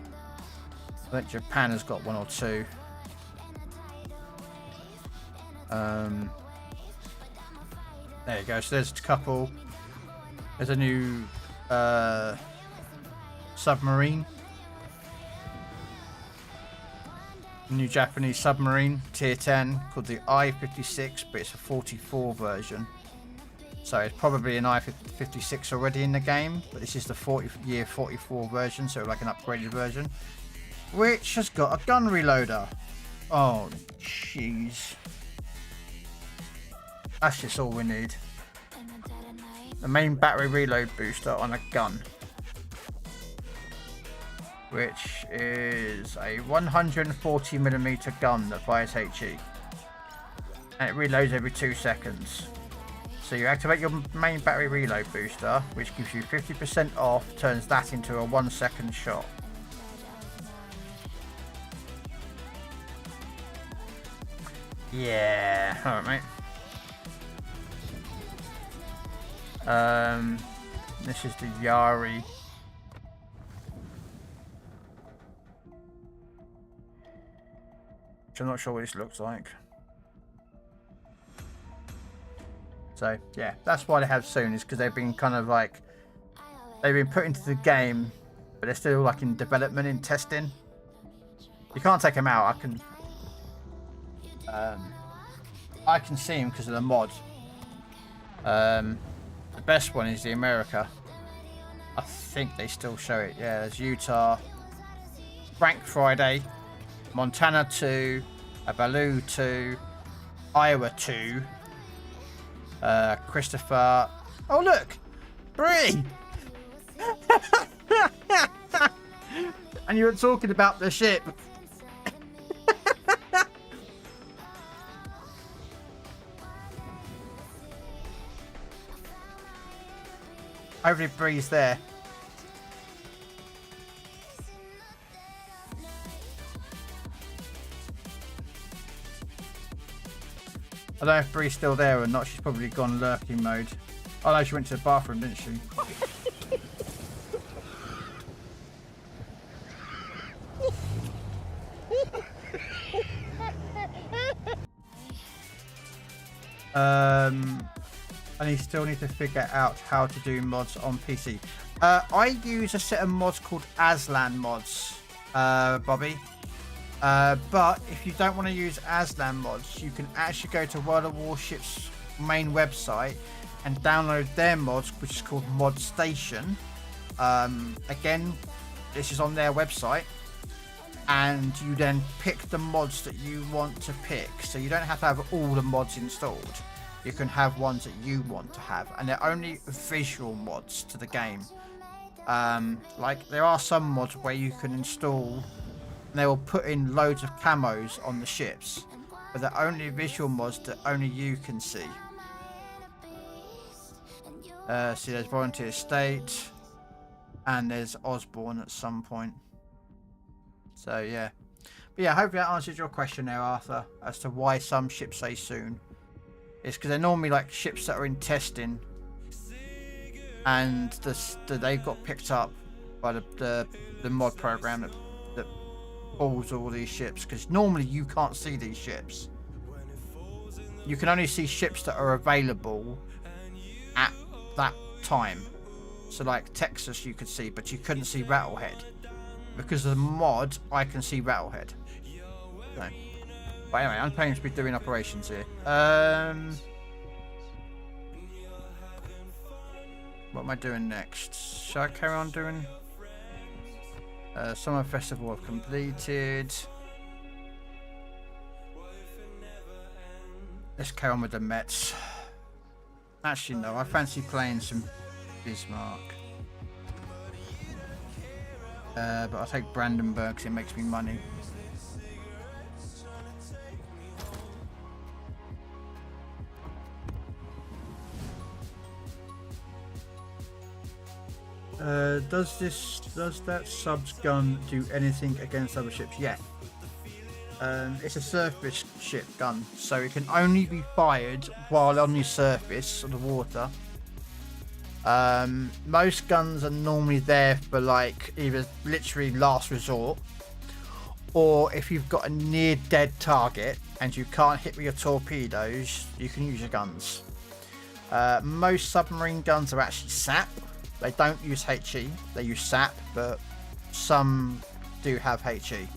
I think Japan has got 1 or 2. There you go. So there's a couple. There's a new submarine. New Japanese submarine, tier 10, called the I-56, but it's a 44 version. So it's probably an I-56 already in the game, but this is the 44 version, so like an upgraded version, which has got a gun reloader. Oh, jeez. That's just all we need. The main battery reload booster on a gun, which is a 140mm gun that fires HE, and it reloads every 2 seconds. So you activate your main battery reload booster, which gives you 50% off, turns that into a 1-second shot. Yeah, alright mate. This is the Yari. Which I'm not sure what this looks like. So yeah, that's why they have soon, is because they've been kind of like, they've been put into the game, but they're still like in development, in testing. You can't take them out. I can see them because of the mod. The best one is the America. I think they still show it. Yeah, there's Utah, Frank Friday, Montana 2, Baloo 2, Iowa 2, Christopher. Oh look, Bree. And you were talking about the ship. Hopefully Bree's there. I don't know if Bree's still there or not. She's probably gone lurking mode. Oh no, she went to the bathroom, didn't she? I still need to figure out how to do mods on PC. I use a set of mods called Aslan mods, Bobby. But if you don't want to use Aslan mods, you can actually go to World of Warships' main website and download their mods, which is called Mod Station. Again, this is on their website, and you then pick the mods that you want to pick. So you don't have to have all the mods installed. You can have ones that you want to have, and they're only visual mods to the game. Like there are some mods where you can install, and they will put in loads of camos on the ships, but they're only visual mods that only you can see. See, there's Volunteer State, and there's Osborne at some point. So yeah, but yeah, hopefully that answers your question there, Arthur, as to why some ships say soon. It's because they're normally like ships that are in testing, and they've got picked up by the mod program that pulls all these ships. Because normally you can't see these ships. You can only see ships that are available at that time. So like Texas you could see, but you couldn't see Rattlehead. Because of the mod, I can see Rattlehead. So. But anyway, I'm planning to be doing operations here. What am I doing next? Shall I carry on doing? Summer Festival I've completed. Let's carry on with the Mets. Actually, no, I fancy playing some Bismarck. But I'll take Brandenburg because it makes me money. Does that subs gun do anything against other ships? Yeah. It's a surface ship gun, so it can only be fired while on the surface of the water, Most guns are normally there for like either literally last resort, or if you've got a near dead target and you can't hit with your torpedoes, you can use your guns. Most submarine guns are actually SAP. They don't use HE, they use SAP, but some do have HE.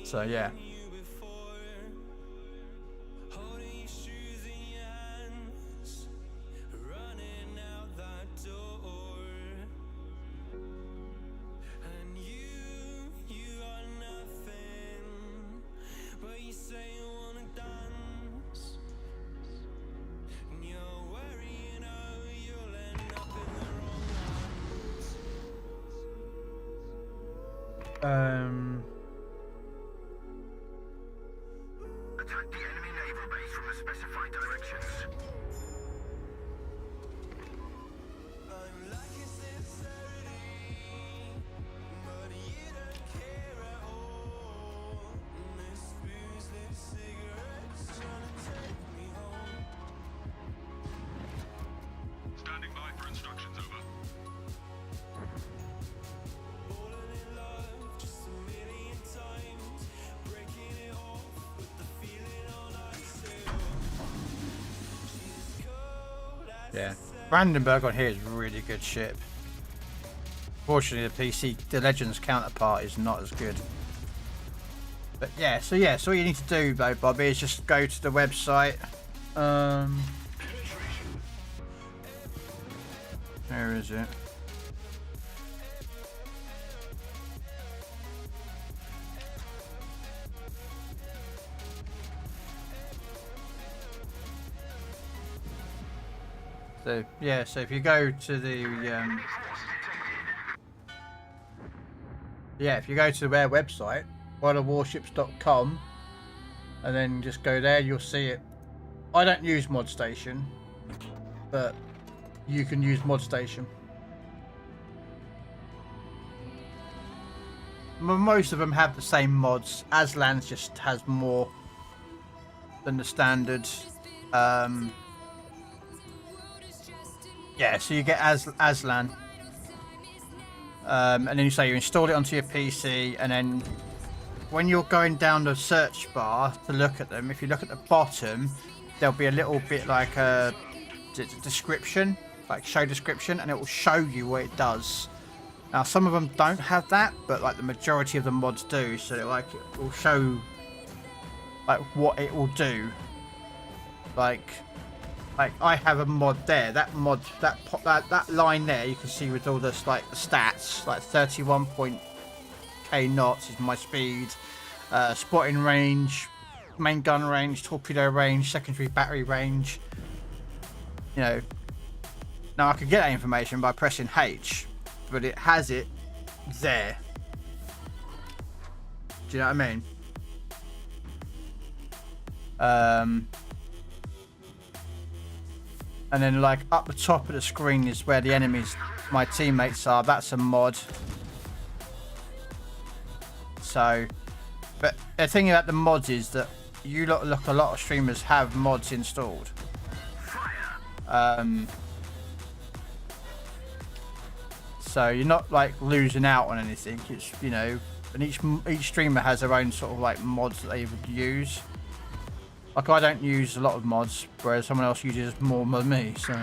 So yeah. Attack the enemy naval base from the specified directions. Standing by for instructions, over. Yeah, Brandenburg on here is a really good ship. Fortunately, the PC, the Legends counterpart, is not as good. But yeah, so all you need to do though, Bobby, is just go to the website. Where is it? So yeah, so if you go to the if you go to their website, worldofwarships.com, and then just go there, you'll see it. I don't use ModStation, but you can use ModStation. Most of them have the same mods. Aslan's just has more than the standard. Yeah, so you get Aslan, and then you say you install it onto your PC, and then when you're going down the search bar to look at them, if you look at the bottom, there'll be a little bit like a description, like show description, and it will show you what it does. Now some of them don't have that, but like the majority of the mods do, so it will show like what it will do. Like I have a mod there. That mod, that line there, you can see with all this like the stats, like 31.k knots is my speed, spotting range, main gun range, torpedo range, secondary battery range. You know, now I could get that information by pressing H, but it has it there. Do you know what I mean? And then like up the top of the screen is where the enemies, my teammates are. That's a mod. So, but the thing about the mods is that you look, a lot of streamers have mods installed. So you're not like losing out on anything. It's, you know, and each streamer has their own sort of like mods that they would use. Like I don't use a lot of mods, whereas someone else uses more than me, so.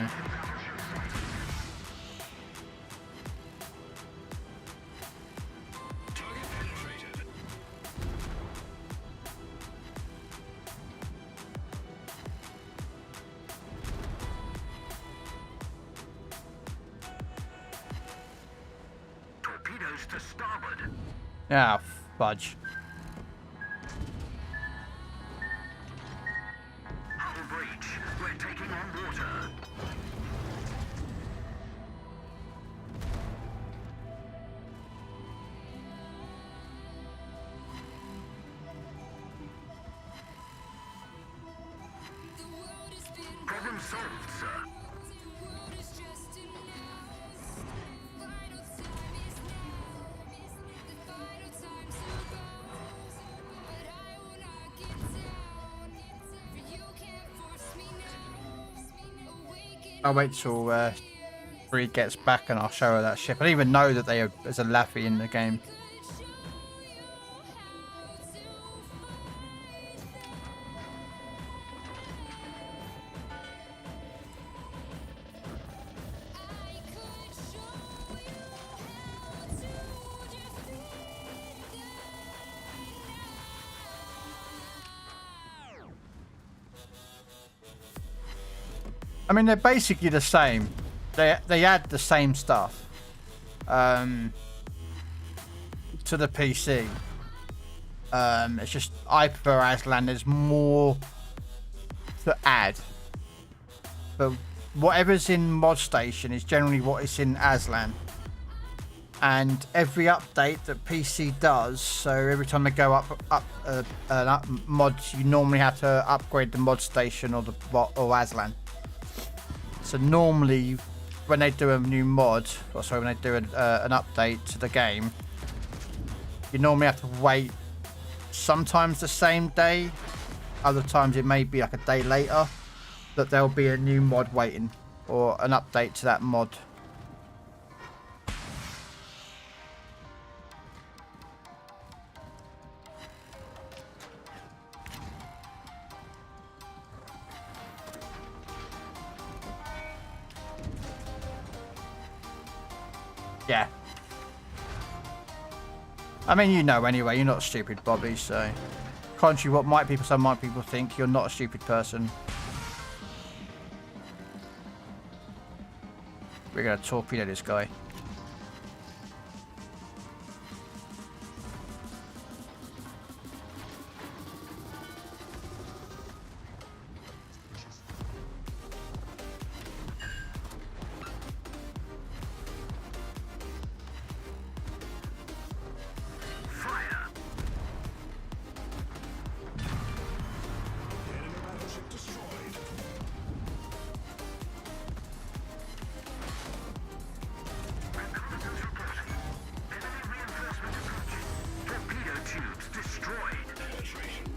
Torpedoes to starboard. Ah, fudge. Breach. We're taking on water. Problem solved, sir. I'll wait till Bree gets back and I'll show her that ship. I didn't even know that there's a Laffy in the game. I mean, they're basically the same. They add the same stuff to the PC. It's just I prefer Aslan. There's more to add, but whatever's in Mod Station is generally what is in Aslan. And every update that PC does, so every time they go up mods, you normally have to upgrade the Mod Station or Aslan. So normally, when they do a new mod, or sorry, when they do an update to the game, you normally have to wait. Sometimes the same day, other times it may be like a day later that there'll be a new mod waiting or an update to that mod. Yeah. I mean, you know anyway, you're not stupid, Bobby, so... Contrary what some might people think, you're not a stupid person. We're gonna torpedo this guy.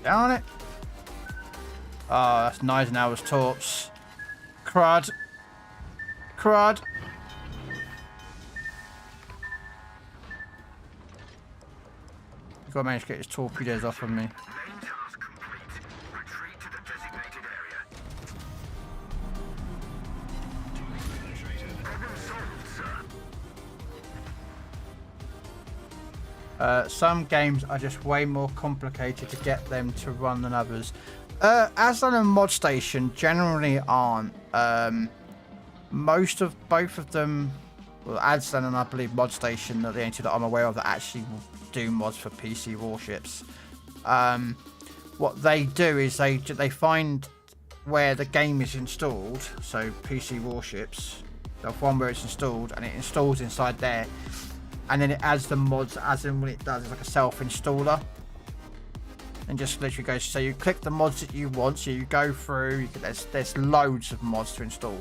Darn it. Oh, that's Eisenhower's torps. Crud. Crud. I've got to manage to get his torpedoes off of me. Some games are just way more complicated to get them to run than others. Aslan and Mod Station generally aren't. Both of them, well, Aslan and I believe Mod Station are the only two that I'm aware of that actually do mods for PC warships. What they do is they find where the game is installed, so PC warships, they'll find where it's installed and it installs inside there. And then it adds the mods as in when it does. It's like a self-installer. And just literally goes, so you click the mods that you want. So you go through, there's loads of mods to install.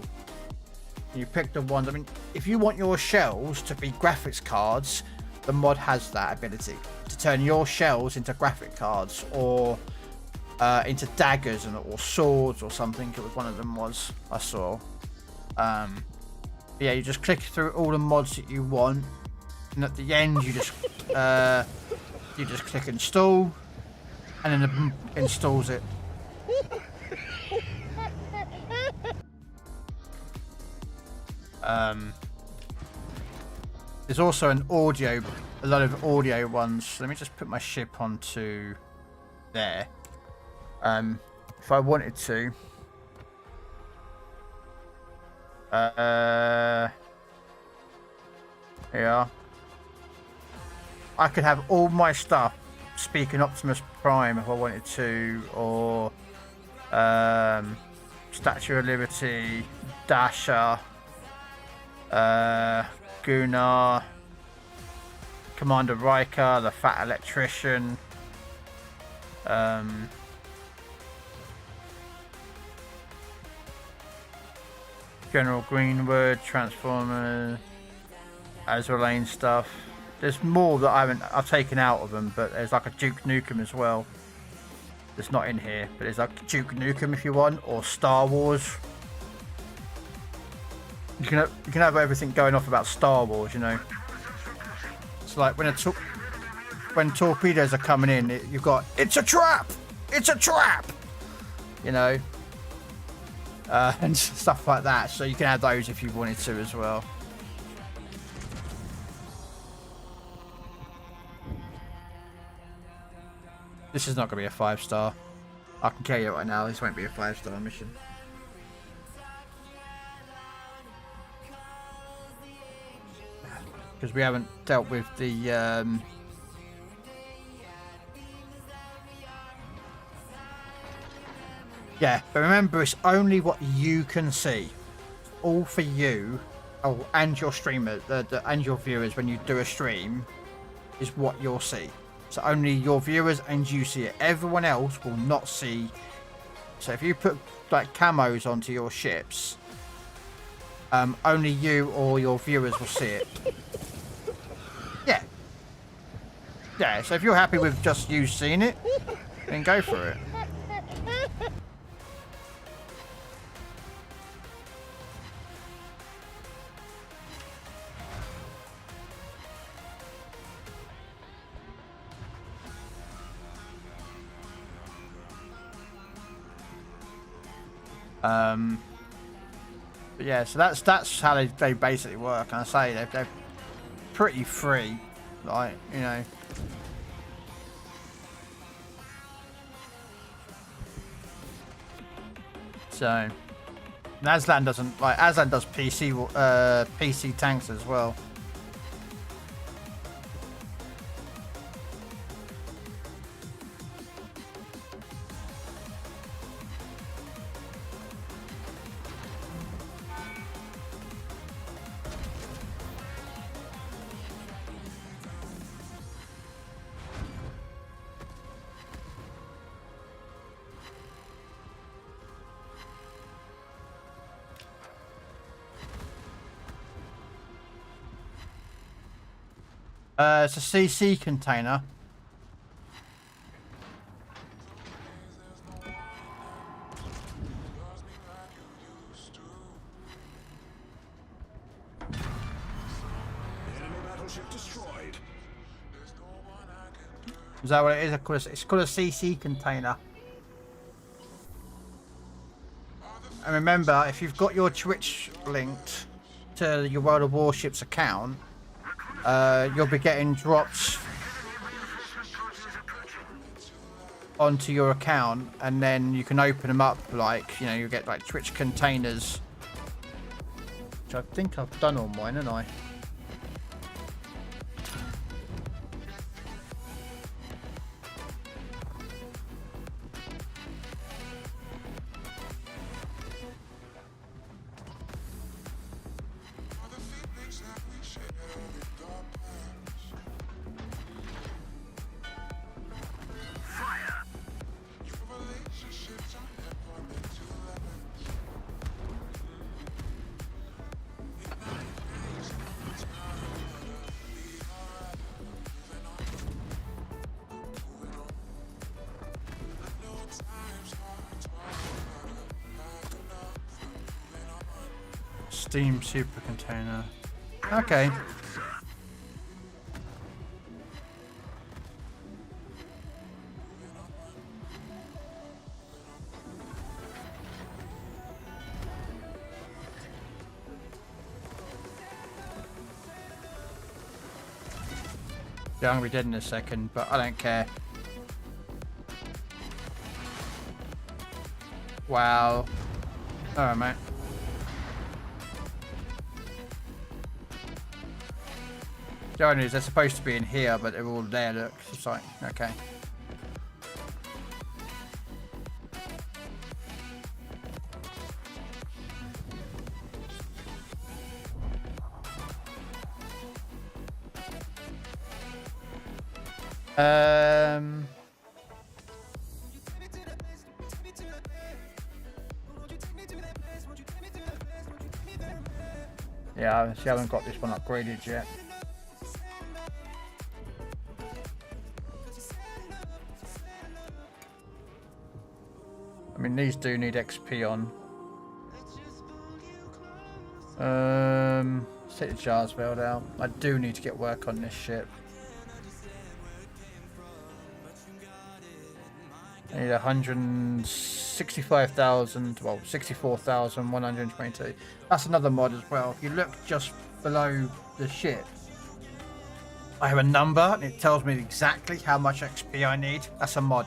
And you pick the ones. I mean, if you want your shells to be graphics cards, the mod has that ability. To turn your shells into graphic cards or into daggers or swords or something. It was one of them was, I saw. Yeah, you just click through all the mods that you want. And at the end, you just click install, and then it installs it. There's also a lot of audio ones. Let me just put my ship onto there. If I wanted to. Yeah. I could have all my stuff speaking Optimus Prime if I wanted to, or Statue of Liberty, Dasher, Gunnar, Commander Riker, the Fat Electrician, General Greenwood, Transformers, Azrael Lane stuff. There's more that I've taken out of them, but there's like a Duke Nukem as well. That's not in here, but there's like Duke Nukem if you want, or Star Wars. You can have everything going off about Star Wars, you know. It's like when torpedoes are coming in, you've got it's a trap, you know, and stuff like that. So you can add those if you wanted to as well. This is not going to be a 5-star. I can tell you right now, this won't be a 5-star mission. Because we haven't dealt with the yeah, but remember, it's only what you can see. All for you, and your streamer, and your viewers when you do a stream, is what you'll see. So only your viewers and you see it. Everyone else will not see. So if you put like camos onto your ships, only you or your viewers will see it. Yeah. Yeah, so if you're happy with just you seeing it, then go for it. But yeah, so that's how they basically work. And I say they're pretty free, like, you know. So Aslan doesn't like Aslan does PC tanks as well. It's a CC container. Is that what it is? It's called a CC container. And remember, if you've got your Twitch linked to your World of Warships account, you'll be getting drops onto your account, and then you can open them up, like, you know, you get like Twitch containers, which I think I've done on mine, haven't I? Steam super container. Okay. Yeah, I'm gonna be dead in a second, but I don't care. Wow. Alright, mate. The only is they're supposed to be in here, but they're all there, look. It's like, okay. Yeah, I haven't got this one upgraded yet. I mean, these do need XP on. Let's take the jars build out. I do need to get work on this ship. I need 165,000, well, 64,122. That's another mod as well. If you look just below the ship, I have a number and it tells me exactly how much XP I need. That's a mod.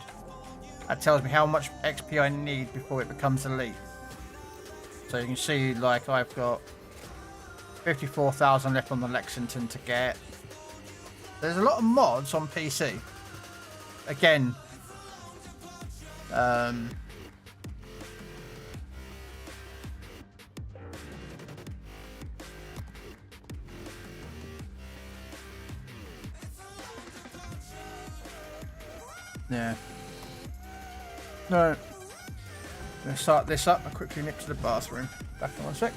That tells me how much XP I need before it becomes elite. So you can see, like, I've got 54,000 left on the Lexington to get. There's a lot of mods on PC. Again, yeah. No. Let's start this up. I'll quickly nip to the bathroom. Back in 1 sec.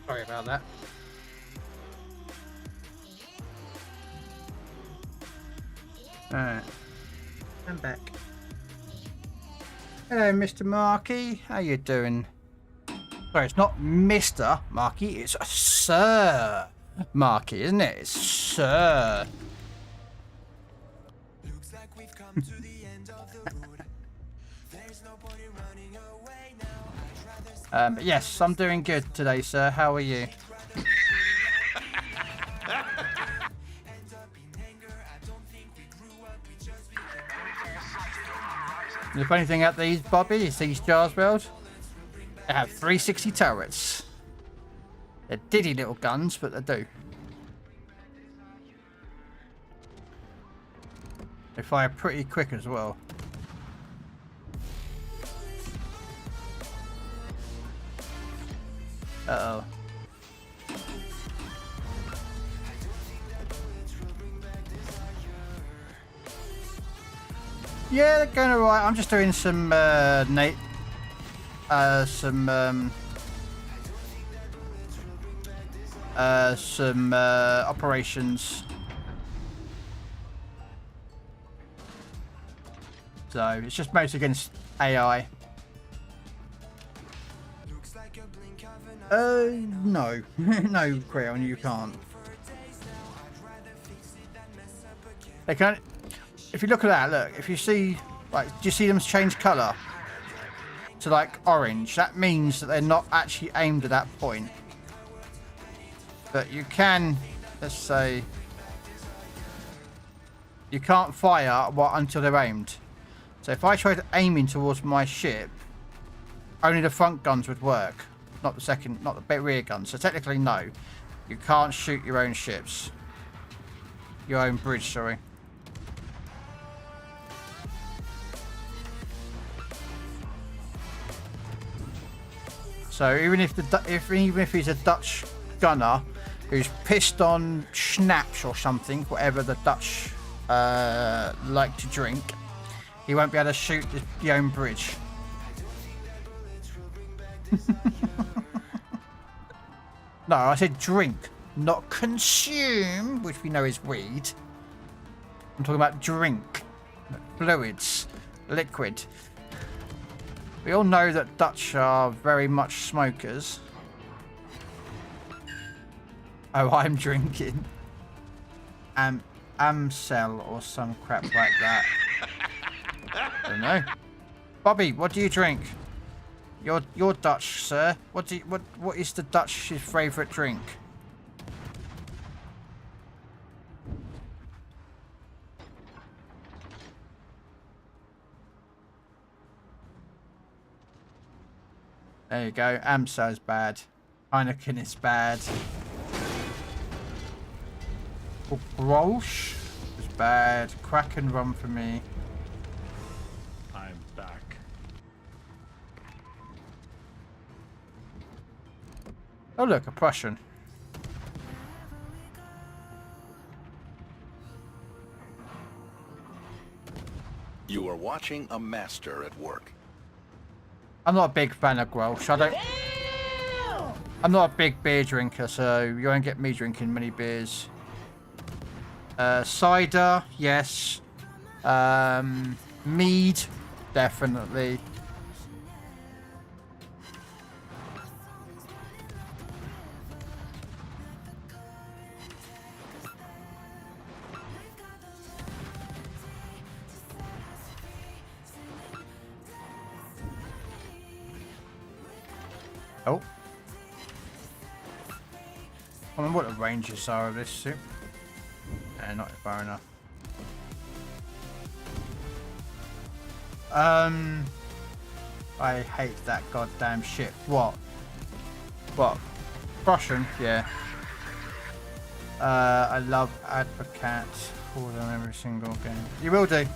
Sorry about that. Alright. I'm back. Hello, Mr. Markey. How you doing? Sorry, it's not Mr. Markey, it's Sir Markey, isn't it? It's Sir. Looks like we've come to the end of the road. There's no point in running away now. But yes, I'm doing good today, sir. How are you? The funny thing about these, Bobby, is these jars build. They have 360 turrets. They're diddy little guns, but they do. They fire pretty quick as well. Uh-oh. Yeah, they're going alright. I'm just doing some operations. So it's just mostly against AI. No. No, Krell, you can't. They can't. If you look at that, look, if you see, like, do you see them change colour to, like, orange? That means that they're not actually aimed at that point. But you can, let's say, you can't fire until they're aimed. So if I tried aiming towards my ship, only the front guns would work, not the second, not the rear guns. So technically, no, you can't shoot your own ships, your own bridge. Sorry. So even if he's a Dutch gunner who's pissed on schnapps or something, whatever the Dutch like to drink, he won't be able to shoot the own bridge. No, I said drink, not consume, which we know is weed. I'm talking about drink, fluids, liquid. We all know that Dutch are very much smokers. Oh, I'm drinking. Amstel or some crap like that. I don't know. Bobby, what do you drink? You're Dutch, sir. What is the Dutch's favourite drink? There you go. Amstel's bad. Heineken is bad. Grolsch is bad. Kraken rum for me. I'm back. Oh look, a Prussian. You are watching a master at work. I'm not a big fan of Grolsch. I'm not a big beer drinker, so you won't get me drinking many beers. Cider, yes. Mead, definitely. Oh. I wonder what the ranges are of this suit. Not far enough. I hate that goddamn shit. What? Prussian? Yeah. I love Advocat. Hold on every single game. You will do.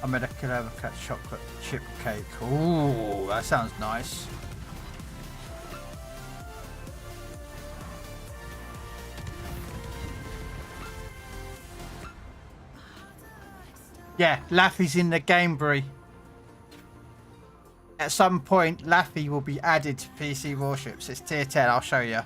I made a killer Advocat chocolate chip cake. Ooh, that sounds nice. Yeah, Laffy's in the game, Brie. At some point, Laffy will be added to PC warships. It's tier 10, I'll show you.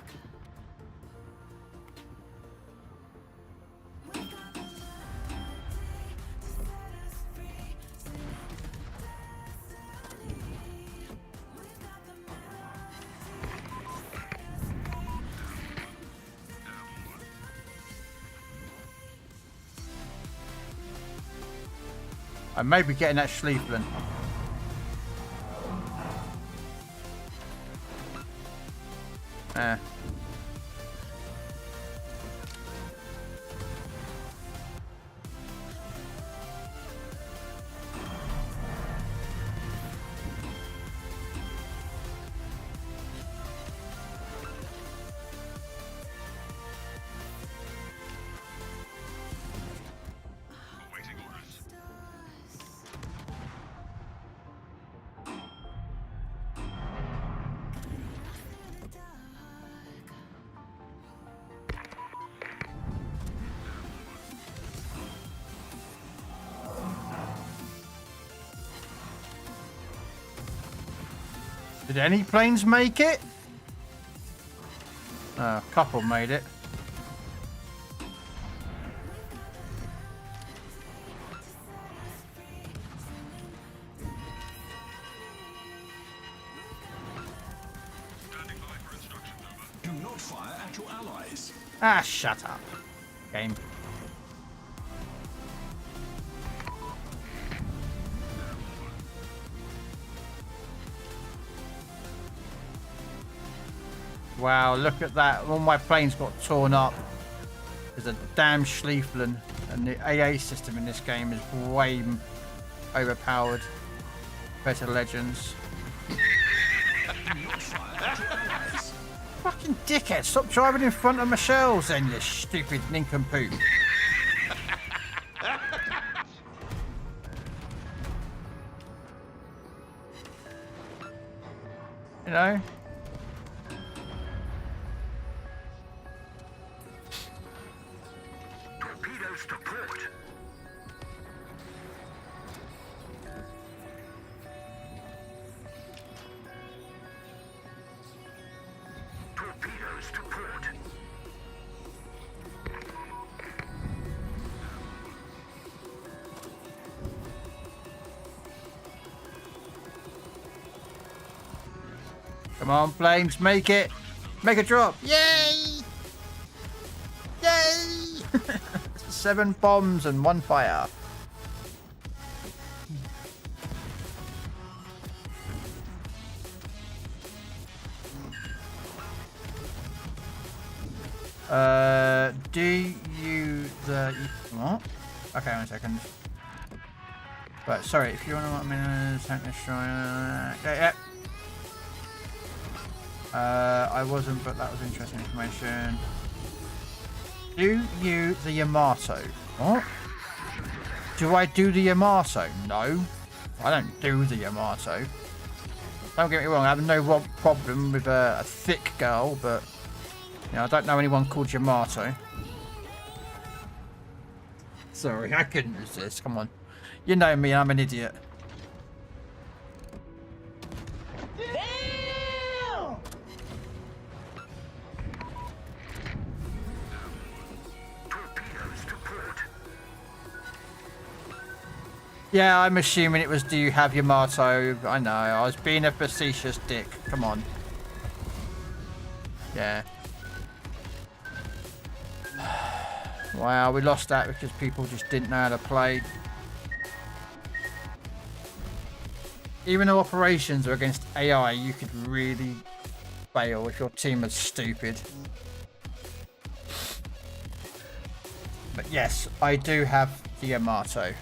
I may be getting that Schlieflin. Did any planes make it? A couple made it. Do not fire at your allies. Ah, shut up. Game. Wow, look at that. All my planes got torn up. There's a damn Schlieflin. And the AA system in this game is way overpowered compared to Legends. Fucking dickhead, stop driving in front of my shells then, you stupid nincompoop. You know? Torpedoes to port. torpedoes to port. Come on, planes, make it. Make a drop. Yay! Yay! 7 bombs and 1 fire. Do you what? Okay, 1 second. Right, sorry, if you want to want me to tank destroyer. Yeah. I wasn't, but that was interesting information. Do you the Yamato? What? Do I do the Yamato? No, I don't do the Yamato. Don't get me wrong, I have no problem with a thick girl, but you know, I don't know anyone called Yamato. Sorry, I couldn't resist. Come on, you know me, I'm an idiot. Yeah, I'm assuming it was, do you have Yamato? I know, I was being a facetious dick. Come on. Yeah. Wow, we lost that because people just didn't know how to play. Even though operations are against AI, you could really fail if your team is stupid. But yes, I do have the Yamato.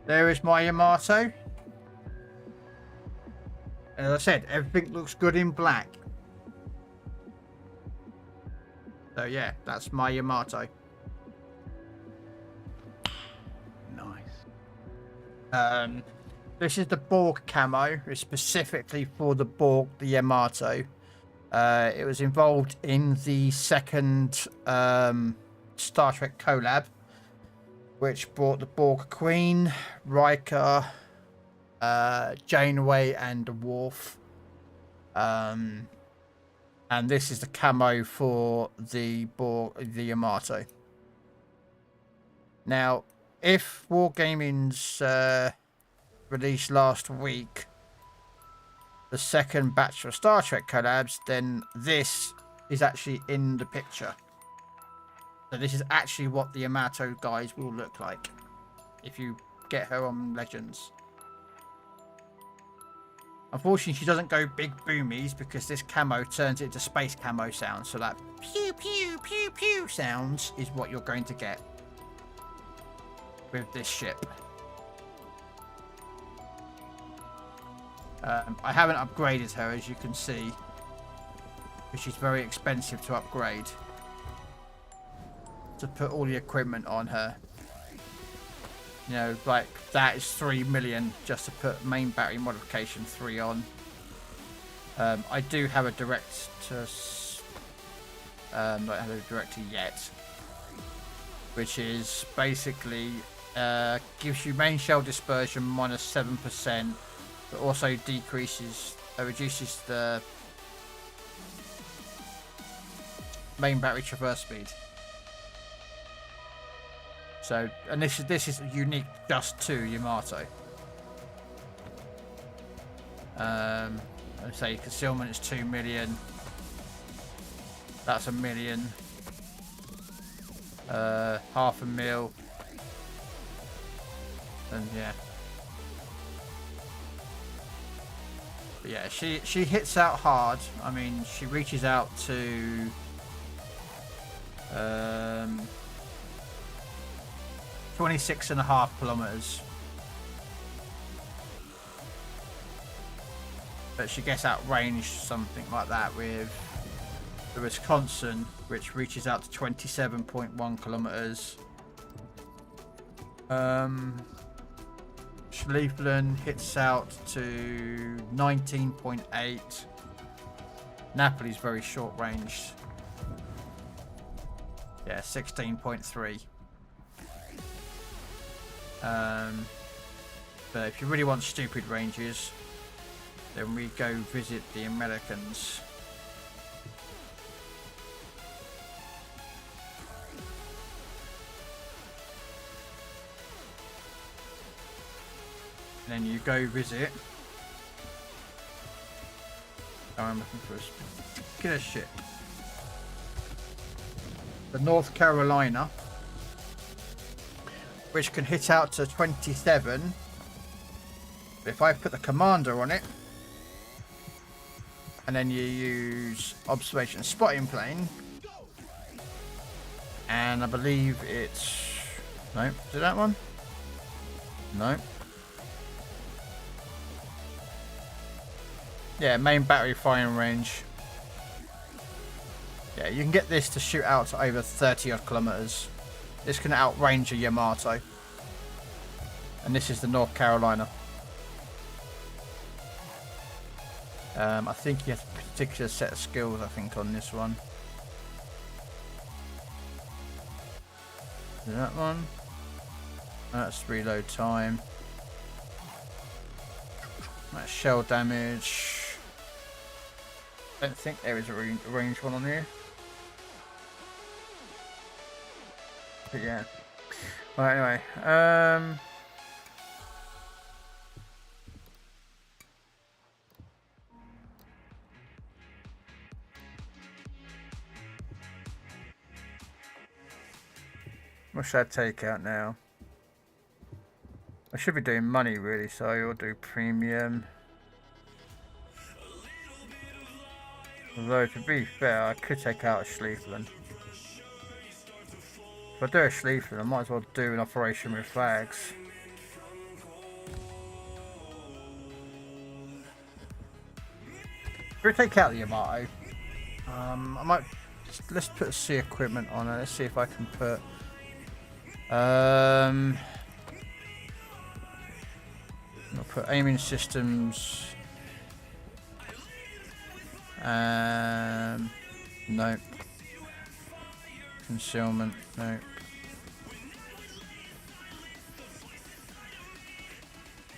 There is my Yamato. As I said, everything looks good in black. So yeah, that's my Yamato. Nice. This is the Borg camo. It's specifically for the Borg, the Yamato. It was involved in the second Star Trek collab, which brought the Borg Queen, Riker, Janeway, and Worf. And this is the camo for the Borg, the Yamato. Now, if Wargaming's released last week the second batch of Star Trek collabs, then this is actually in the picture. So this is actually what the Yamato guys will look like if you get her on Legends. Unfortunately, she doesn't go big boomies because this camo turns it into space camo sounds. So that pew pew pew pew sounds is what you're going to get with this ship. I haven't upgraded her, as you can see, because she's very expensive to upgrade. To put all the equipment on her, you know, like that is 3 million just to put main battery modification 3 on. I do have a direct to don't have a director yet, which is basically gives you main shell dispersion -7%, but also reduces the main battery traverse speed. So, and this is unique just to Yamato. I'd say concealment is 2 million. That's 1 million. 500,000. And yeah. But yeah, she hits out hard. I mean, she reaches out to 26.5 kilometers. But she gets outranged something like that with the Wisconsin, which reaches out to 27.1 kilometers. Schlieffen hits out to 19.8. Napoli's very short ranged. Yeah, 16.3. But if you really want stupid ranges, then we go visit the Americans. And then you go visit. Oh, I'm looking for a particular ship. The North Carolina, which can hit out to 27. If I put the commander on it, and then you use observation spotting plane, and I believe it's no, is it that one? No. Yeah, main battery firing range. Yeah, you can get this to shoot out to over 30 odd kilometers. This can outrange a Yamato. And this is the North Carolina. I think you have a particular set of skills, I think, on this one. Is that one? That's reload time. That's shell damage. I don't think there is a range one on here. But yeah. Right, anyway. What should I take out now? I should be doing money really, so I'll do premium. Although to be fair, I could take out a Schlieflin. If I do a Schlieflin, I might as well do an operation with flags. If we take out the Yamato, I might let's put sea equipment on it. Let's see if I can put I'll put aiming systems. Nope. Concealment, nope.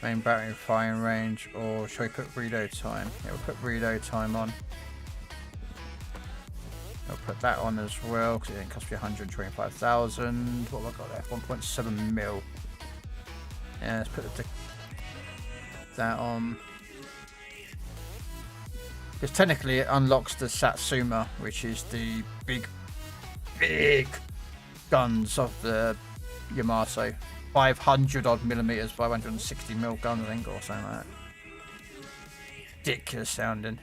Main battery firing range, or shall we put reload time? Yeah, we'll put reload time on. I'll put that on as well because it didn't cost me 125,000. What have I got there? 1.7 mil. Yeah, let's put that on. Because technically it unlocks the Satsuma, which is the big guns of the Yamato. 500 odd millimeters, 560 mil gun, I think, or something like that. Ridiculous sounding.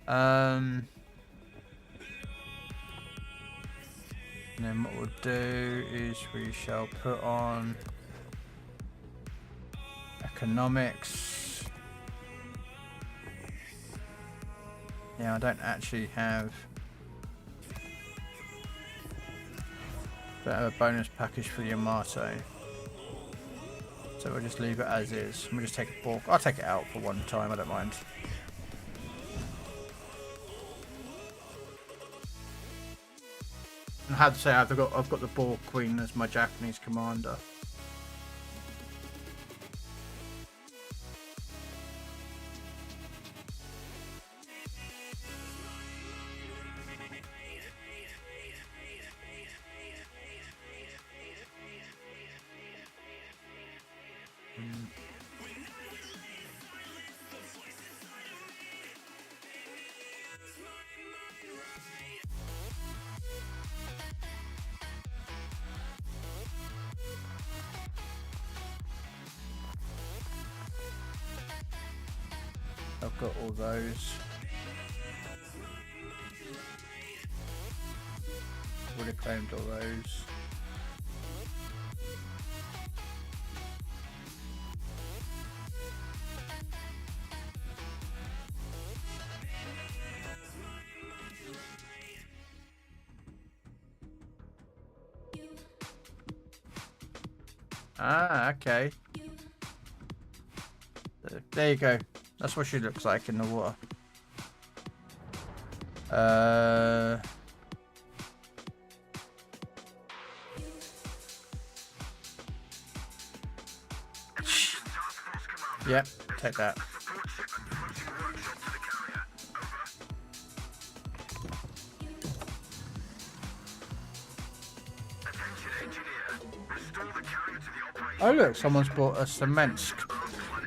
And then what we'll do is we shall put on economics. Yeah, I don't actually have a bonus package for the Yamato. So we'll just leave it as is. We'll just take a bulk. I'll take it out for one time, I don't mind. I have to say I've got the Ball Queen as my Japanese commander. I've got all those. Would have claimed all those. Ah, okay. There you go. That's what she looks like in the water. Yep, take that. Oh look, someone's bought a cement.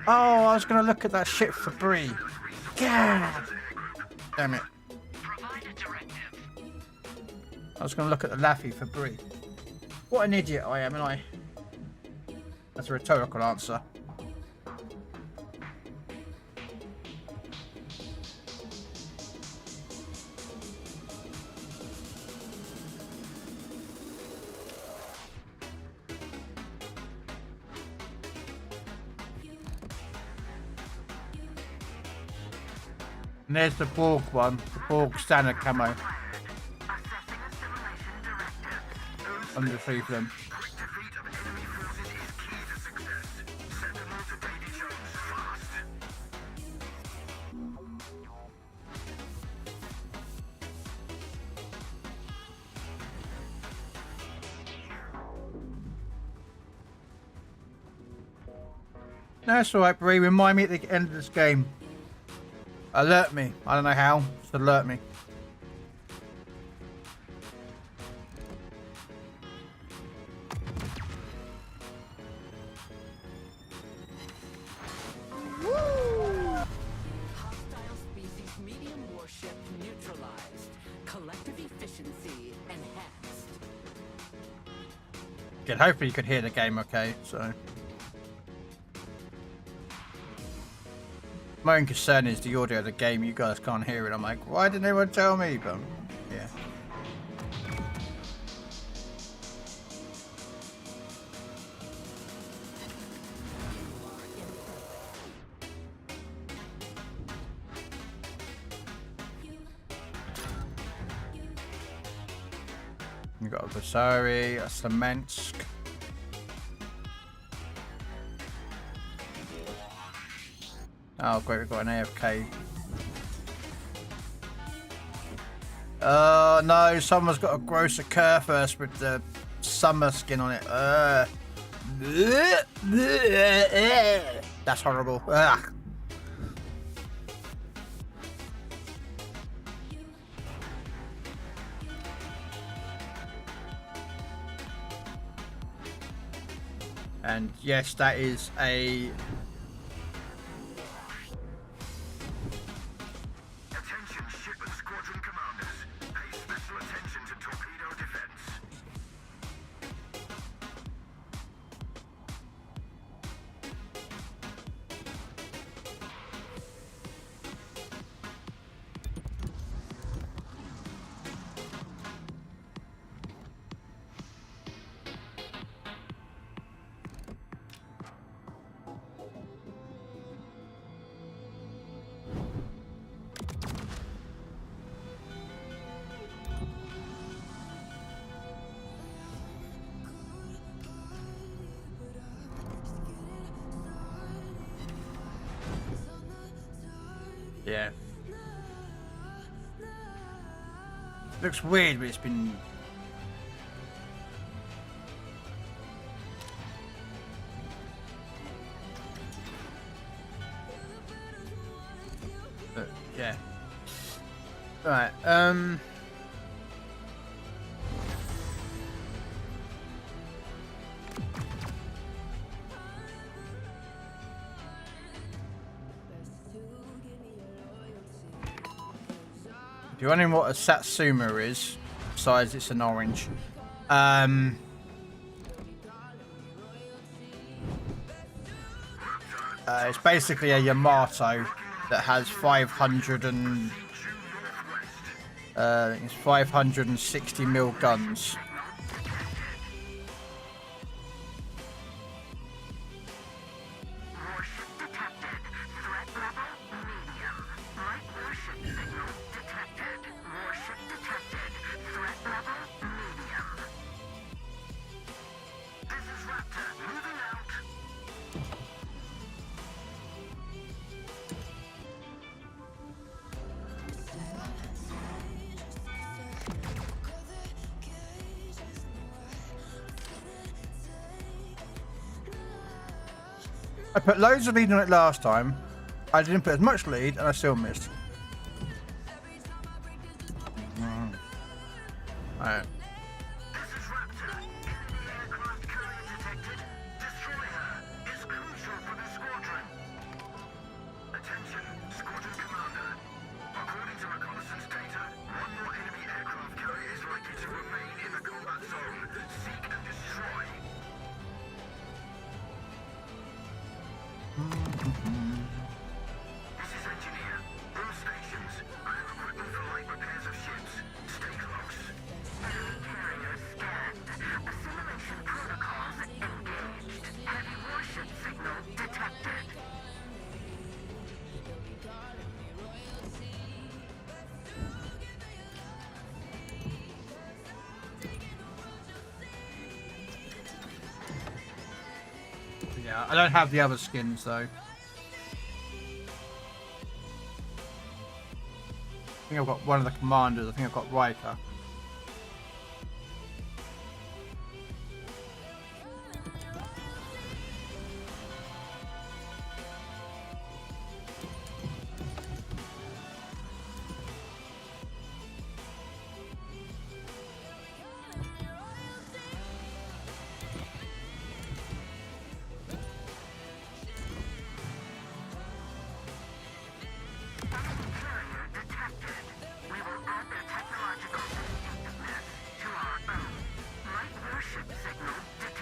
Oh, I was gonna look at that shit for Bree. God damn it. I was gonna look at the Laffy for Bree. What an idiot I am, and I. That's a rhetorical answer. And there's the Borg one, the Borg standard camo. Under three of them. No, it's alright, Bree. Remind me at the end of this game. Alert me. I don't know how. Just alert me. Hostile species medium warship neutralized. Collective efficiency enhanced. Good. Hopefully you could hear the game okay, so. My own concern is the audio of the game. You guys can't hear it. I'm like, why didn't anyone tell me? But yeah. You got a Vasari, a Semensk. Oh great, we've got an AFK. No, someone's got to gross a cur first with the summer skin on it. That's horrible. Ugh. And yes, that is a... Attention ship and squadron commanders. Pay special attention to torpedo defense. Yeah. Looks weird, but it's been... yeah. Right, if you're wondering what a Satsuma is, besides it's an orange, it's basically a Yamato that has 560 mil guns. I put loads of lead on it last time. I didn't put as much lead, and I still missed. Alright. Yeah, I don't have the other skins though. I think I've got one of the commanders. I think I've got Riker.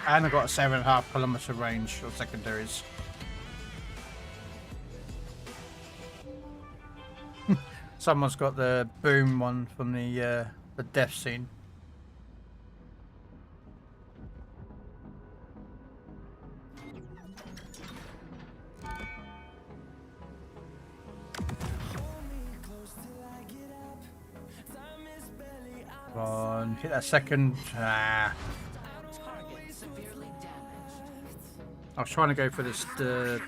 And I've got a 7.5 kilometer range of secondaries. Someone's got the boom one from the death scene. Come on, hit that second. Ah. I was trying to go for this. The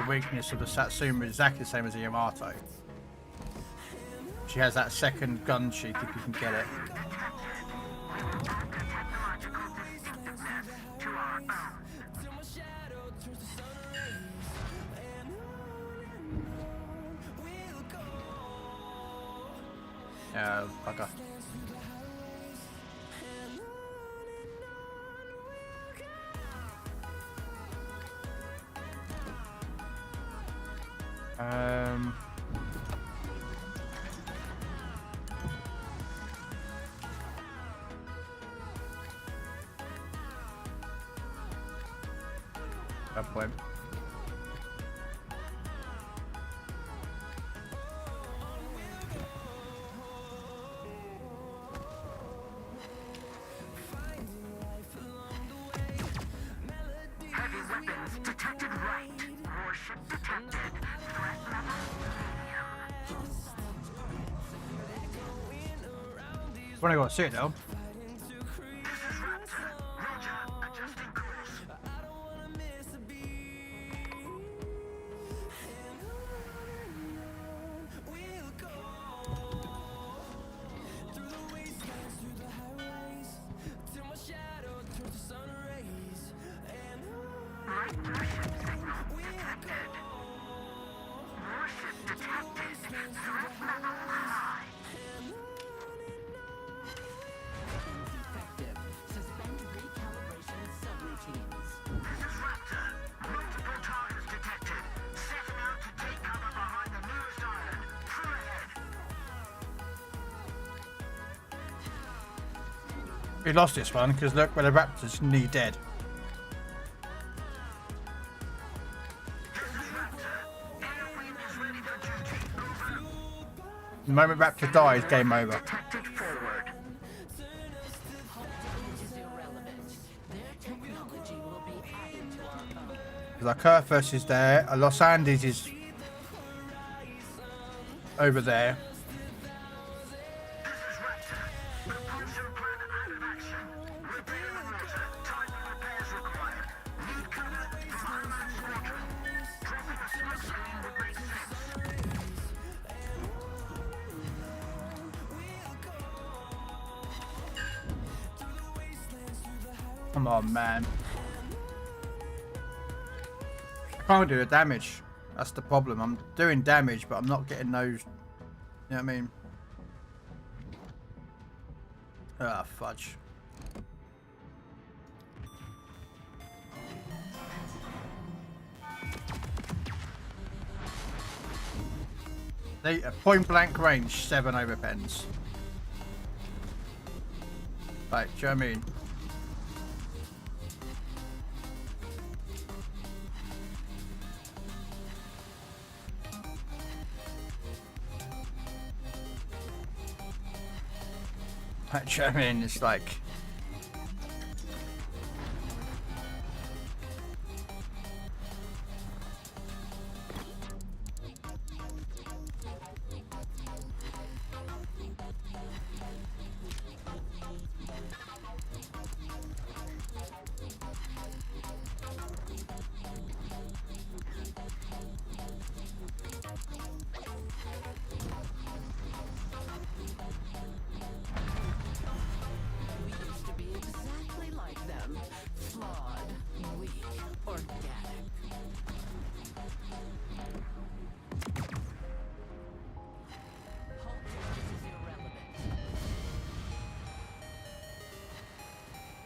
weakness of the Satsuma is exactly the same as the Yamato. She has that second gun cheek if you can get it. Yeah, bugger. Bad point. Heavy weapons detected right. Warship detected. Threat level medium. When I got to see it though. We lost this one because look where the Raptors nearly dead. The moment Raptor dies, game over. Because our Kurthus is there, our Los Andes is over there. Come on, man. I can't do the damage. That's the problem. I'm doing damage, but I'm not getting those. You know what I mean? Ah, fudge. They point blank range, 7 overpens. Right, do you know what I mean? Right, do you know what I mean? It's like...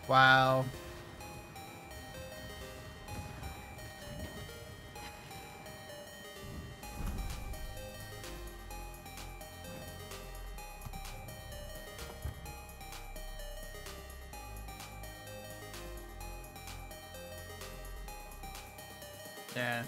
Wow. Yeah.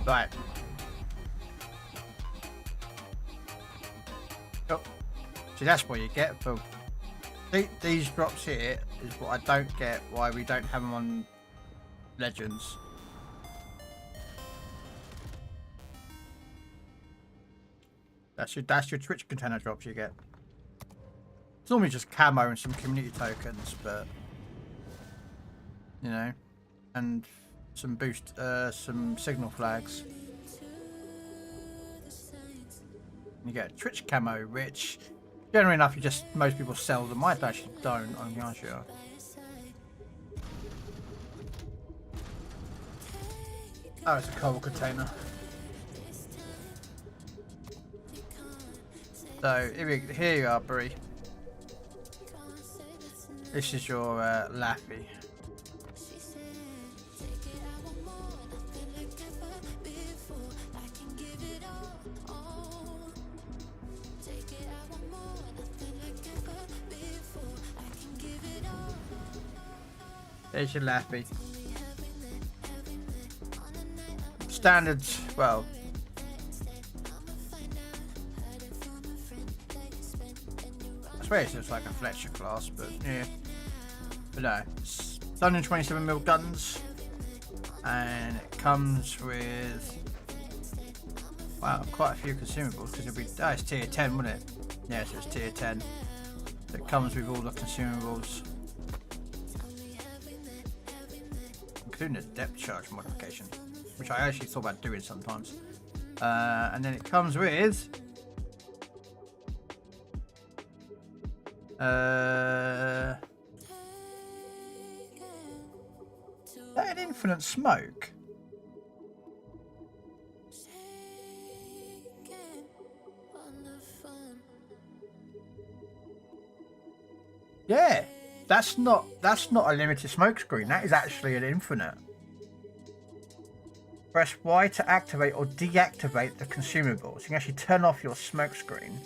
Right. Oh. See, that's what you get for these drops here. Is what I don't get. Why we don't have them on Legends. That's your Twitch container drops you get. It's normally just camo and some community tokens, but you know, and some boost, some signal flags. You get a Twitch camo, which generally enough, most people sell them. I actually don't, I'm not sure. Oh, it's a coal container. So here you are, Brie. This is your Laffy. There's your Laffy. Standard, well. I swear it looks like a Fletcher class, but yeah. But no, it's 127mm guns. And it comes with, wow, quite a few consumables because it'll be, oh, it's tier 10, wouldn't it? Yeah, so it's tier 10. So it comes with all the consumables, including the depth charge modification, which I actually thought about doing sometimes. And then it comes with is that an infinite smoke? Yeah, that's not a limited smoke screen. That is actually an infinite. Press Y to activate or deactivate the consumables. You can actually turn off your smoke screen.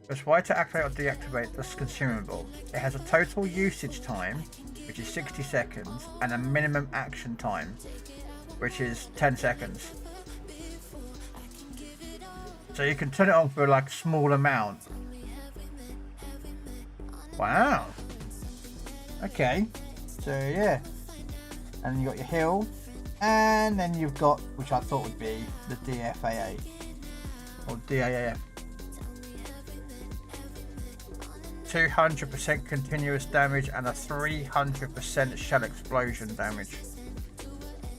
Press Y to activate or deactivate this consumable. It has a total usage time, which is 60 seconds, and a minimum action time, which is 10 seconds. So you can turn it on for like a small amount. Wow. Okay. So yeah. And you got your heal. And then you've got, which I thought would be the DFAA. Or DAAF. 200% continuous damage and a 300% shell explosion damage.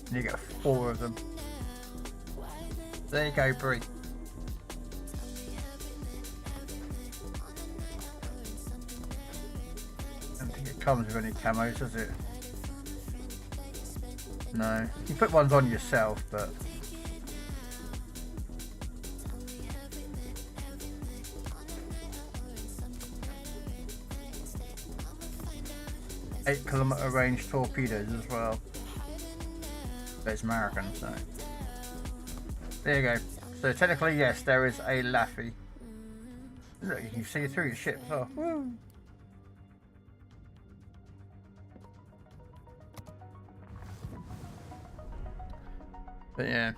And you get 4 of them. There you go, Brie. I don't think it comes with any camos, does it? No. You put ones on yourself, but... "8-kilometer range torpedoes as well." But it's American, so... There you go. So technically, yes, there is a Laffy. Look, you can see through your ship as well. Woo. But yeah.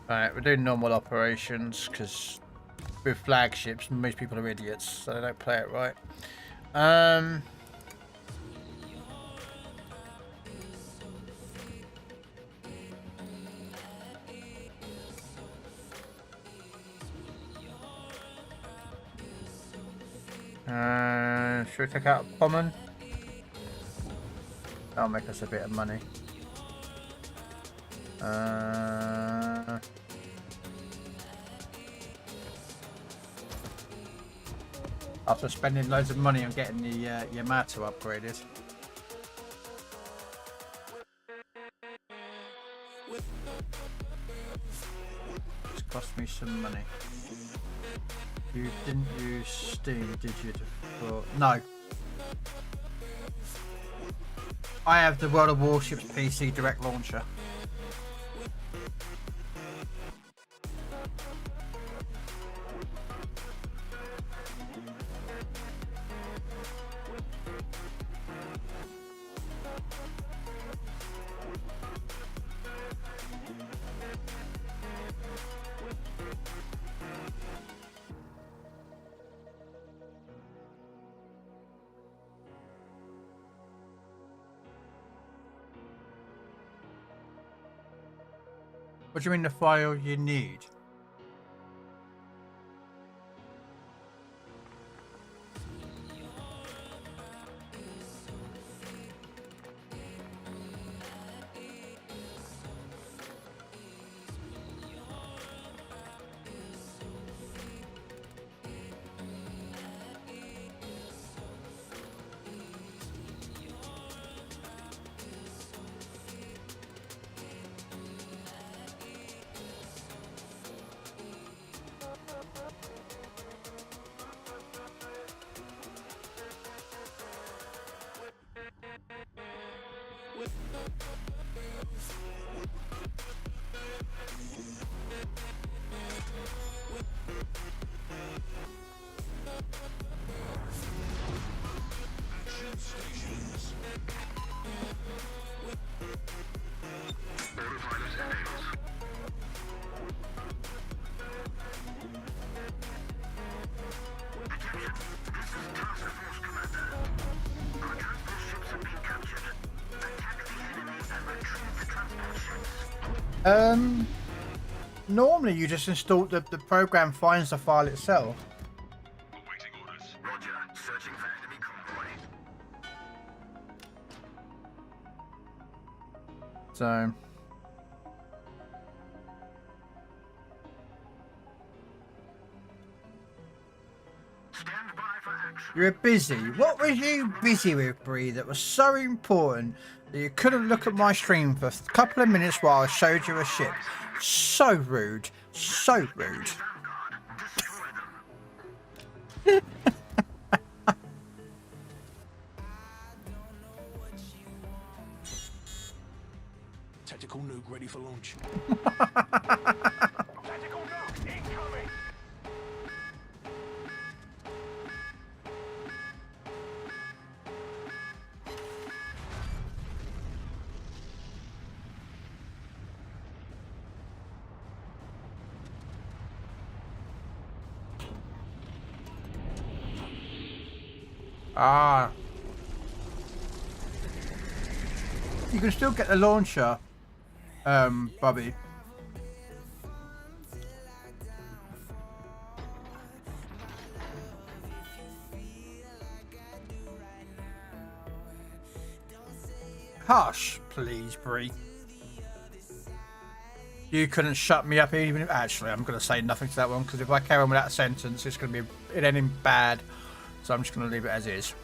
Alright, we're doing normal operations because with flagships, most people are idiots, so they don't play it right. Should we take out common? That'll make us a bit of money. After spending loads of money on getting the Yamato upgraded. It's cost me some money. You didn't use Steam, did you? No. I have the World of Warships PC Direct Launcher. What do you mean the file you need? Normally you just install the program finds the file itself. Awaiting orders. Roger. Searching for enemy convoy. So Stand by for action. you're busy. What was you busy with, Bree, that was so important that you couldn't look at my stream for a couple of minutes while I showed you a ship? So rude. So rude. Tactical nuke ready for launch. Tactical nuke incoming. Ah. You can still get the launcher, Bobby. Hush, please, Bree. You couldn't shut me up even if... Actually, I'm going to say nothing to that one, because if I carry on with that sentence, it's going to be it ending bad. So I'm just going to leave it as is.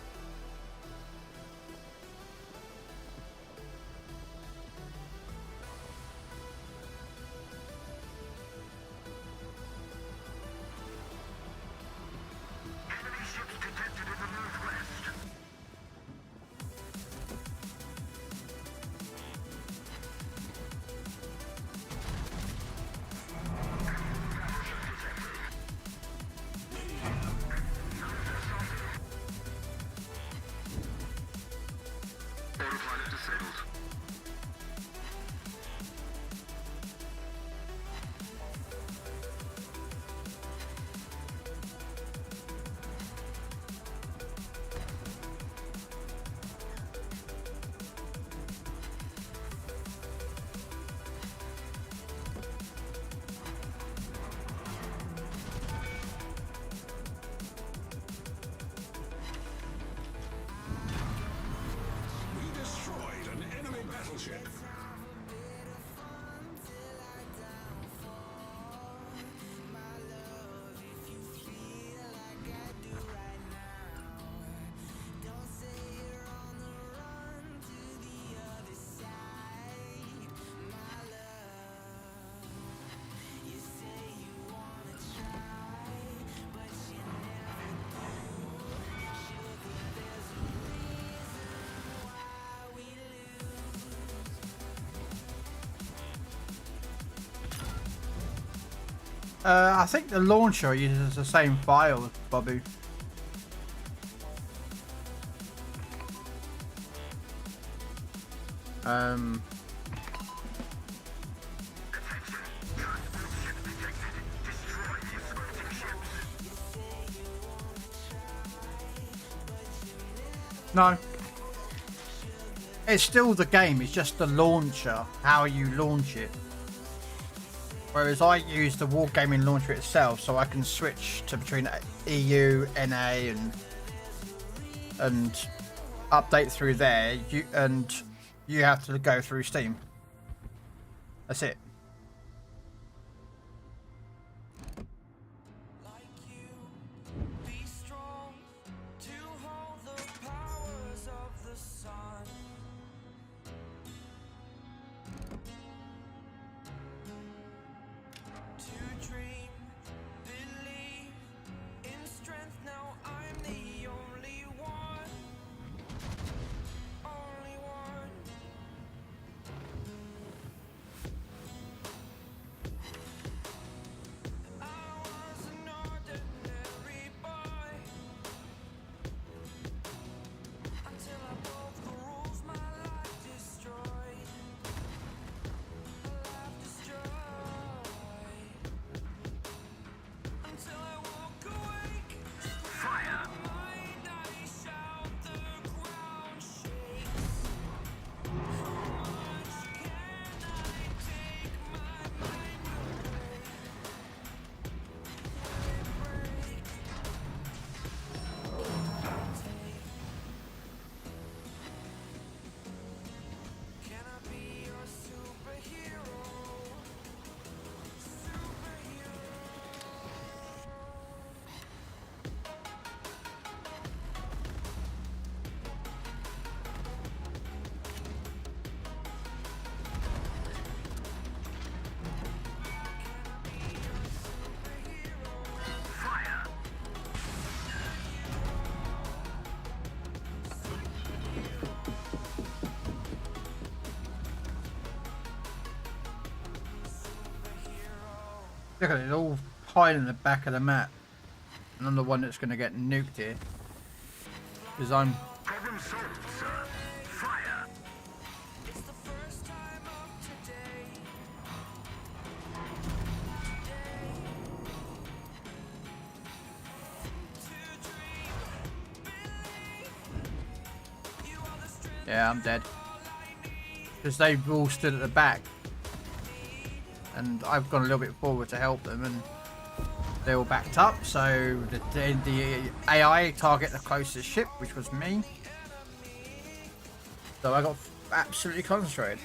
I think the launcher uses the same file, Babu. No. It's still the game, it's just the launcher, how you launch it. Whereas I use the Wargaming launcher itself, so I can switch to between EU, NA, and update through there. You have to go through Steam. That's it. Look at it, all piling in the back of the map. And I'm the one that's going to get nuked here. Because I'm... Problem solved, sir. Fire. Yeah, I'm dead. Because they've all stood at the back. And I've gone a little bit forward to help them, and they're all backed up. So the AI target the closest ship, which was me. So I got absolutely concentrated.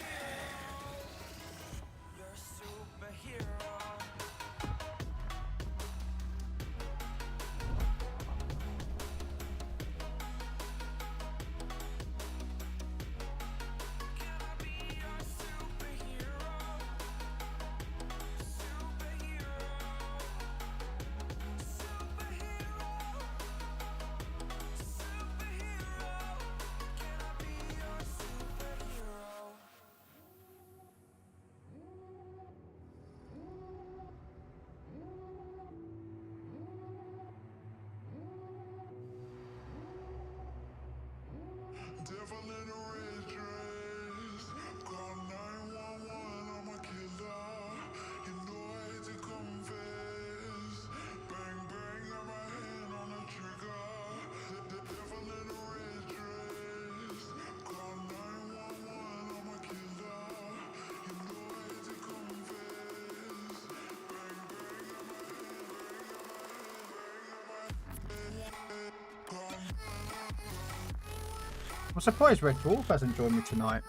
I'm surprised Red Dwarf hasn't joined me tonight.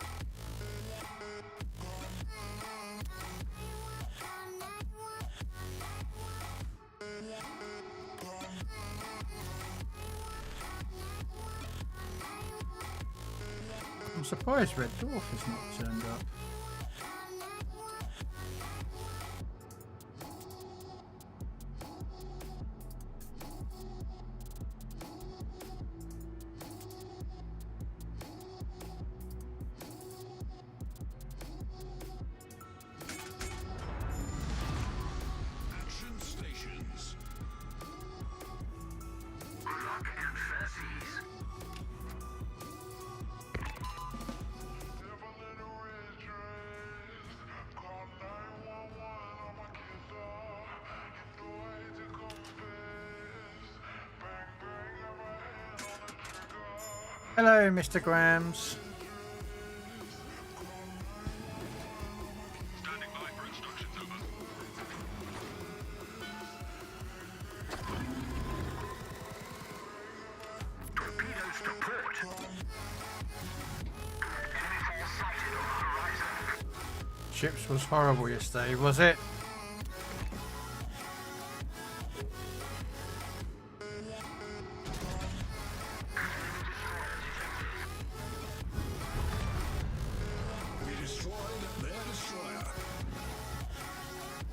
I'm surprised Red Dwarf has not turned up. Hello, Mr. Grams. Standing by for instructions, over. Torpedoes to port. Enemy force sighted on the horizon. Ships was horrible yesterday, was it?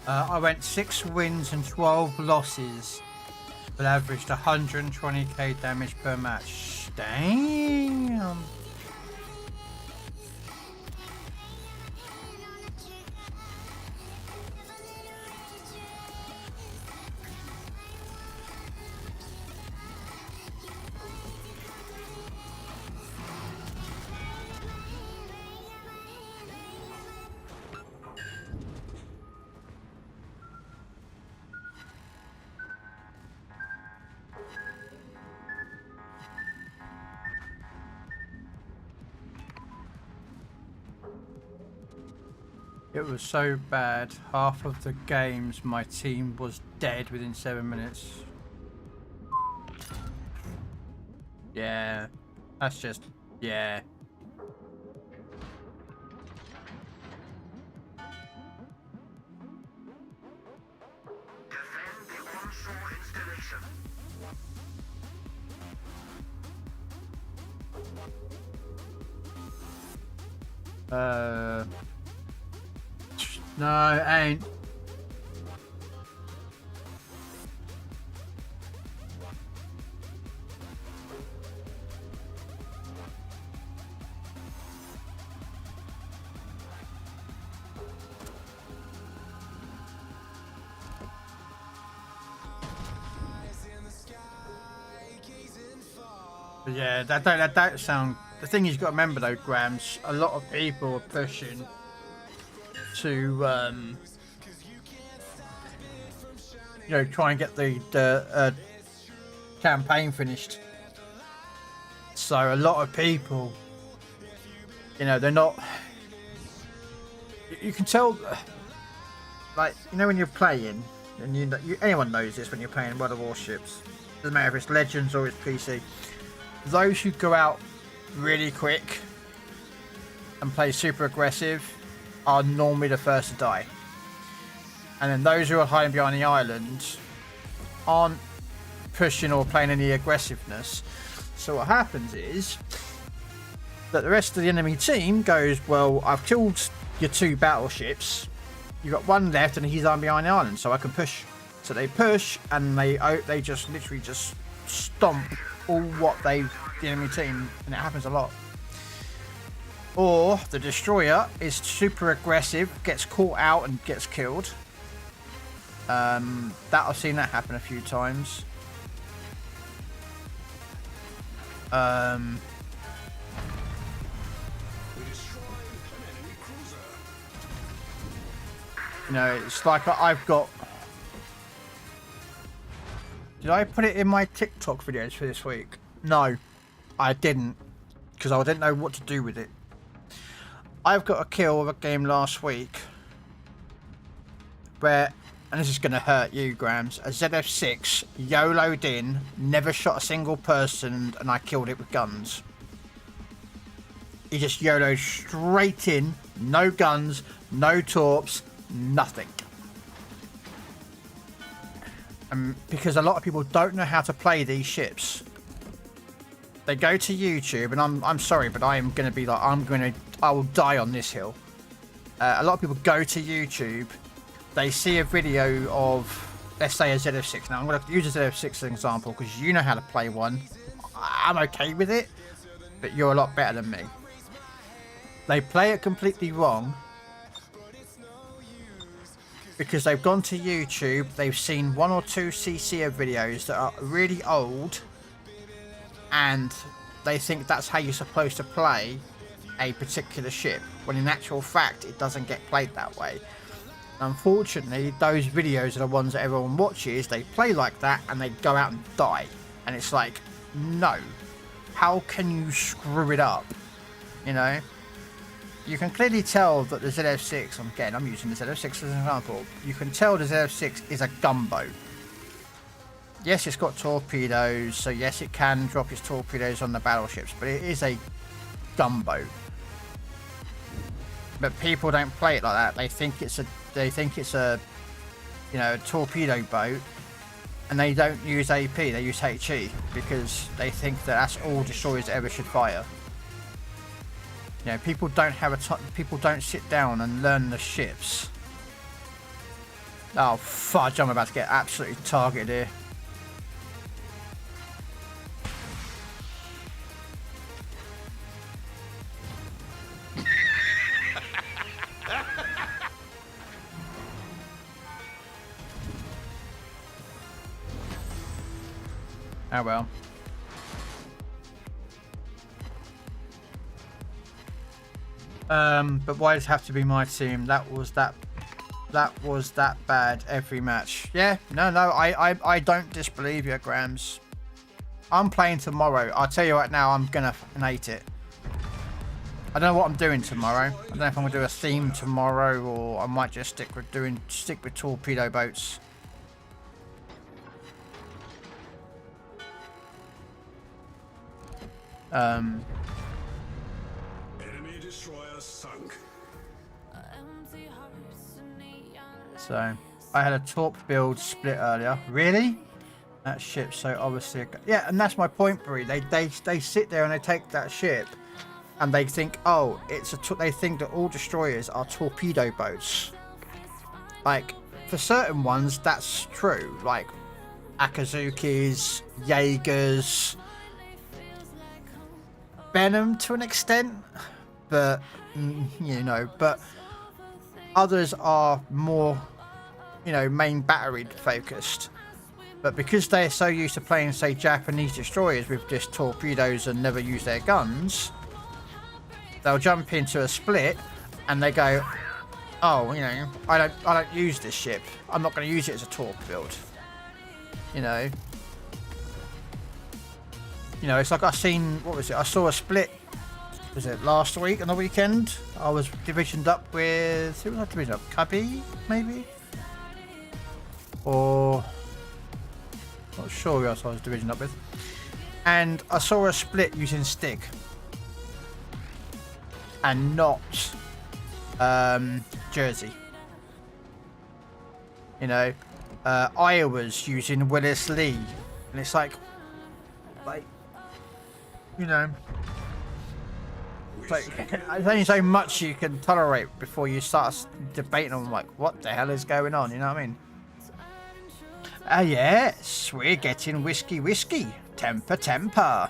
I went 6 wins and 12 losses, but averaged 120k damage per match. Damn. It was so bad, half of the games my team was dead within 7 minutes. Yeah, that's just, yeah. Defend the onshore installation. No, it ain't. But yeah, that sound. The thing you've got to remember though, Grams, a lot of people are pushing to you know, try and get the campaign finished. So a lot of people, you know, they're not. You can tell, like, you know, when you're playing, and anyone knows this when you're playing World of Warships. Doesn't matter if it's Legends or it's PC. Those who go out really quick and play super aggressive are normally the first to die. And then those who are hiding behind the island aren't pushing or playing any aggressiveness. So what happens is that the rest of the enemy team goes, well, I've killed your 2 battleships. You've got 1 left and he's hiding behind the island, so I can push. So they push and they just literally just stomp all the enemy team, and it happens a lot. Or the destroyer is super aggressive, gets caught out and gets killed. I've seen that happen a few times. You know, it's like I've got... Did I put it in my TikTok videos for this week? No, I didn't, because I didn't know what to do with it. I've got a kill of a game last week where, and this is going to hurt you, Grams, a ZF6 YOLO'd in, never shot a single person, and I killed it with guns. He just YOLO'd straight in, no guns, no torps, nothing. Because a lot of people don't know how to play these ships. They go to YouTube, and I'm sorry, but I am going to be like, I will die on this hill. A lot of people go to YouTube, they see a video of, let's say, a ZF6. Now I'm going to use a ZF6 as an example because you know how to play one. I'm okay with it, but you're a lot better than me. They play it completely wrong because they've gone to YouTube, they've seen 1 or 2 CCO videos that are really old, and they think that's how you're supposed to play a particular ship, when in actual fact it doesn't get played that way. Unfortunately, those videos are the ones that everyone watches. They play like that and they go out and die, and it's like, no, how can you screw it up? You know, you can clearly tell that the ZF6, I'm using the ZF6 as an example, you can tell the ZF6 is a gunboat. Yes, it's got torpedoes, so yes, it can drop its torpedoes on the battleships, but it is a gunboat. But people don't play it like that. They think it's a you know, a torpedo boat, and they don't use AP, they use HE, because they think that that's all destroyers ever should fire. You know, people don't people don't sit down and learn the ships. Oh fudge, I'm about to get absolutely targeted here. Oh well. But why does it have to be my team? That was that bad every match. Yeah, no, I don't disbelieve you, Grams. I'm playing tomorrow. I'll tell you right now, I'm gonna hate it. I don't know what I'm doing tomorrow. I don't know if I'm gonna do a theme tomorrow, or I might just stick with torpedo boats. Enemy destroyer sunk. So I had a torp build split earlier. Really? That ship so obviously, yeah, and that's my point, Bree. They sit there and they take that ship and they think, oh, they think that all destroyers are torpedo boats. Like, for certain ones that's true, like Akazukis, Jaegers, Venom to an extent, but you know, but others are more, you know, main battery focused. But because they're so used to playing, say, Japanese destroyers with just torpedoes and never use their guns, they'll jump into a split and they go, oh, you know, I don't use this ship, I'm not going to use it as a torp build. You know, it's like I saw a split, was it last week on the weekend? I was divisioned up with, who was I divisioned up? Cubby, maybe? Or, not sure who else I was divisioned up with. And I saw a split using stick. and not Jersey. You know, Iowa's using Willis Lee, and it's like, you know, like, there's only so much you can tolerate before you start debating on like what the hell is going on. You know what I mean? Yes, we're getting whiskey, temper.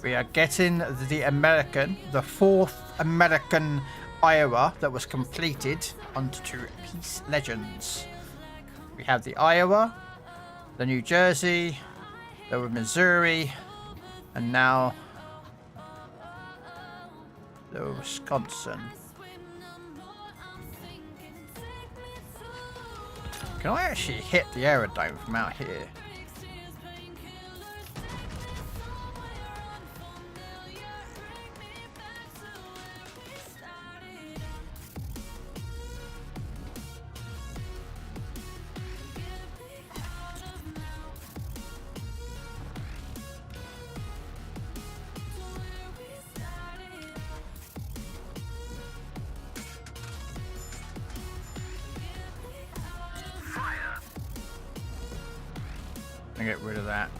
We are getting the fourth American Iowa that was completed onto Peace Legends. We have the Iowa, the New Jersey, the Missouri, and now the Wisconsin. Can I actually hit the aerodome from out here? Get rid of that.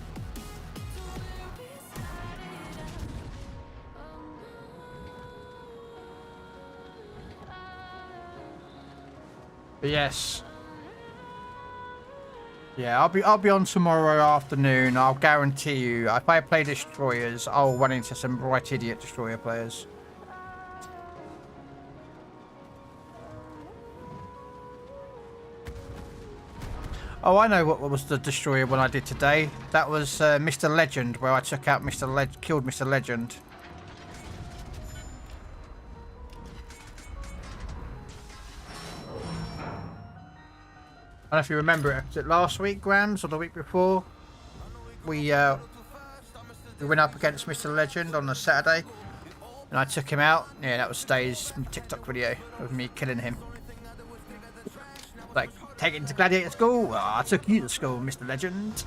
But yes. Yeah, I'll be on tomorrow afternoon. I'll guarantee you. If I play destroyers, I'll run into some bright idiot destroyer players. Oh, I know what was the destroyer one I did today. That was Mr. Legend, where I took out killed Mr. Legend. I don't know if you remember it. Was it last week, Grams, or the week before? We went up against Mr. Legend on a Saturday, and I took him out. Yeah, that was today's TikTok video of me killing him. Like, taking to Gladiator School? Well, I took you to school, Mr. Legend.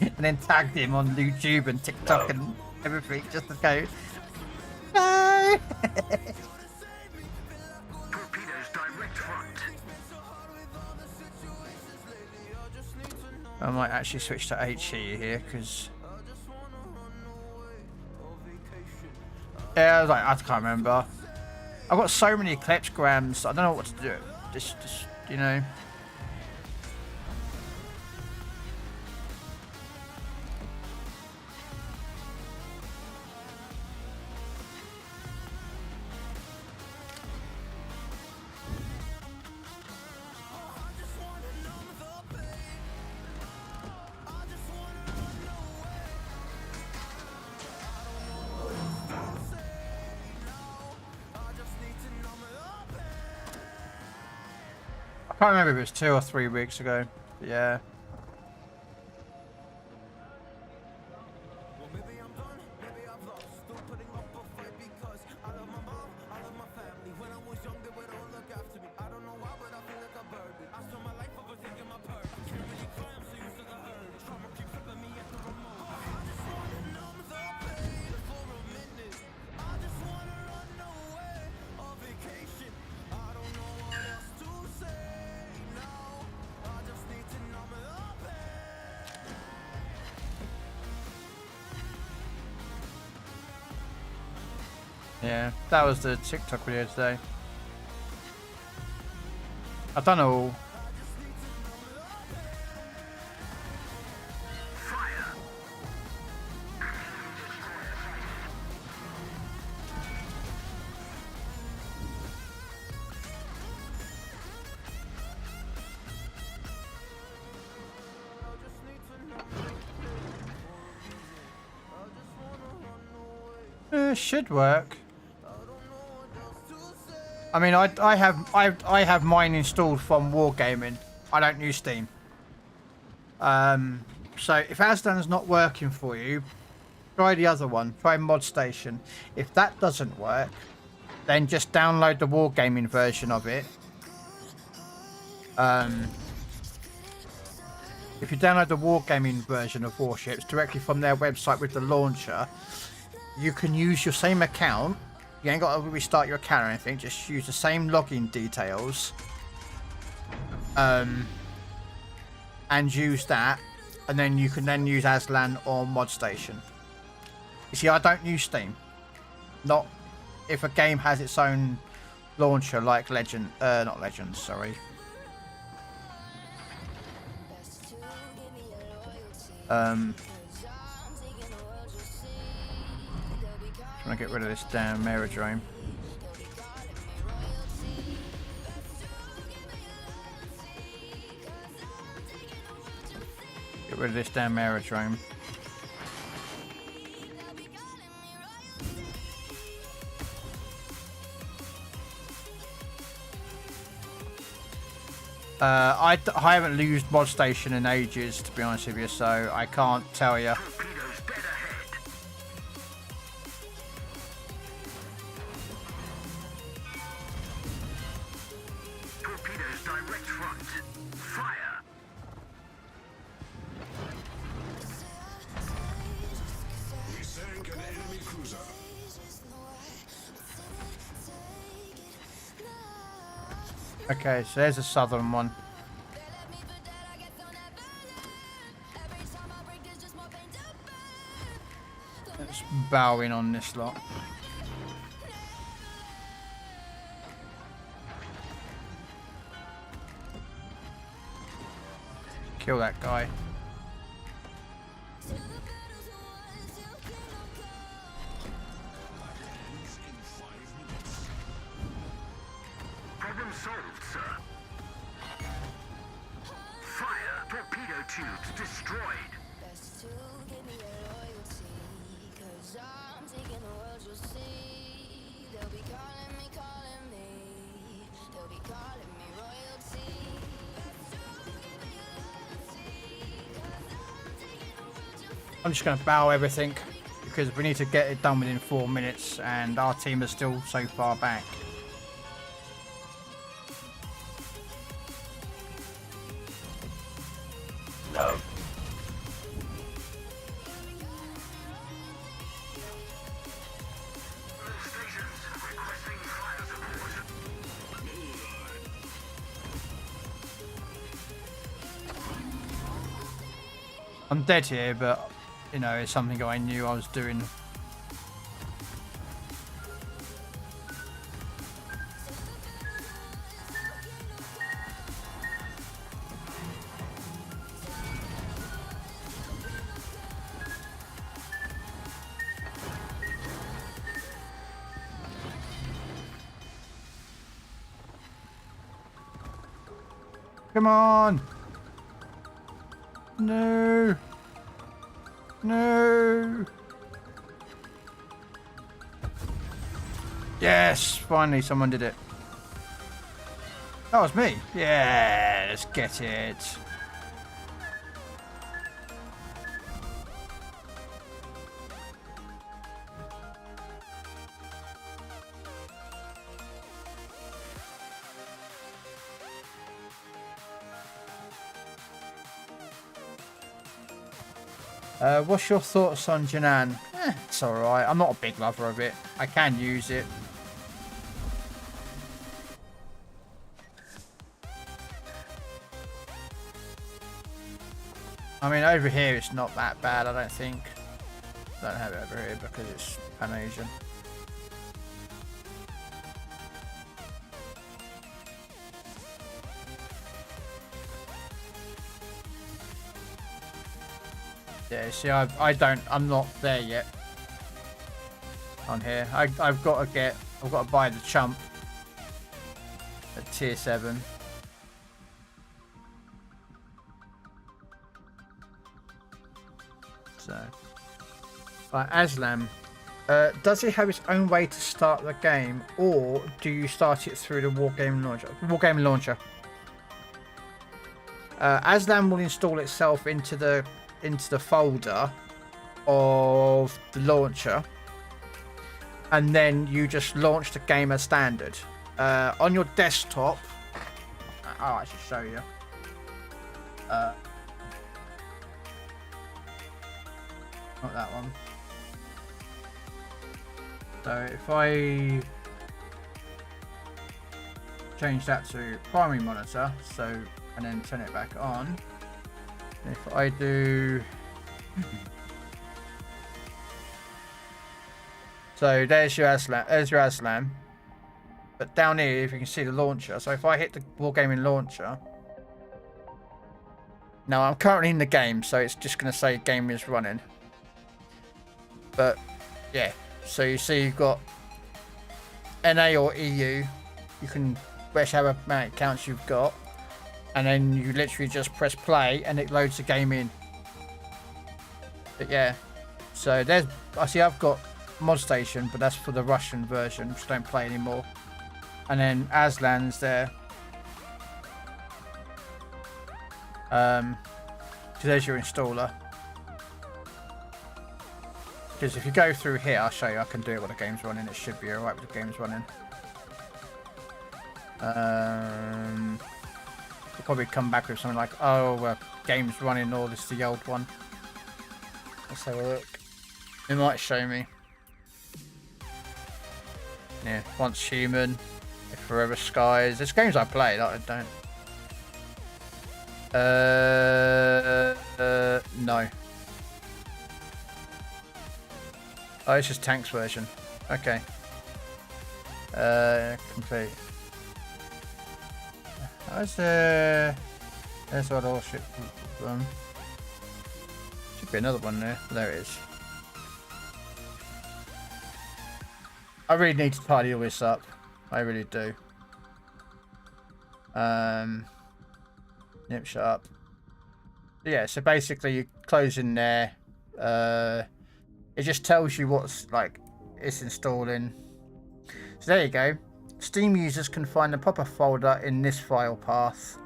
And then tagged him on YouTube and TikTok and everything just to go, no! I might actually switch to HE here, because... Yeah, I was like, I can't remember. I've got so many clips, Grams, I don't know what to do. Just, you know. I can't remember if it was 2 or 3 weeks ago. But yeah. Yeah, that was the TikTok video today. I've done all. Should work. I mean, I have mine installed from Wargaming. I don't use Steam. So if Asdan's not working for you, try the other one. Try Mod Station. If that doesn't work, then just download the Wargaming version of it. if you download the wargaming version of Warships directly from their website with the launcher, you can use your same account. You ain't got to restart your account or anything. Just use the same login details. And use that. And then you can then use Aslan or ModStation. You see, I don't use Steam. Not if a game has its own launcher like not Legends, sorry. Trying to get rid of this damn aerodrome. Get rid of this damn aerodrome. I haven't used ModStation in ages, to be honest with you, so I can't tell you. Torpedoes direct front. Fire. We sank an enemy cruiser. Okay, so there's a southern one. Let's bow in on this lot. Kill that guy. Problem solved, sir. Fire. Torpedo tubes destroyed. I'm just going to bow everything because we need to get it done within 4 minutes and our team is still so far back. No. I'm dead here, but you know, it's something I knew I was doing. Come on! No! No! Yes! Finally someone did it. That was me. Yeah, let's get it. What's your thoughts on Janan? It's alright. I'm not a big lover of it. I can use it. I mean, over here it's not that bad, I don't think. I don't have it over here because it's Pan-Asian. Yeah, see, I'm not there yet. On here, I've got to buy the chump at tier 7. So, right, Aslam, does it have its own way to start the game, or do you start it through the Wargaming launcher? Aslam will install itself into the folder of the launcher, and then you just launch the game as standard. On your desktop, I'll actually show you. not that one. So if I change that to primary monitor, so and then turn it back on. If I do, so there's your Aslan. But down here, if you can see the launcher. So if I hit the Wargaming launcher, now I'm currently in the game, so it's just going to say game is running. But yeah, so you see you've got NA or EU. You can whichever amount of counts you've got, and then you literally just press play and it loads the game in. But yeah, so there's, I see I've got Mod Station, but that's for the Russian version, which I don't play anymore. And then Aslan's there. So there's your installer. Because if you go through here, I'll show you, I can do it while the game's running. It should be alright with the game's running. You'll probably come back with something like, oh, game's running, or this is the old one. Let's have a look. It might show me. Yeah, Once Human, Forever Skies. There's games I play that I don't. No. Oh, it's just Tanks version. Okay. Complete. How's there's what all shit one. Should be another one there. There it is. I really need to tidy all this up. I really do. Yep, shut up. Yeah, so basically you close in there. It just tells you what's like it's installing. So there you go. Steam users can find the proper folder in this file path.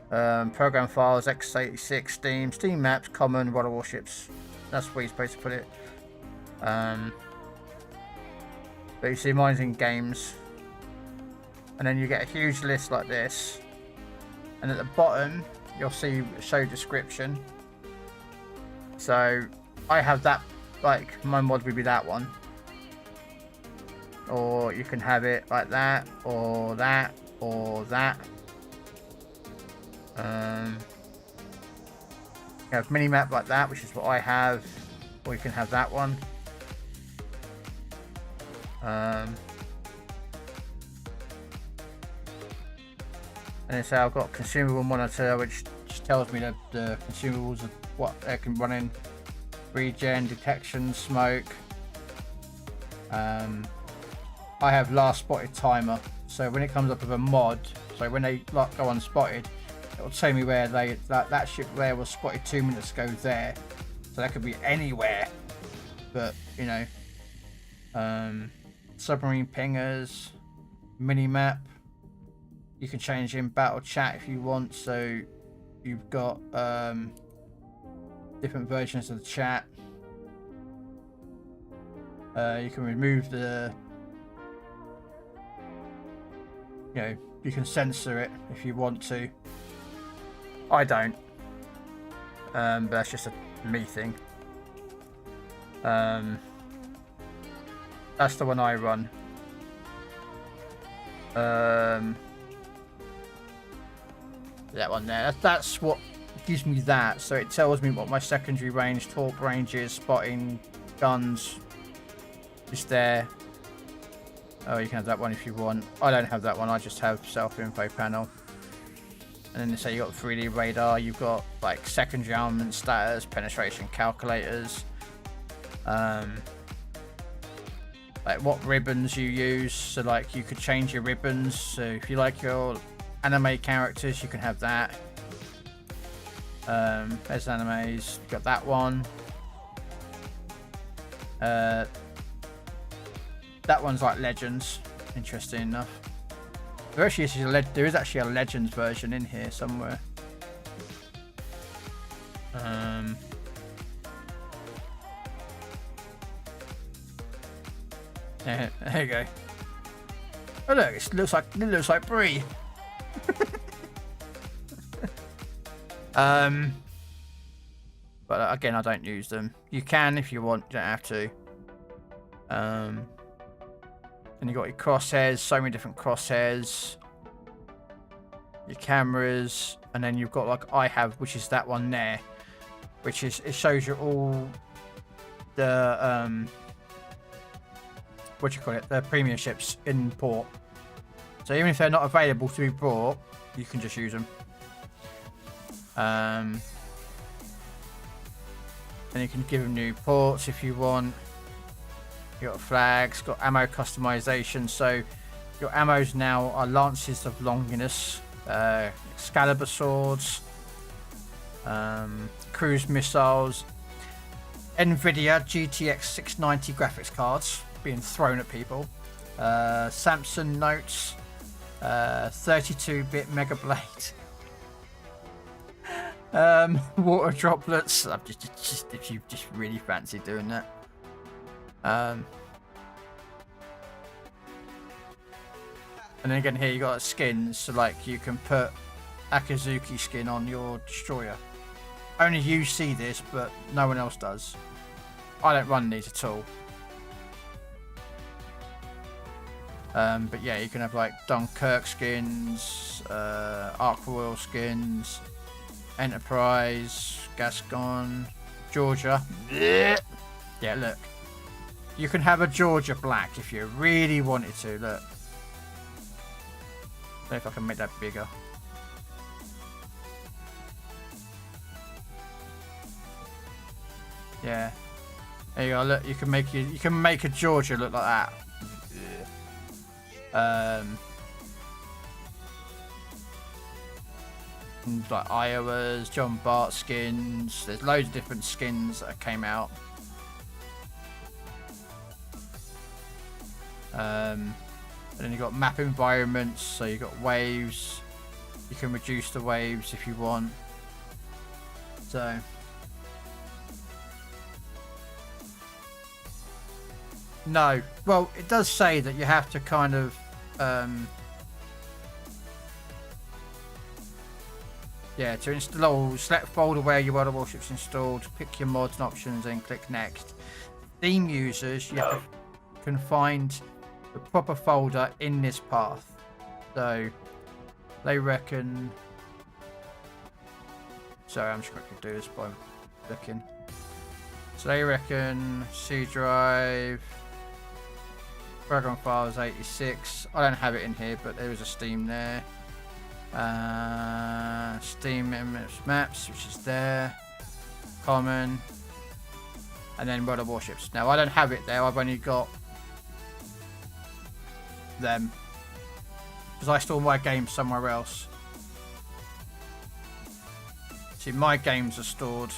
Program files, x86, Steam maps, common, World of Warships. That's where you're supposed to put it. But you see mine's in games. And then you get a huge list like this. And at the bottom, you'll see show description. So I have that, like my mod would be that one. Or you can have it like that, or that, or that. You have minimap like that, which is what I have. Or you can have that one. And so I've got consumable monitor, which just tells me the consumables of what they can run in. Regen, detection, smoke. I have last spotted timer, so when it comes up with a mod, so when they like go unspotted, it will tell me where that ship there was spotted 2 minutes ago there. So that could be anywhere, but you know, submarine pingers, minimap. You can change in battle chat if you want, so you've got different versions of the chat. You can remove the, you know, you can censor it if you want to. I don't, but that's just a me thing. That's the one I run. That one there. That's what gives me that. So it tells me what my secondary range, torque range is, spotting, guns. Is there. Oh, you can have that one if you want. I don't have that one. I just have self-info panel. And then they say you got 3D radar. You've got like secondary armament status, penetration calculators. Like what ribbons you use. So like you could change your ribbons. So if you like your anime characters, you can have that. There's animes. Got that one. That one's like Legends. Interesting enough. There is actually a Legends version in here somewhere. Yeah, there you go. Oh look, it looks like Brie. But again, I don't use them. You can if you want, you don't have to. And you got your crosshairs, so many different crosshairs. Your cameras, and then you've got like I have, which is that one there, which is it shows you all the what do you call it, the premium ships in port. So even if they're not available to be bought, you can just use them. And you can give them new ports if you want. You got flags, got ammo customization. So your ammos now are lances of Longinus, Excalibur swords, cruise missiles, NVIDIA GTX 690 graphics cards being thrown at people, Samsung Notes, 32-bit Mega Blade, water droplets. Just if you just really fancy doing that. And then again here you got skins, so like you can put Akazuki skin on your destroyer. Only you see this, but no one else does. I don't run these at all. But yeah, you can have like Dunkirk skins, Ark Royal skins, Enterprise, Gascon, Georgia. Yeah, look. You can have a Georgia black if you really wanted to. Look. I don't know if I can make that bigger. Yeah. There you go. Look, you can make a Georgia look like that. Like Iowa's, John Bart skins. There's loads of different skins that came out. And then you got map environments, so you got waves. You can reduce the waves if you want. So no, well, it does say that you have to kind of to install, select folder where your World of Warships installed, pick your mods and options, and click next. Theme users, you can find the proper folder in this path. So they reckon. Sorry, I'm just going to do this by looking. So they reckon C drive, Program Files 86. I don't have it in here, but there is a Steam there. Steam Maps, which is there. Common. And then World of Warships. Now, I don't have it there. I've only got them. Because I store my games somewhere else. See, my games are stored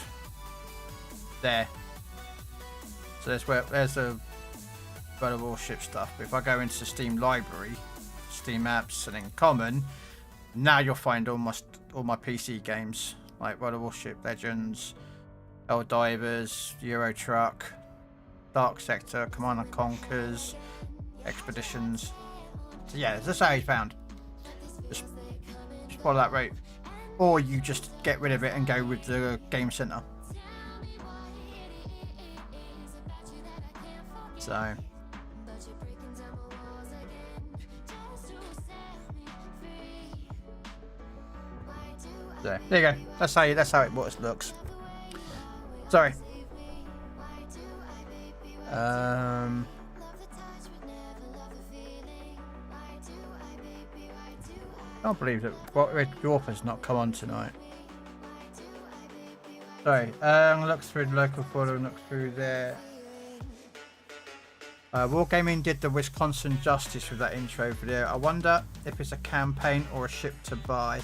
there. So there's the World of Warship stuff. But if I go into Steam Library, Steam Apps, and then Common, now you'll find all my PC games like World of Warship Legends, Helldivers, Euro Truck, Dark Sector, Command and Conquers, Expeditions. So yeah, that's how he's found. Just follow that route, or you just get rid of it and go with the Game Center. So there you go. That's how it looks. Sorry. Can't believe that Red Dwarf has not come on tonight. Sorry. I'm gonna look through the local photo and look through there. Wargaming did the Wisconsin justice with that intro video. I wonder if it's a campaign or a ship to buy.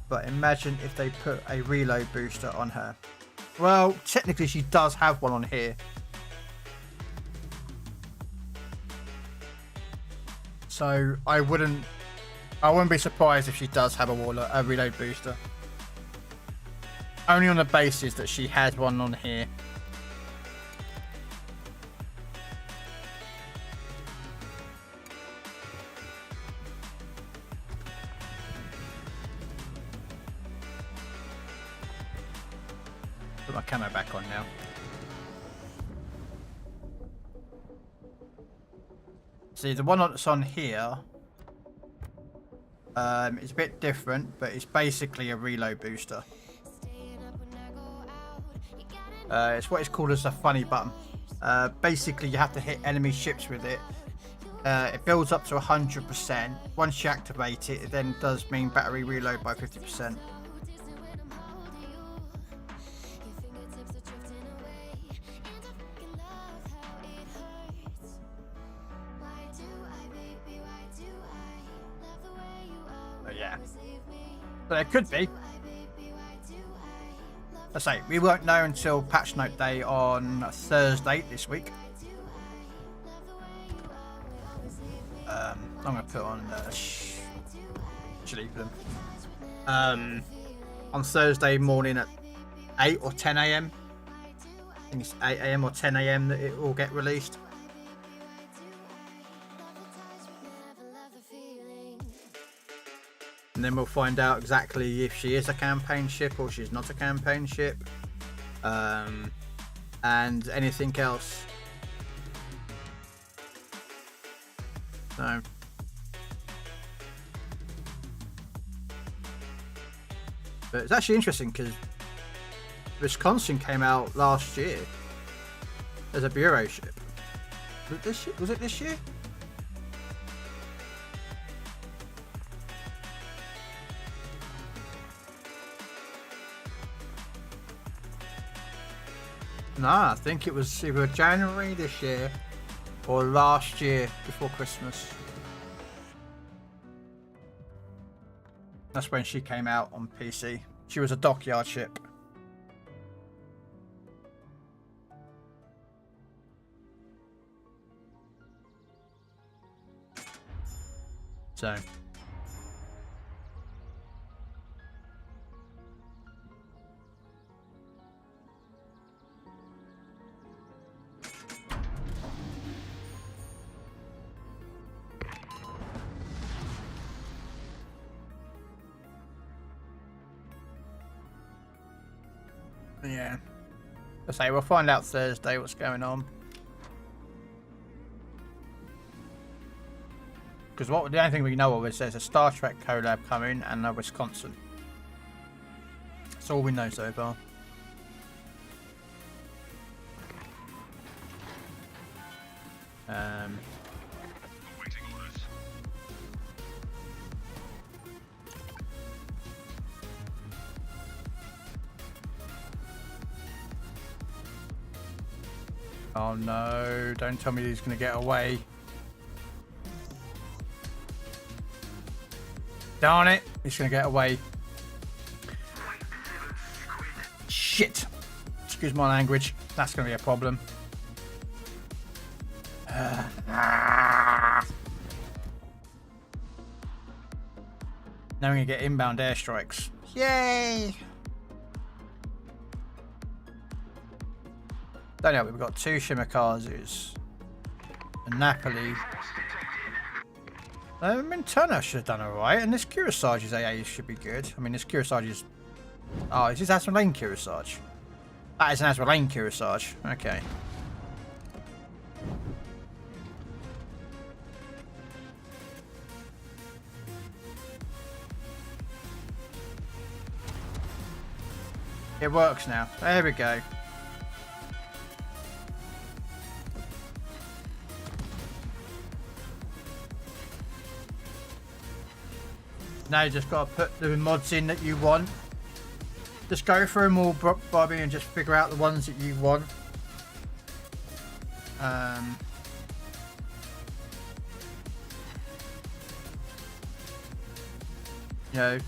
But imagine if they put a reload booster on her. Well, technically she does have one on here. So I wouldn't be surprised if she does have a reload booster. Only on the basis that she has one on here. Put my camo back on now. See, the one that's on here is a bit different, but it's basically a reload booster. It's what is called as a funny button. Basically, you have to hit enemy ships with it. It builds up to 100%. Once you activate it, it then does mean battery reload by 50%. Yeah, but it could be. I say we won't know until patch note day on Thursday this week. I'm gonna put on sleep them on Thursday morning at 8 or 10 a.m. I think it's 8 a.m. or 10 a.m. that it will get released. And then we'll find out exactly if she is a campaign ship or she's not a campaign ship. And anything else. So. But it's actually interesting because Wisconsin came out last year as a bureau ship. Was it this year? Nah, I think it was either January this year or last year before Christmas. That's when she came out on PC. She was a dockyard ship. So. Yeah. I say we'll find out Thursday what's going on. Because the only thing we know of is there's a Star Trek collab coming and a Wisconsin. That's all we know so far. Oh no, don't tell me he's going to get away. Darn it, he's going to get away. Shit. Excuse my language. That's going to be a problem. Now we're going to get inbound airstrikes. Yay! Don't know, we've got 2 Shimakazus. A Napoli. Mintana should have done alright, and this Kearsarge's AA should be good. I mean, this Kearsarge's... Oh, is this Azrael Kearsarge? That is an Azrael Kearsarge. Okay. It works now. There we go. Now you just got to put the mods in that you want. Just go through them all, Bobby, and just figure out the ones that you want. You know.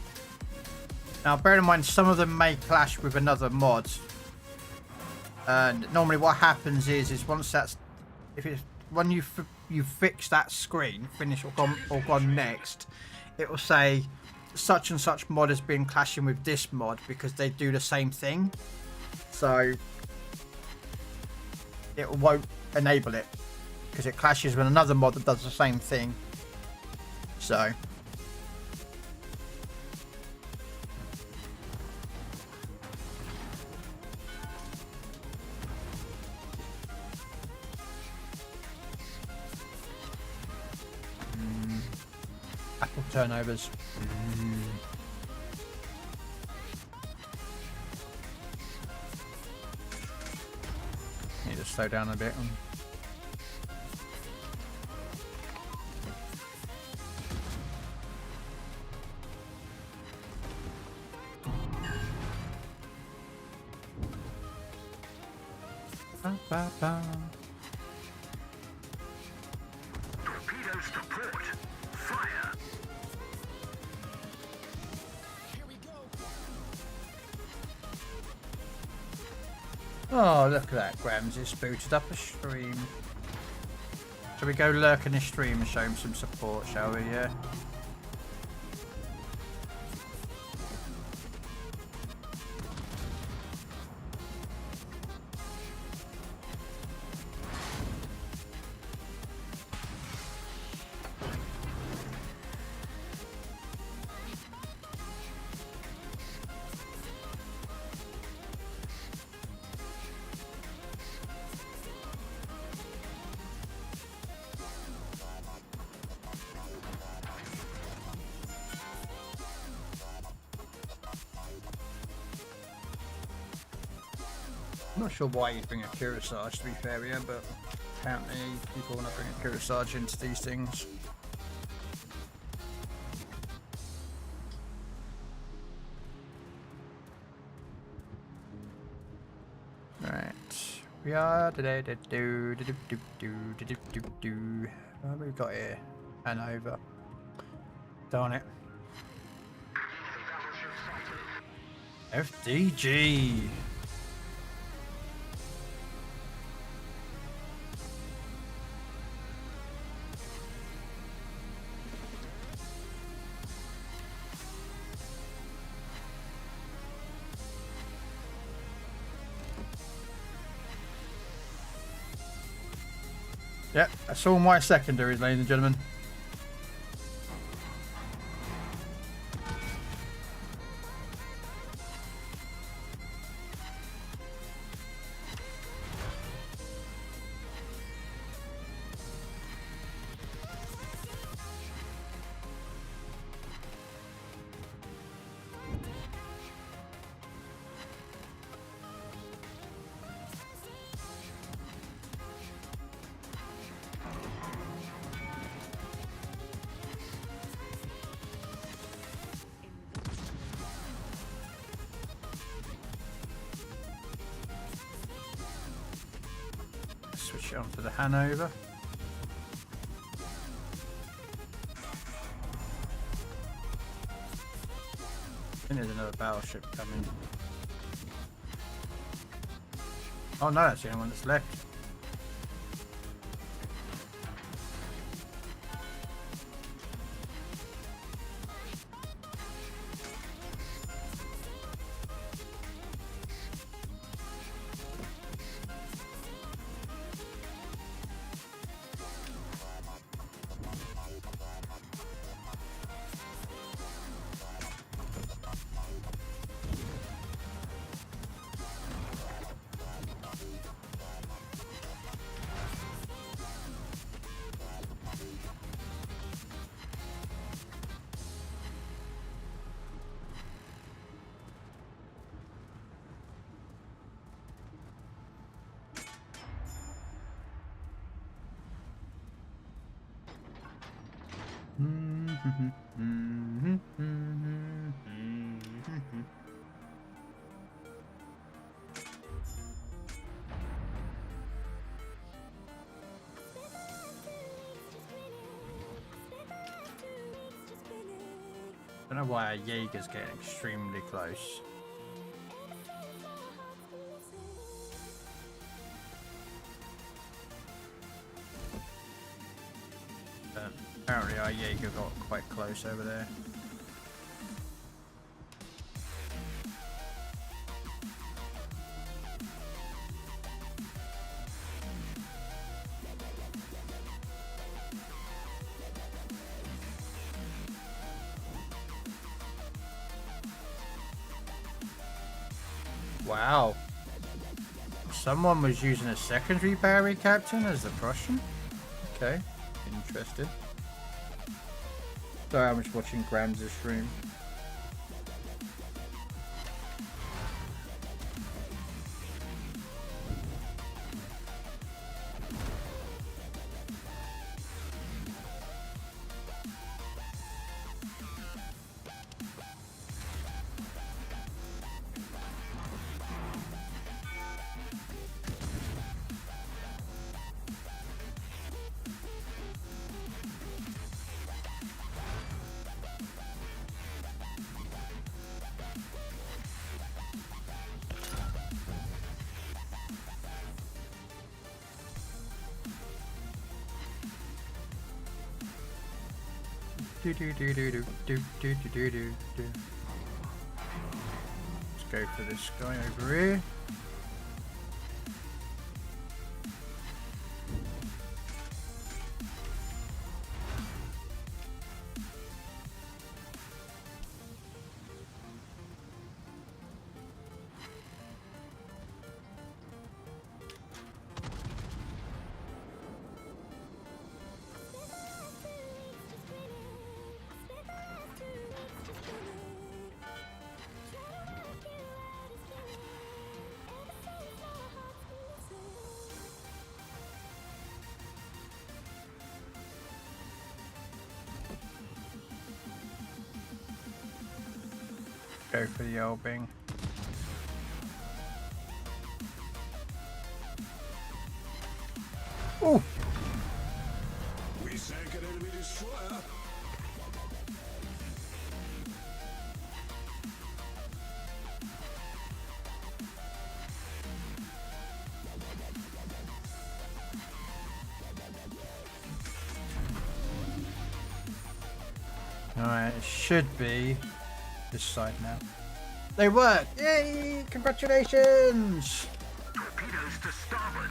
Now, bear in mind, some of them may clash with another mod. And normally, what happens is once that's, when you fix that screen, finish or gone next, it will say such and such mod has been clashing with this mod because they do the same thing. So it won't enable it because it clashes with another mod that does the same thing. So turnovers. Need to slow down a bit. Torpedoes to port. Fire. Oh, look at that. Grams just booted up a stream. Shall we go lurk in the stream and show him some support, shall we? Yeah. I'm not sure why you'd bring a Kearsarge, to be fair here, but apparently people want to bring a Kearsarge into these things. Right, we are today. What have we got here? Hanover. Darn it. FDG. Yep, that's all my secondaries, ladies and gentlemen. Switch it on to the Hanover. I think there's another battleship coming. Oh no, that's the only one that's left. I don't know why our Jaeger's getting extremely close. But apparently our Jaeger got quite close over there. Wow. Someone was using a secondary battery captain as the Prussian? Okay, interesting. Sorry, I'm just watching Grams' stream. Let's go for this guy over here. Go for the Elbing. Oh! We sank an enemy destroyer. Alright, it should be this side now. They work! Yay! Congratulations! Torpedoes to starboard.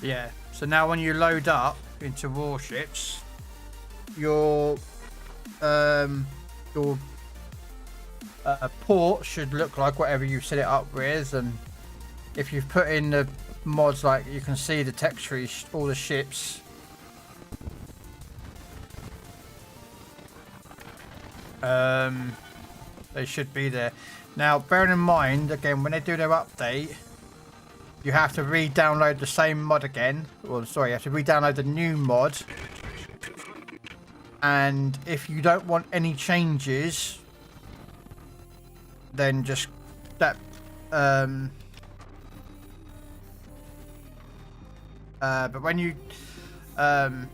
Yeah, so now when you load up into warships, your port should look like whatever you set it up with, and if you've put in the mods, like you can see the texture, all the ships. They should be there. Now, bearing in mind, again, when they do their update, you have to re-download the same mod again. Well, sorry, you have to re-download the new mod. And if you don't want any changes, then just that. But when you're on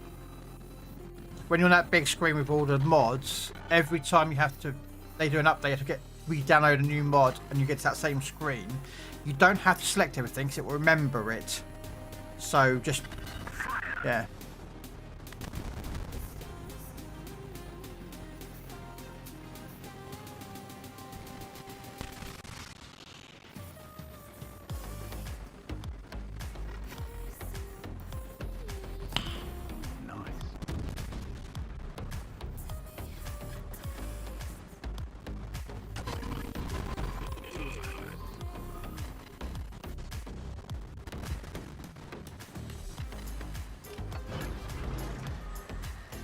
that big screen with all the mods, every time they do an update, you have to re-download a new mod, and you get to that same screen. You don't have to select everything, because it will remember it. So just, yeah.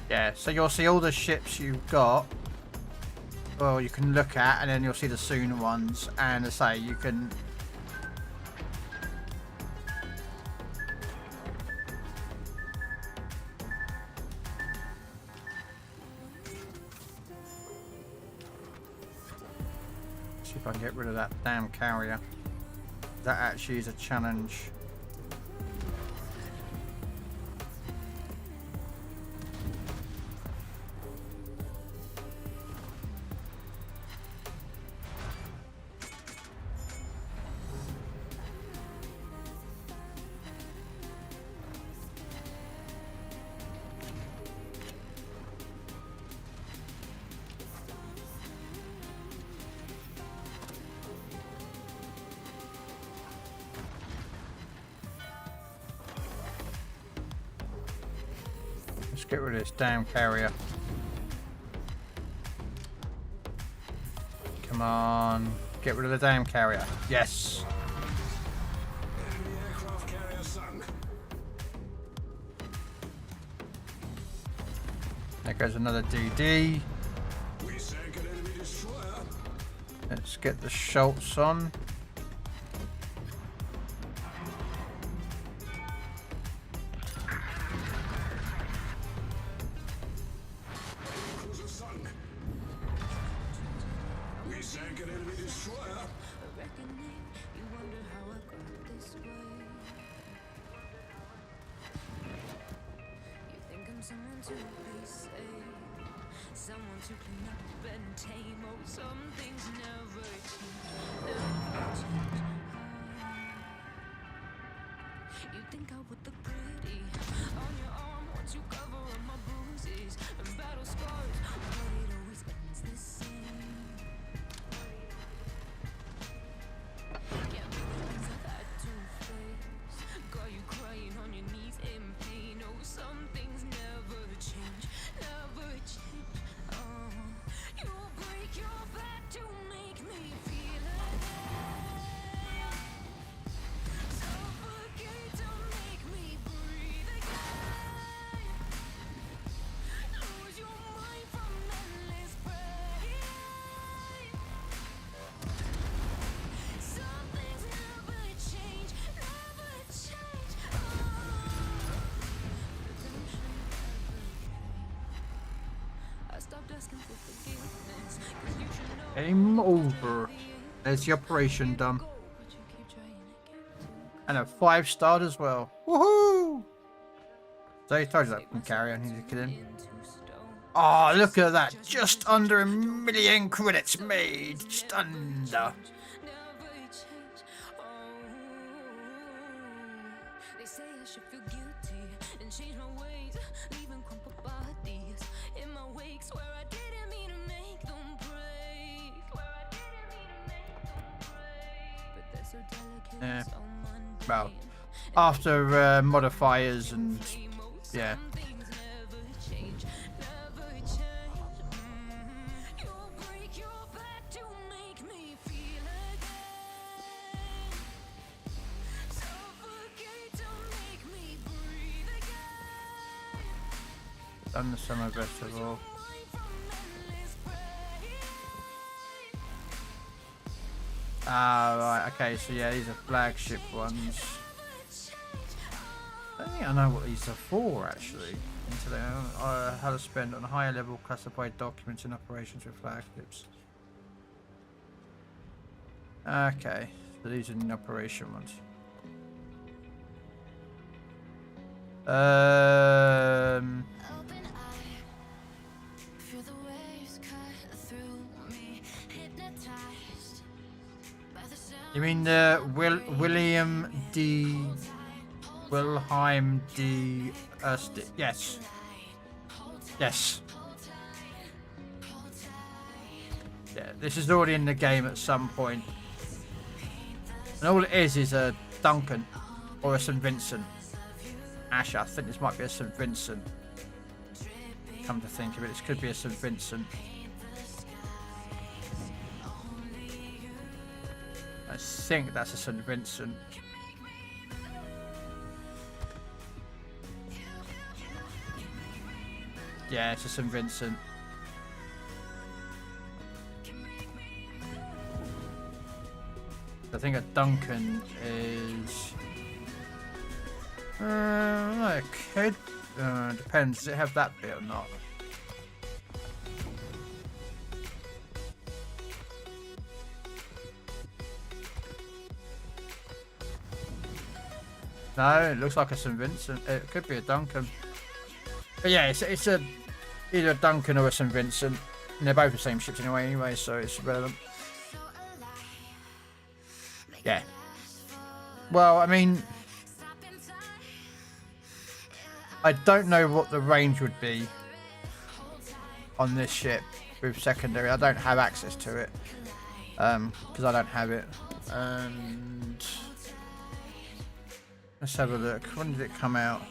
Yeah, so you'll see all the ships you've got. Well, you can look at, and then you'll see the soon ones. And as I say, you can. See if I can get rid of that damn carrier. That actually is a challenge. get rid of this damn carrier. Come on. Get rid of the damn carrier. Yes. Enemy aircraft carrier sunk. There goes another DD. We sank an enemy destroyer. Let's get the Schultz on. Cruiser sunk. We sank an enemy destroyer. Someone to be saved, someone to clean up and tame. Oh, some things never change, never change. You think I would look pretty on your arm once you cover up my bruises and battle scars, but it always ends the same. Can't be the things I've had to face. Got you crying on your knees in pain. Oh, some things never change, never change. Oh, you break your back to make me feel again. Suffocate to make me breathe again. Lose your mind from endless pain. Some things never change, never change. I stopped asking for forgiveness, 'cause you should know. Game over. There's the operation done. And a 5-star as well. Woohoo! So he told you that from carry on, he's a kid in. Oh, look at that. Just under 1 million credits made. Just under. They say I should feel guilty and change my ways, leaving crumpled bodies in my wake. Swear I didn't mean to make them break. Swear I didn't mean to make them break. But they're so delicate, Yeah. so mundane. Well, after modifiers and yeah. Some things never change, never change. You break your back to make me feel again. Suffocate to make me breathe again. Done the summer festival. Mind from endless pain. Ah, right. Okay, so yeah, these are flagship ones. I don't think I know what these are for actually. Until how to spend on higher level classified documents in operations with flagships. Okay, so these are the operation ones. Open eye, feel the waves cut through me, hypnotized by the sound. You mean William D. Wilhelm D. Yes. Yes. Yeah, this is already in the game at some point. And all it is a Duncan or a St. Vincent. Actually, I think this might be a St. Vincent. Come to think of it, this could be a St. Vincent. I think that's a St. Vincent. Yeah, it's a St. Vincent. I think a Duncan is... it could... depends, does it have that bit or not? No, it looks like a St. Vincent. It could be a Duncan. But yeah, it's a either a Duncan or a St. Vincent. And they're both the same ships anyway, so it's relevant. Yeah. Well, I mean, I don't know what the range would be on this ship with secondary. I don't have access to it because I don't have it. And let's have a look. When did it come out?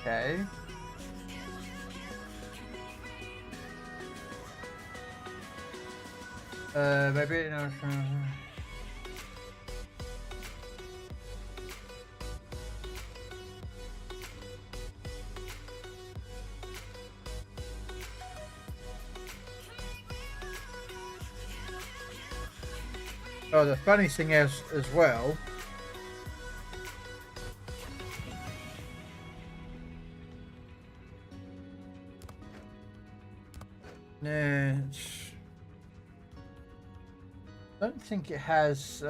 Okay. Maybe no. Oh, the funny thing is, as well. No, I don't think it has.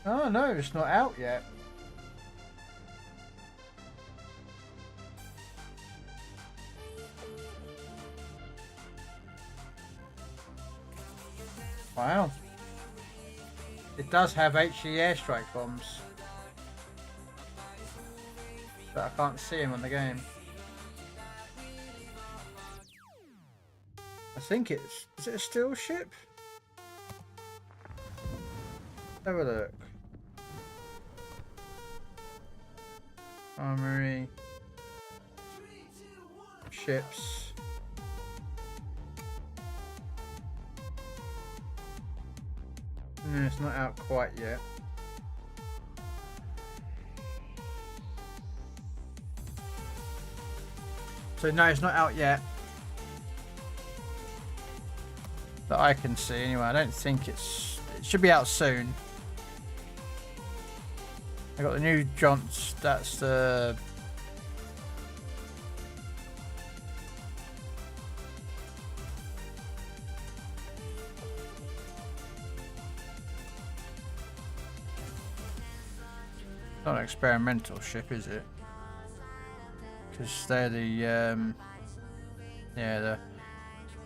Oh no, it's not out yet. Wow. It does have HE airstrike bombs. But I can't see them on the game. I think it's... Is it a steel ship? Have a look. Armory. Ships. No, it's not out quite yet. So no, it's not out yet. That I can see anyway. I don't think it's... It should be out soon. I got the new Johns. That's the... Not an experimental ship, is it? Because they're the yeah, the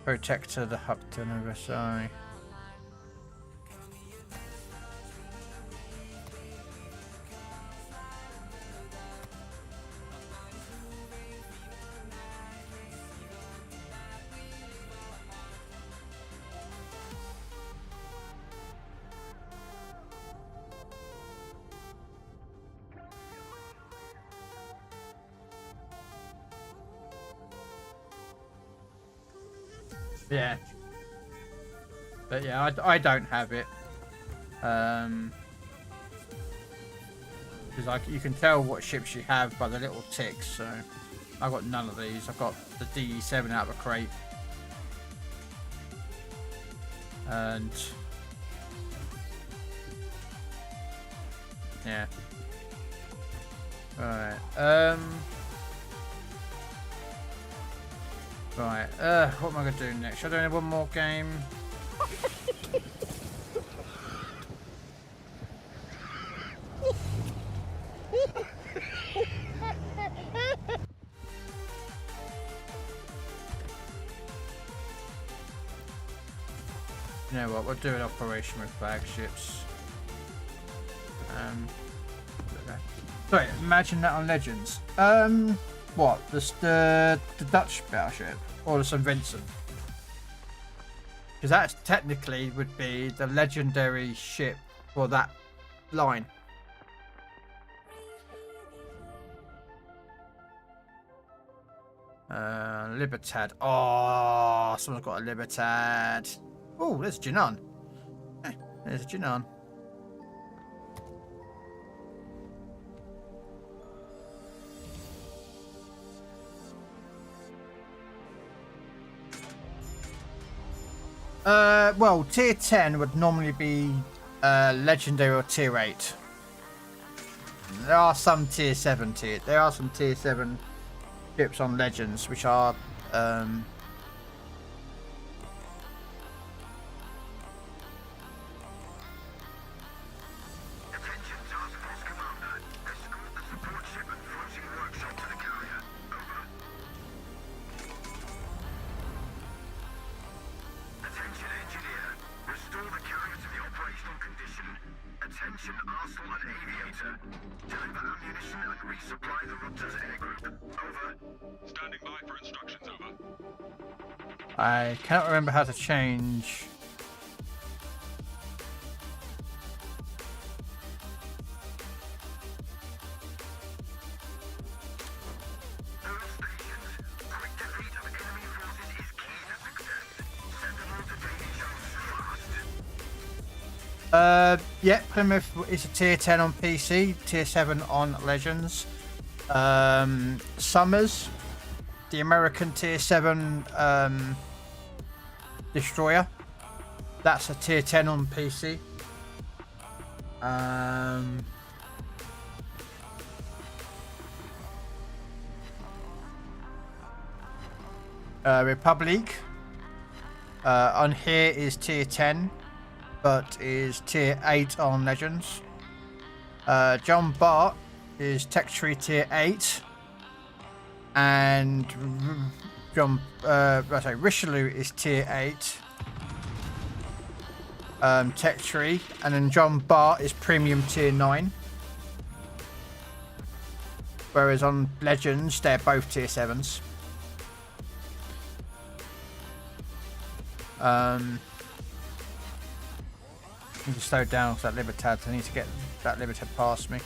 Protector, the Hupton of Versailles. Yeah, but yeah, I don't have it. Because you can tell what ships you have by the little ticks. So I've got none of these. I've got the DE7 out of a crate, and yeah. All right. Right, what am I going to do next? Should I do one more game? You know what, we'll do an operation with flagships. Sorry, imagine that on Legends. What? The Dutch battleship or the St. Vincent? Because that technically would be the legendary ship for that line. Libertad. Oh, someone's got a Libertad. Oh, there's Jinan. There's Jinan. Well, tier 10 would normally be legendary or tier 8. There are some tier 7 There are some tier 7 ships on Legends which are Standing by. by for instructions, over. I cannot remember how to change. Yeah, Plymouth is a tier 10 on PC, tier 7 on Legends. Summers, the American tier 7 destroyer, that's a tier 10 on PC. Republic on here is tier 10, but is tier 8 on Legends. John Bart is Tech Tree tier 8, and Richelieu is tier 8. Tech Tree, and then John Bart is premium tier 9. Whereas on Legends, they're both tier 7s. I need to slow down because that Libertad, I need to get that Libertad past me.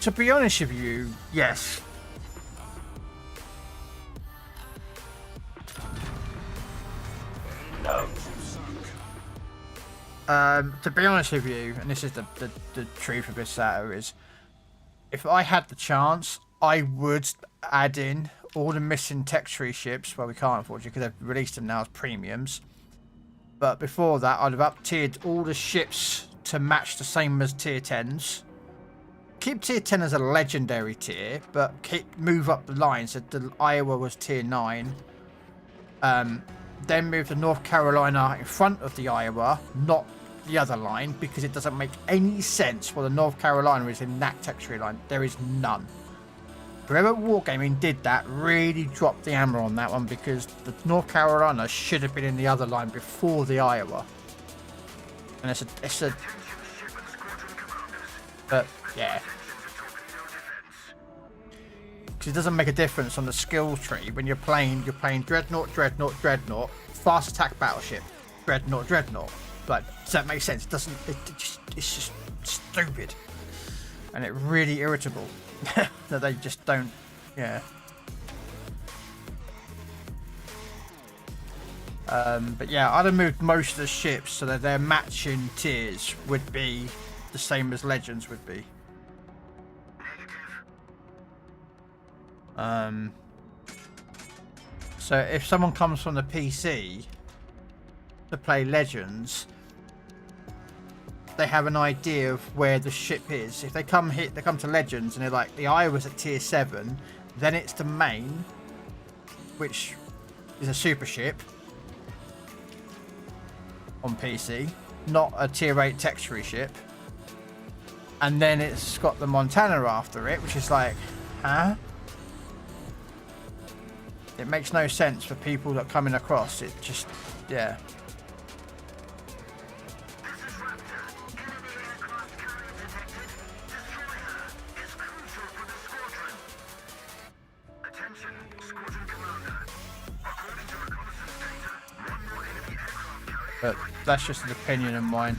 To be honest with you, yes. To be honest with you, and this is the truth of this matter, is if I had the chance, I would add in all the missing Tech Tree ships. Well, we can't, unfortunately, because they've released them now as premiums. But before that, I'd have up-tiered all the ships to match the same as tier 10s. Keep tier 10 as a legendary tier, but move up the line. So the Iowa was tier 9. Then move the North Carolina in front of the Iowa, not the other line, because it doesn't make any sense why the North Carolina is in that Tech Tree line. There is none. Whoever Wargaming did that really dropped the hammer on that one, because the North Carolina should have been in the other line before the Iowa. And it's a but yeah, because it doesn't make a difference on the skill tree when you're playing Dreadnought, fast attack battleship, Dreadnought. But does that make sense? It doesn't. It's just stupid, and it really irritable that they just don't. Yeah. But yeah, I'd have moved most of the ships so that their matching tiers would be the same as Legends would be. So if someone comes from the PC to play Legends, they have an idea of where the ship is. If they come to Legends and they're like, the Iowa's at tier 7, then it's the main, which is a super ship on PC, not a tier 8 Tech Tree ship. And then it's got the Montana after it, which is like, huh? It makes no sense for people that coming across. It just, yeah. But that's just an opinion of mine.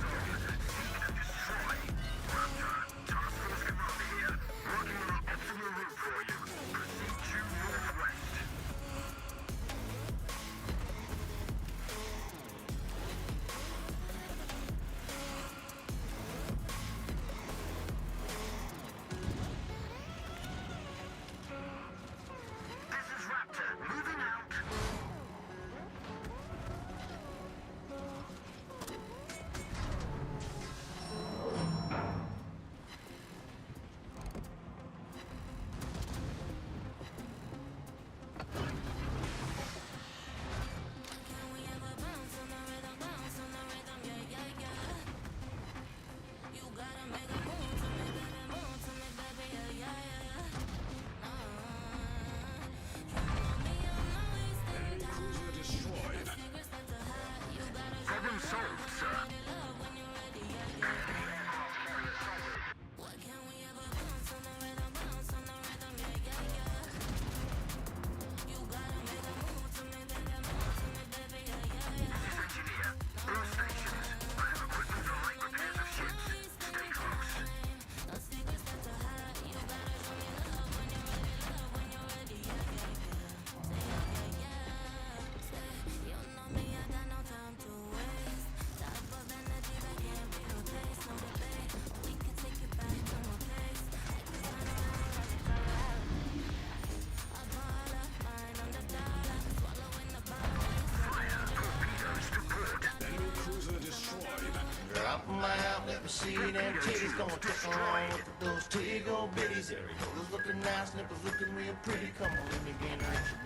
see them titties going tick along with those tickle bitties. Areolas looking nice, nipples looking real pretty. Come on, let me get into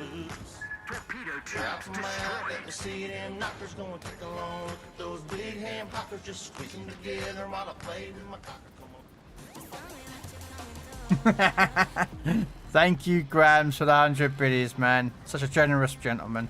your boobs. Drop them out, let me see them knockers going tick along. Look at those big ham poppers, just squeeze them together while I play with my cocker. Come on. Thank you, Grams, for the 100 biddies, man. Such a generous gentleman.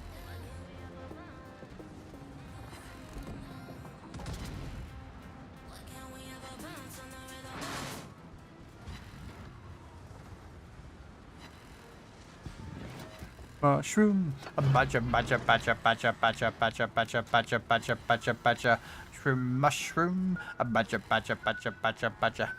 Mushroom, a badger, badger, badger, badger, badger, badger, badger, badger, badger, badger, badger, shroom, mushroom, a badger, badger, badger, badger, badger.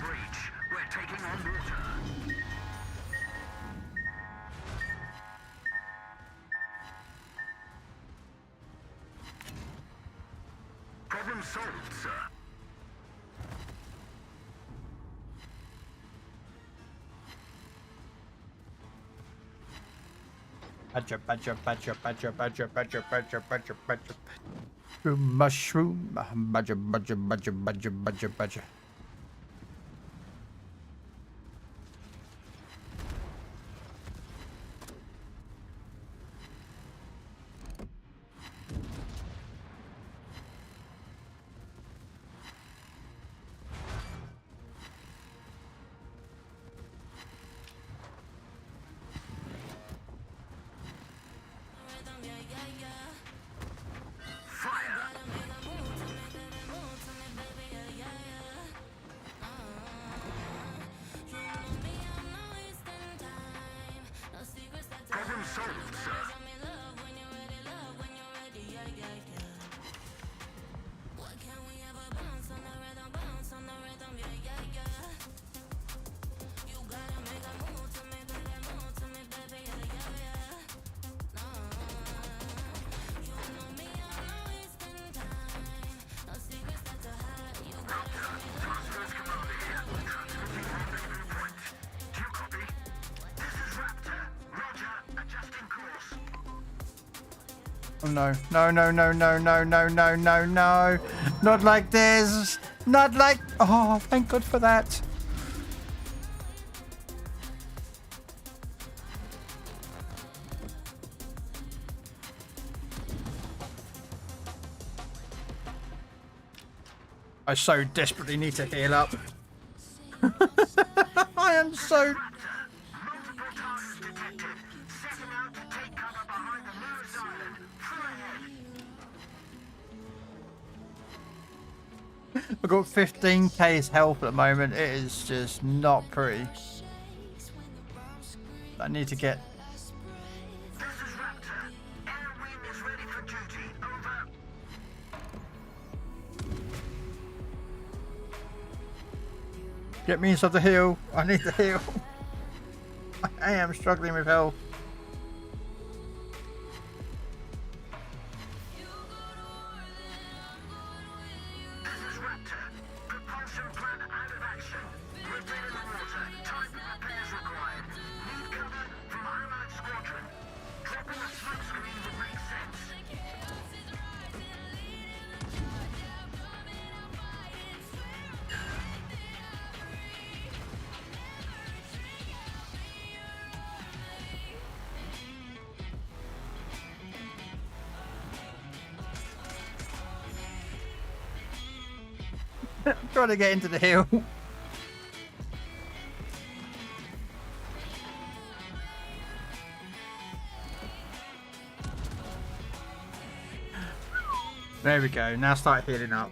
Breach. We're taking on water. Problem solved, sir. Badger, badger, badger, badger, badger, badger, badger, badger, badger. Mushroom, badger, badger, badger, badger, badger, badger. Problem solved, sir. Oh no, no, no, no, no, no, no, no, no, no. Not like this. Not like... Oh, thank God for that. I so desperately need to heal up. I am so... I've got 15k's health at the moment. It is just not pretty. I need to get... Get me inside the heal. I need the heal. I am struggling with health. Trying to get into the hill. There we go. Now start healing up.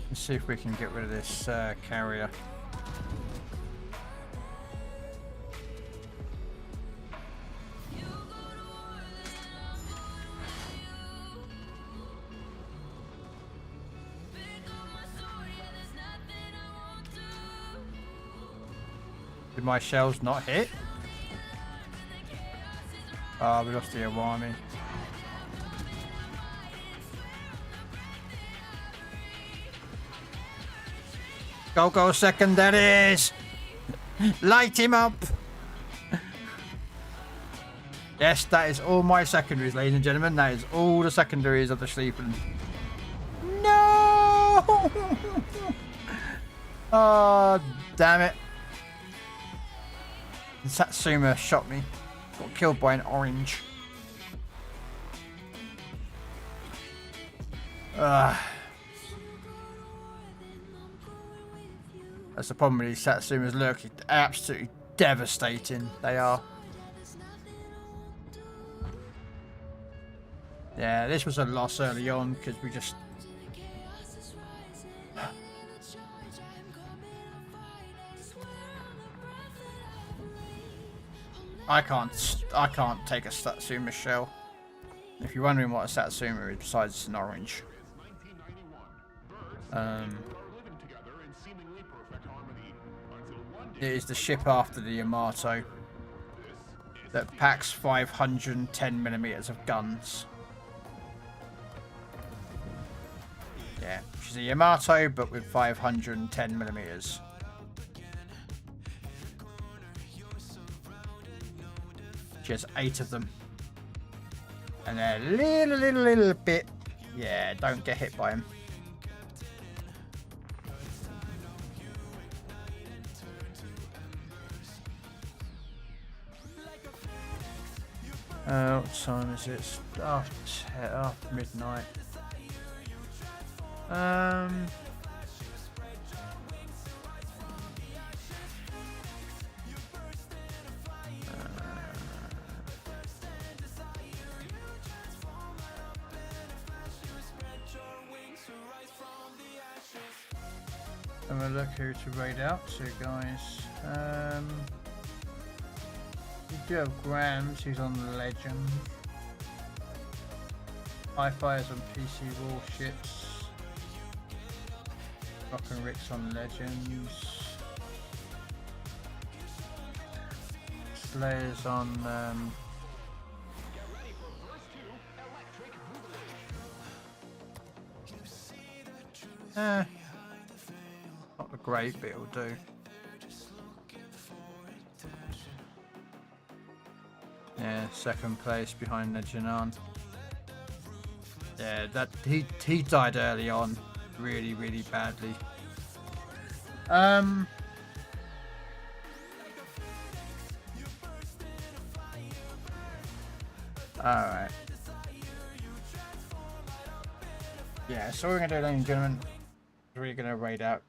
Let's see if we can get rid of this carrier. Did my shells not hit? Oh, we lost the Awami. Go secondaries! Light him up! Yes, that is all my secondaries, ladies and gentlemen. That is all the secondaries of the sleeping. No! Oh, damn it. Satsuma shot me. Got killed by an orange. That's the problem with these Satsumas. Look, absolutely devastating they are. Yeah, this was a loss early on because we just... I can't take a Satsuma shell. If you're wondering what a Satsuma is, besides it's an orange. It is the ship after the Yamato that packs 510mm of guns. Yeah, she's a Yamato but with 510mm. She has 8 of them. And they're little bit... Yeah, don't get hit by them. What time is it? After midnight. I'm gonna look who to raid out to, guys. We do have Grams, who's on the Legend. Hi-Fi's on PC Warships. Rock and Rick's on Legends. Slayer's on not the great, but it'll do. Yeah, second place behind the Janan. Yeah, that he died early on, really badly. Alright. Yeah, so we're gonna do, ladies and gentlemen. We're gonna raid out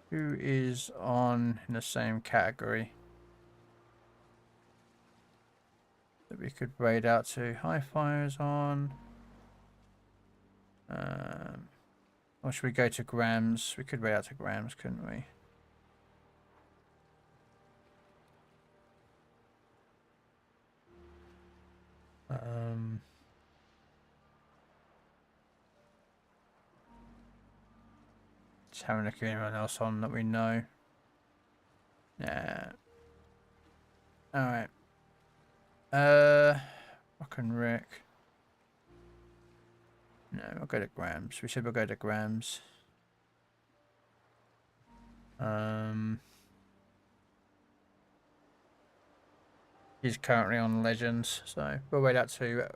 who is on in the same category that we could raid out to. Hi-Fi's on. Or should we go to Grams? We could raid out to Grams, couldn't we? Just having a look at anyone else on that we know. Yeah. Alright. Rock and Rick. No, we'll go to Grams. We said we'll go to Grams. He's currently on Legends, so we'll wait out to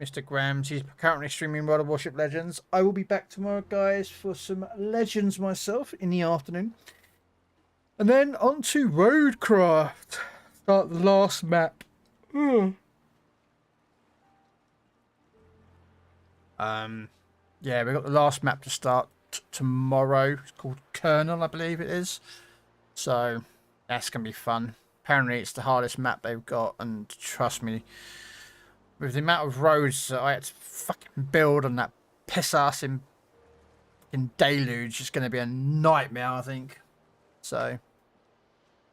Mr. Grams. He's currently streaming World of Warship Legends. I will be back tomorrow, guys, for some Legends myself in the afternoon. And then on to Roadcraft. Start the last map. Yeah, we've got the last map to start tomorrow. It's called Colonel, I believe it is. So that's going to be fun. Apparently it's the hardest map they've got, and trust me, with the amount of roads that I had to fucking build on that piss-ass in deluge, it's going to be a nightmare, I think. So,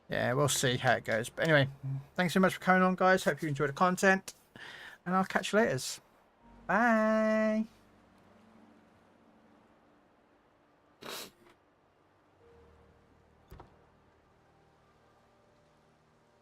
yeah, we'll see how it goes. But anyway, thanks so much for coming on, guys. Hope you enjoyed the content, and I'll catch you later. Bye!